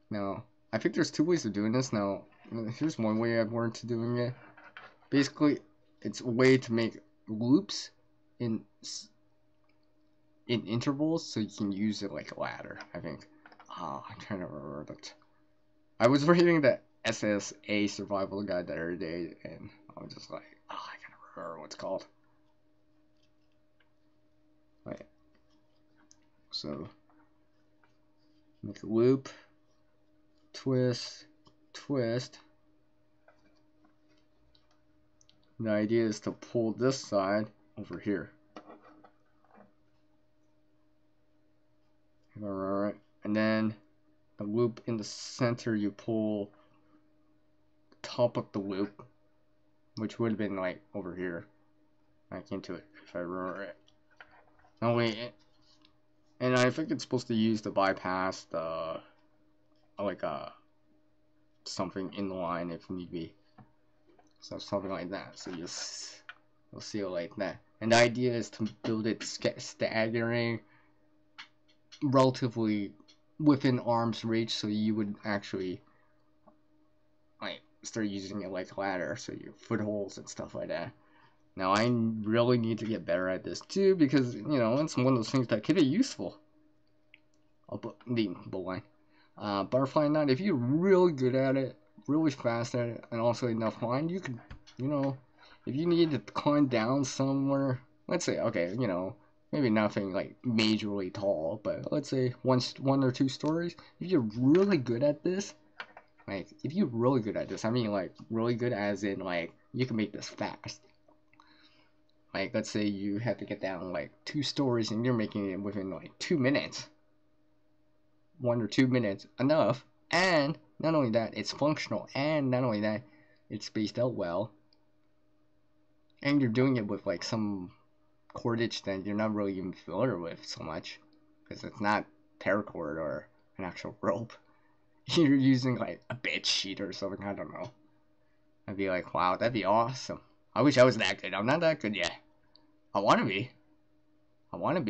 Now, I think there's two ways of doing this. Now, here's one way I've learned to doing it. Basically, it's a way to make loops in intervals, so you can use it like a ladder, I think. I'm trying to remember that. I was reading the SSA survival guide the other day, and I was just like, I gotta remember what it's called. Right. So, make a loop, twist, twist. The idea is to pull this side over here. Alright, and then the loop in the center, you pull the top of the loop, which would have been like over here. Back into it, if I remember it. Oh wait, and I think it's supposed to use to bypass the like something in the line if need be. So something like that. So you'll see it like that. And the idea is to build it staggering, relatively within arm's reach, so you would actually like start using it like a ladder, so your footholds and stuff like that. Now I really need to get better at this too, because you know it's one of those things that could be useful. I'll put the line. Butterfly knot, if you're really good at it, really fast at it, and also enough line, you could, you know, if you need to climb down somewhere, let's say, okay, you know, maybe nothing like majorly tall, but let's say one or two stories. If you're really good at this, like, if you're really good at this, I mean, like, really good as in, like, you can make this fast. Like, let's say you have to get down, like, 2 stories, and you're making it within, like, 2 minutes. 1 or 2 minutes, enough. And not only that, it's functional, and not only that, it's spaced out well. And you're doing it with, like, some cordage that you're not really even familiar with so much, because it's not paracord or an actual rope. You're using like a bed sheet or something, I don't know. I'd be like, wow, that'd be awesome. I wish I was that good. I'm not that good yet. I want to be.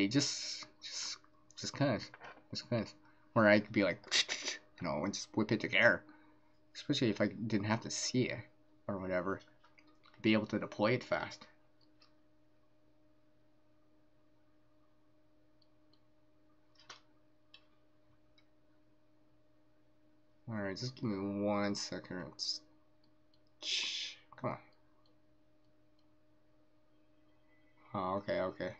Just cause. Where I could be like, you know, and just whip it together. Especially if I didn't have to see it or whatever. Be able to deploy it fast. Alright, just give me 1 second. Come on. Oh, okay.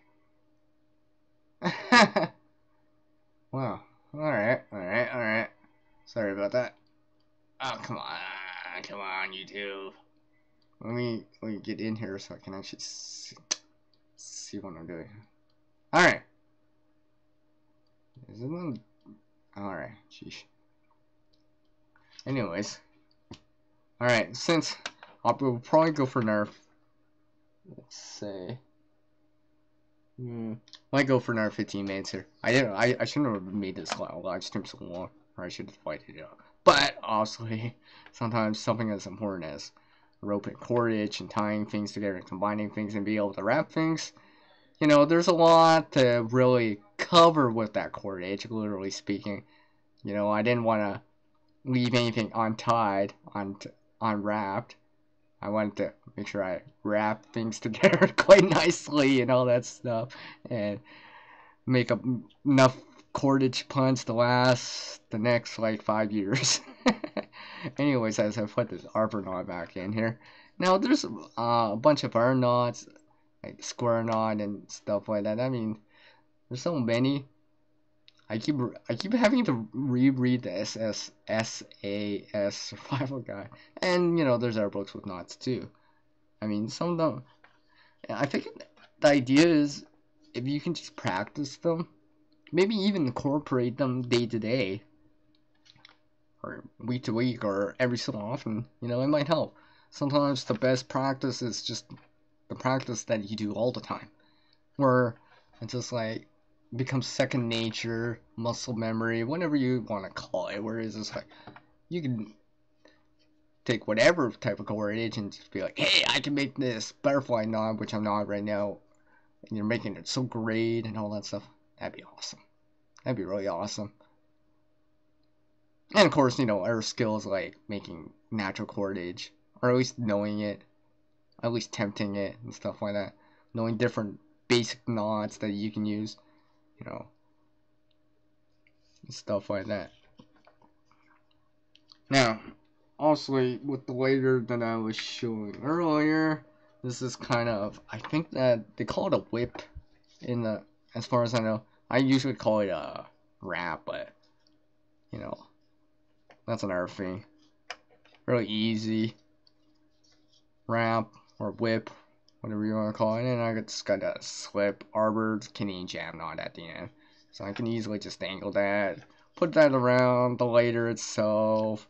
Wow. Alright. Sorry about that. Oh, come on, YouTube. Let me get in here so I can actually see what I'm doing. Alright. Is it on? Alright, sheesh. Anyways. Alright, since I'll probably go for nerf. Let's say. Might go for another 15 minutes here. I shouldn't have made this live stream so long, or I should have divided it up. But obviously, sometimes something as important as rope and cordage and tying things together and combining things and be able to wrap things. You know, there's a lot to really cover with that cordage, literally speaking. You know, I didn't want to leave anything untied, unwrapped. I wanted to make sure I wrap things together quite nicely and all that stuff, and make up enough cordage puns to last the next like 5 years. Anyways, as I put this arbor knot back in here, now there's a bunch of iron knots, like square knot and stuff like that. I mean, there's so many. I keep having to reread the SAS survival guide, and you know there's other books with knots too. I mean, some of them. I think the idea is if you can just practice them, maybe even incorporate them day to day, or week to week, or every so often. You know, it might help. Sometimes the best practice is just the practice that you do all the time, where it's just like becomes second nature, muscle memory, whatever you want to call it, where it's just like you can take whatever type of cordage and just be like, hey, I can make this butterfly knot, which I'm not right now, and you're making it so great and all that stuff. That'd be awesome. That'd be really awesome. And of course, you know, our skills like making natural cordage, or at least knowing it, at least tempting it and stuff like that, knowing different basic knots that you can use, you know, stuff like that. Now, also with the laser that I was showing earlier, this is kind of, I think that they call it a whip in the, as far as I know. I usually call it a wrap, but you know, that's another thing. Really easy wrap or whip, whatever you want to call it. And I just got a slip arbor Canadian jam knot at the end, so I can easily just angle that, put that around the laser itself,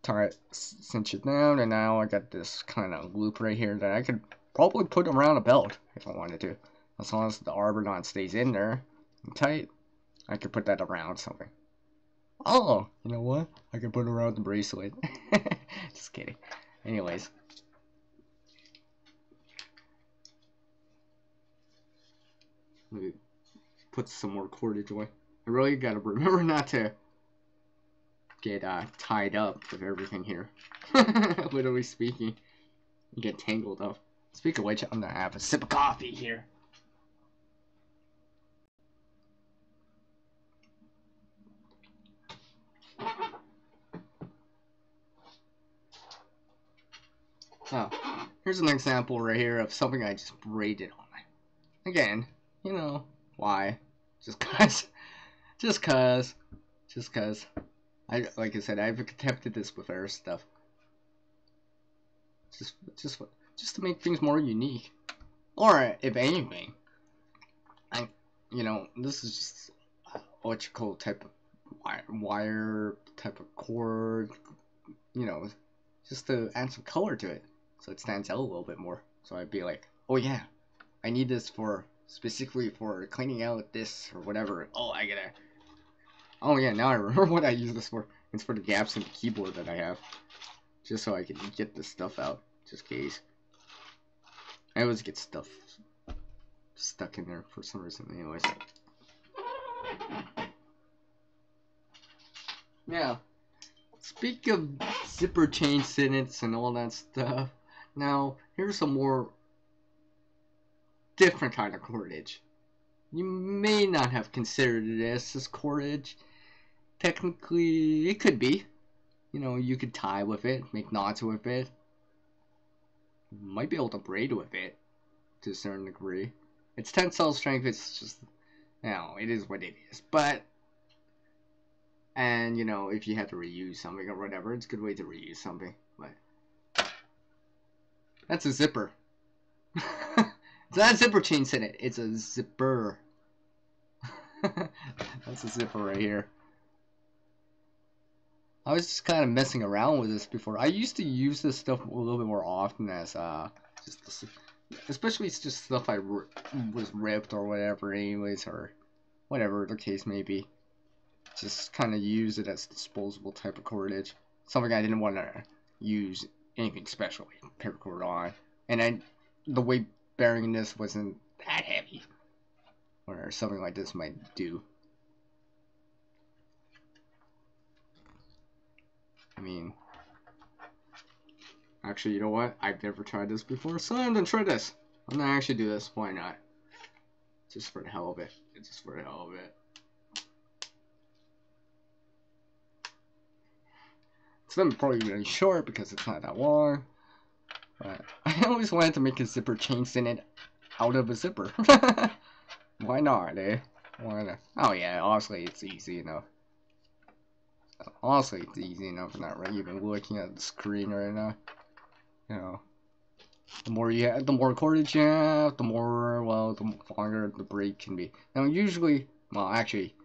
tie it, cinch it down, and now I got this kind of loop right here that I could probably put around a belt if I wanted to, as long as the arbor knot stays in there and tight. I could put that around something. Oh, you know what? I could put it around the bracelet. Just kidding. Anyways. Let me put some more cordage away. I really gotta remember not to get tied up with everything here. Literally speaking. Get tangled up. Speaking of which, I'm gonna have a sip of coffee here. Now, here's an example right here of something I just braided on. Again, you know, why? Just cause. Like I said, I've attempted this with other stuff. Just to make things more unique. Or, if anything, you know, this is just electrical type of wire type of cord, you know, just to add some color to it, so it stands out a little bit more. So I'd be like, oh yeah, I need this for specifically for cleaning out this or whatever. Oh yeah, now I remember what I use this for. It's for the gaps in the keyboard that I have, just so I can get this stuff out, just in case. I always get stuff stuck in there for some reason. Anyways, yeah. Speak of zipper chain sentence and all that stuff. Now, here's a more different kind of cordage. You may not have considered this as cordage. Technically, it could be. You know, you could tie with it, make knots with it. You might be able to braid with it to a certain degree. It's tensile strength, it's just, you know, it is what it is. But, and you know, if you had to reuse something or whatever, it's a good way to reuse something. But that's a zipper. It's not zipper chains in it. It's a zipper. That's a zipper right here. I was just kind of messing around with this before. I used to use this stuff a little bit more often as just especially it's just stuff I was ripped or whatever, anyways, or whatever the case may be. Just kind of use it as disposable type of cordage. Something I didn't want to use anything special like paracord on, and the weight bearing in this wasn't that heavy, or something like this might do. I mean, actually, you know what? I've never tried this before, so I'm gonna try this. I'm gonna actually do this. Why not? Just for the hell of it. Just for the hell of it. It's not probably really short because it's not that long. But I always wanted to make a zipper chain in it out of a zipper. Why not, eh? Why not? Oh yeah, honestly, it's easy enough. Honestly, it's easy enough. I'm not really even looking at the screen right now. You know, the more you have, the more cordage you have, the more, well, the longer the braid can be. Now, usually, well, actually,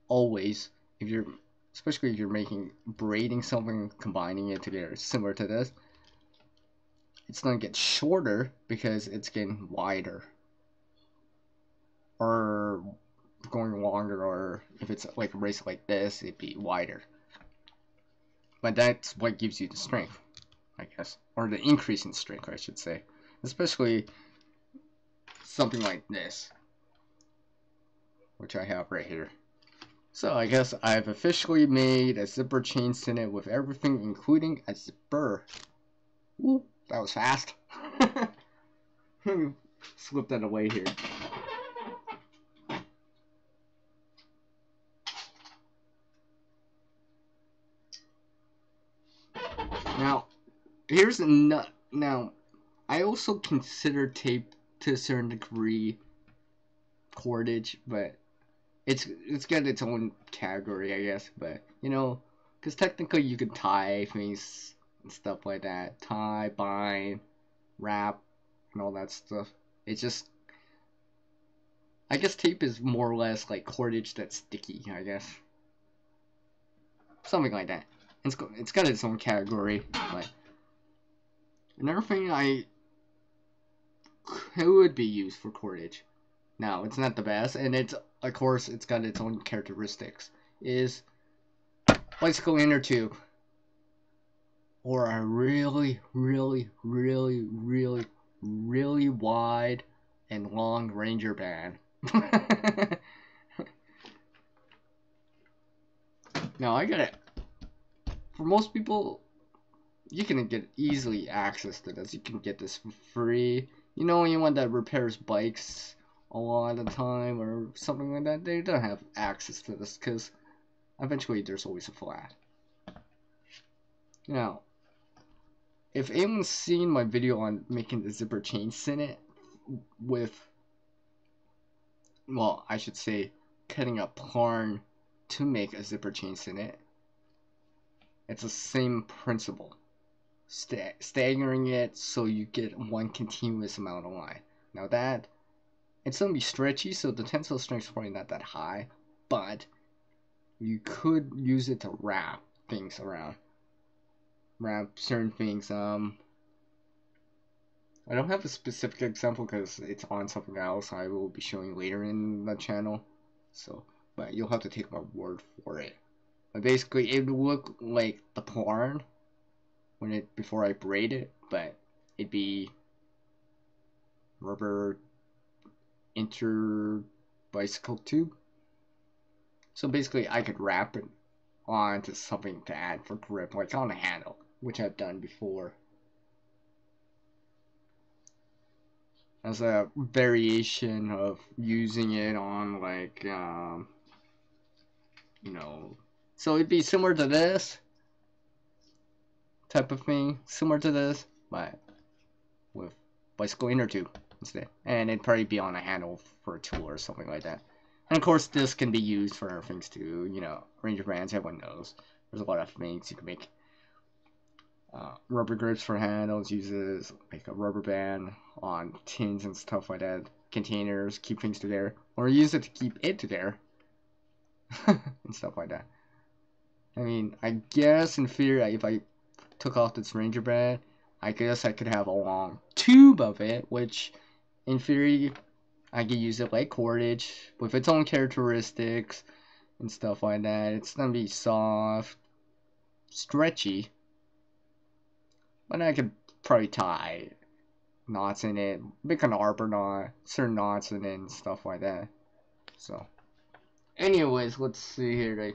always, if you're, especially if you're braiding something, combining it together, similar to this, it's gonna get shorter because it's getting wider, or going longer, or if it's like a race like this, it'd be wider. But that's what gives you the strength, I guess, or the increase in strength, I should say, especially something like this, which I have right here. So I guess I've officially made a zipper chain it with everything, including a zipper. Ooh, that was fast. Slip that away here. Now, here's a nut. Now, I also consider tape to a certain degree cordage, but it's got its own category, I guess. But you know, because technically you can tie things and stuff like that, tie, bind, wrap, and all that stuff. It's just, I guess tape is more or less like cordage that's sticky, I guess, something like that. It's got its own category, but another thing could be used for cordage. Now, it's not the best, and it's, of course, it's got its own characteristics, is bicycle inner tube, or a really, really, really, really, really wide and long Ranger band. Now, I got it. For most people, you can get easily access to this. You can get this for free. You know, anyone that repairs bikes a lot of the time or something like that, they don't have access to this because eventually there's always a flat. Now, if anyone's seen my video on making the zipper chain it with, well, I should say cutting a yarn to make a zipper chain in it, it's the same principle. Staggering it so you get one continuous amount of line. Now that, it's going to be stretchy, so the tensile strength is probably not that high, but you could use it to wrap things around. Wrap certain things. I don't have a specific example because it's on something else I will be showing later in the channel, so, but you'll have to take my word for it. But basically, it would look like the yarn before I braid it, but it'd be rubber bicycle tube. So basically, I could wrap it onto something to add for grip, like on a handle, which I've done before, as a variation of using it on, like, you know, so it'd be similar to this type of thing, similar to this, but with bicycle inner tube instead, and it'd probably be on a handle for a tool or something like that. And of course, this can be used for things too, you know, Ranger bands, everyone knows. There's a lot of things you can make rubber grips for handles, uses like a rubber band on tins and stuff like that, containers, keep things together, or use it to keep it together, and stuff like that. I mean, I guess in theory, if I took off this Ranger band, I guess I could have a long tube of it, which in theory, I could use it like cordage with its own characteristics and stuff like that. It's gonna be soft, stretchy, but I could probably tie knots in it, make an arbor knot, certain knots in it and stuff like that. So, anyways, let's see here. I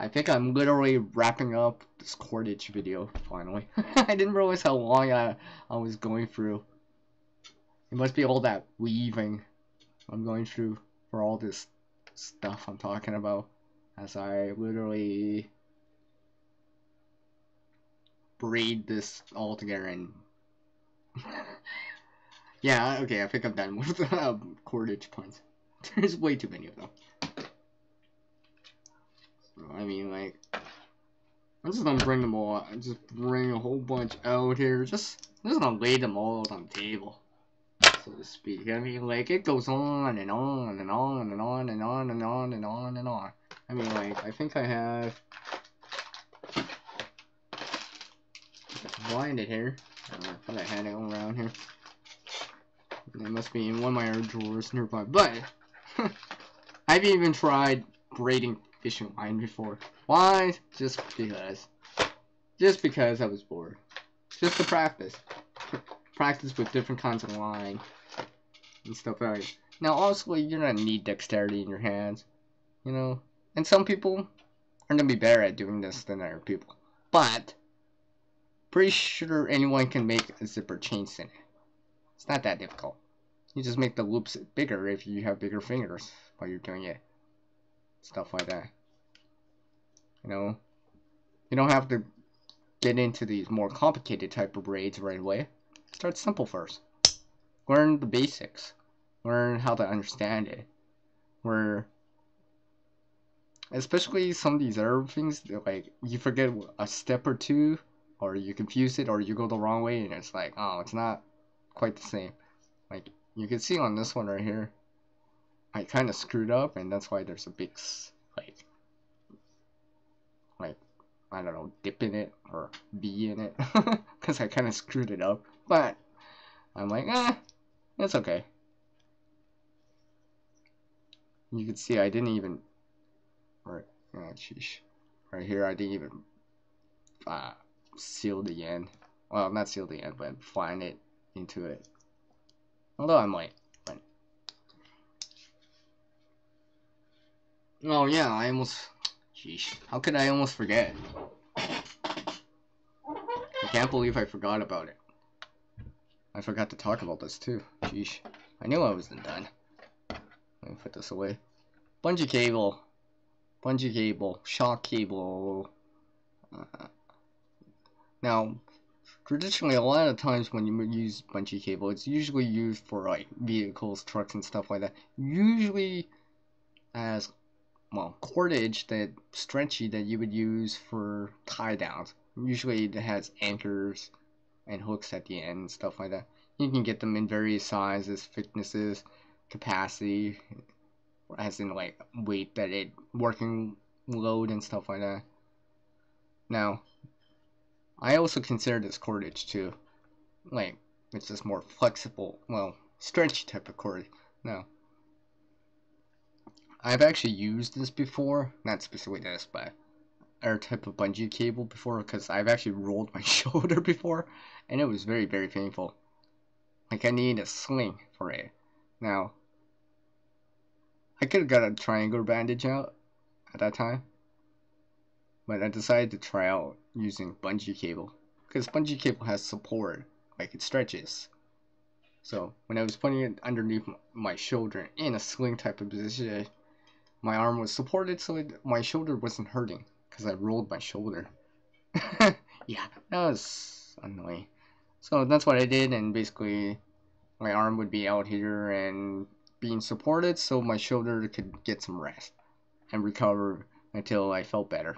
think I'm literally wrapping up this cordage video finally. I didn't realize how long I was going through. It must be all that weaving I'm going through for all this stuff I'm talking about, as I literally braid this all together and yeah, okay, I think I'm done with cordage puns. There's way too many of them. So, I mean, like, I'm just gonna bring them all out. I'm just bring a whole bunch out here. I'm just gonna lay them all out on the table, so to speak. I mean, like, it goes on and on and on and on and on and on and on and on. I mean, like, I think I have blind it here. I thought I had it all around here. It must be in one of my other drawers nearby. But I've even tried braiding fishing line before. Why? Just because. Just because I was bored. Just to practice. Practice with different kinds of line and stuff like that. Now, also, you're gonna need dexterity in your hands, you know. And some people are gonna be better at doing this than other people. But pretty sure anyone can make a zipper chain stitch. It's not that difficult. You just make the loops bigger if you have bigger fingers while you're doing it. Stuff like that. You know, you don't have to get into these more complicated type of braids right away. Start simple first. Learn the basics. Learn how to understand it. Especially some of these other things, like, you forget a step or two, or you confuse it, or you go the wrong way, and it's like, oh, it's not quite the same. Like, you can see on this one right here, I kind of screwed up, and that's why there's a big, like, I don't know, dip in it, or V in it, because I kind of screwed it up, but I'm like, it's okay. You can see I didn't even, right, sheesh, right here, I didn't even, seal the end. Well, not seal the end, but flatten it into it. Although I might. But... oh yeah, I almost. Sheesh. How could I almost forget? I can't believe I forgot about it. I forgot to talk about this too. Sheesh. I knew I wasn't done. Let me put this away. Bungee cable. Bungee cable. Shock cable. Now, traditionally, a lot of times when you use bungee cable, it's usually used for like vehicles, trucks, and stuff like that. Usually as, well, cordage, that stretchy that you would use for tie downs. Usually it has anchors and hooks at the end and stuff like that. You can get them in various sizes, thicknesses, capacity, as in like weight that it, working load and stuff like that. Now, I also consider this cordage too. Like, it's just more flexible, well, stretchy type of cordage. Now, I've actually used this before, not specifically this, but other type of bungee cable before, because I've actually rolled my shoulder before, and it was very, very painful. Like, I needed a sling for it. Now, I could have got a triangular bandage out at that time, but I decided to try out using bungee cable, because bungee cable has support, like it stretches. So when I was putting it underneath my shoulder in a sling type of position, my arm was supported, so my shoulder wasn't hurting, because I rolled my shoulder. Yeah, that was annoying. So that's what I did, and basically my arm would be out here and being supported, so my shoulder could get some rest and recover until I felt better.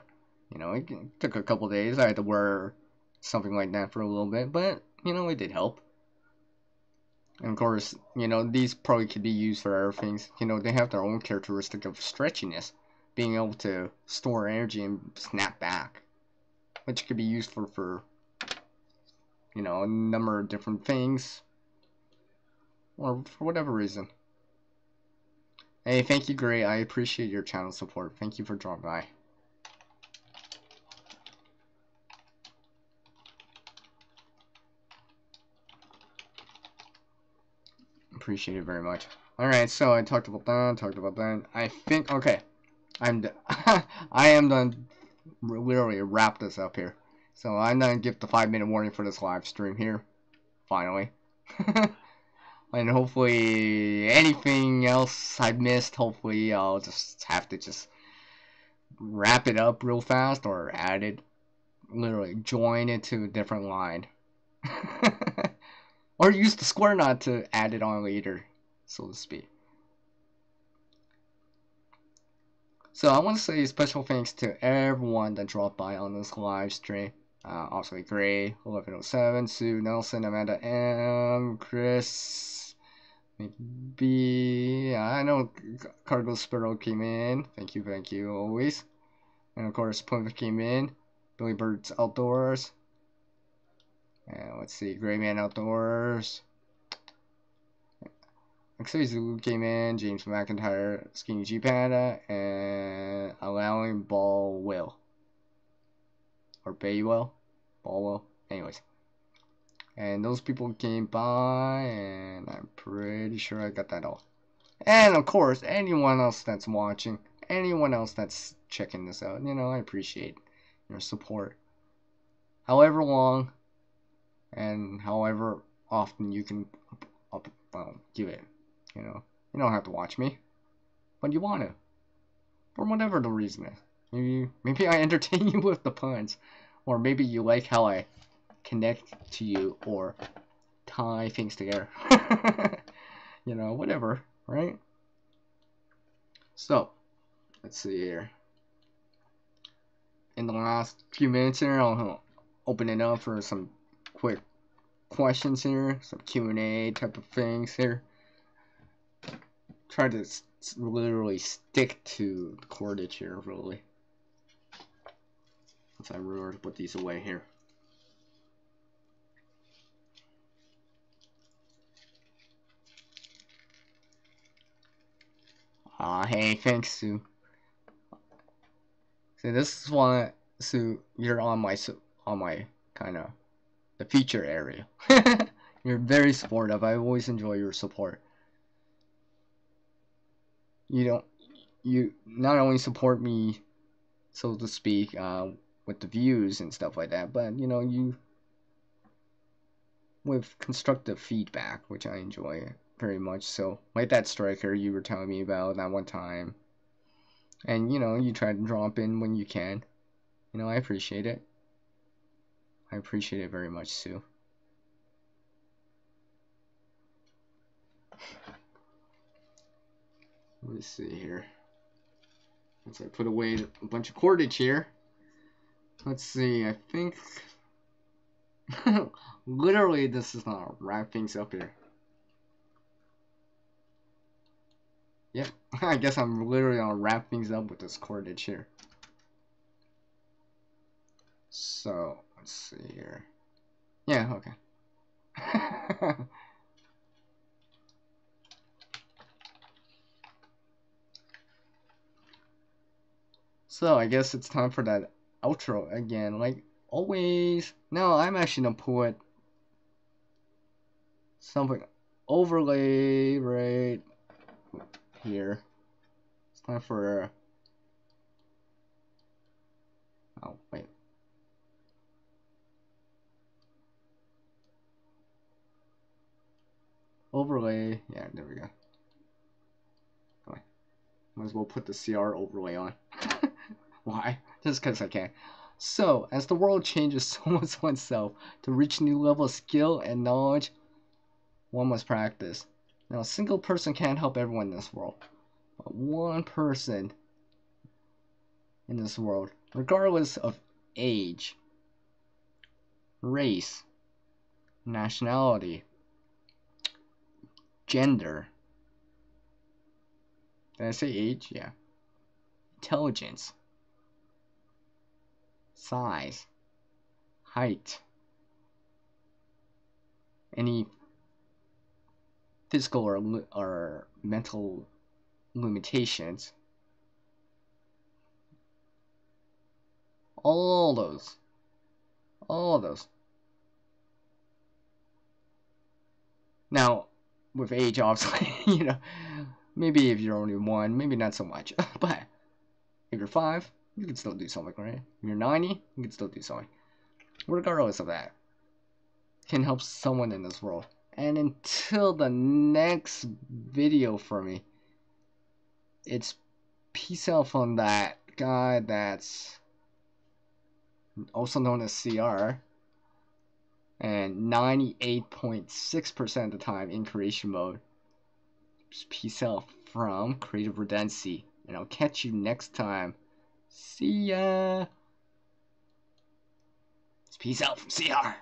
You know, it took a couple days. I had to wear something like that for a little bit, but you know, it did help. And of course, you know, these probably could be used for other things. You know, they have their own characteristic of stretchiness, being able to store energy and snap back, which could be useful for, you know, a number of different things, or for whatever reason. Hey, thank you, Gray. I appreciate your channel support. Thank you for dropping by. Appreciate it very much. Alright, so I talked about that, I think, okay, I am done, literally wrap this up here. So I'm gonna give the 5-minute warning for this live stream here, finally. And hopefully anything else I missed, hopefully I'll just have to just wrap it up real fast or add it, literally join it to a different line. Or use the square knot to add it on later, so to speak. So I want to say special thanks to everyone that dropped by on this live stream. Also Gray, 1107, Sue, Nelson, Amanda M, Chris, B, I know Cargo Sparrow came in. Thank you always. And of course Plymouth came in. Billy Bird's Outdoors. And let's see, Gray Man Outdoors. Actually, Zulu came in, James McIntyre, Skinny G Panda, and Allowing Ball Will. Or Baywell? Ballwell? Anyways. And those people came by, and I'm pretty sure I got that all. And of course, anyone else that's watching, anyone else that's checking this out, you know, I appreciate your support. However long, and however often you can give it. You know, you don't have to watch me, but you want to, for whatever the reason is. Maybe I entertain you with the puns, or maybe you like how I connect to you or tie things together. You know, whatever, right? So, let's see here. In the last few minutes here, I'll open it up for some quick questions here, some Q&A type of things here. Try to literally stick to the cordage here, really. Once I remember to put these away here. Hey, thanks, Sue. See, this is why, Sue, you're on my kind of the feature area. You're very supportive. I always enjoy your support. You not only support me, so to speak, with the views and stuff like that, but you know, you with constructive feedback, which I enjoy very much. So, like that striker you were telling me about that one time, and you know, you try to drop in when you can. You know, I appreciate it. I appreciate it very much, Sue. Let me see here. Once I put away a bunch of cordage here. Let's see, I think literally this is gonna wrap things up here. Yep, I guess I'm literally gonna wrap things up with this cordage here. So, let's see here. Yeah, okay. So, I guess it's time for that outro again, like always. No, I'm actually gonna put something overlay right here. It's time for oh wait. Overlay, yeah, there we go. Might as well put the CR overlay on. Why? Just because I can. So, as the world changes so much oneself, to reach new level of skill and knowledge, one must practice. Now, a single person can't help everyone in this world. But one person in this world regardless of age, race, nationality, gender. Did I say age? Yeah. Intelligence, size, height, any physical or mental limitations, all those. Now, with age, obviously, maybe if you're only 1, maybe not so much. But if you're 5, you can still do something, right? If you're 90, you can still do something. Regardless of that, can help someone in this world. And until the next video for me, it's peace out from that guy that's also known as CR, and 98.6% of the time in creation mode. Just peace out from Creative Redundancy, and I'll catch you next time. See ya! Peace out from CR.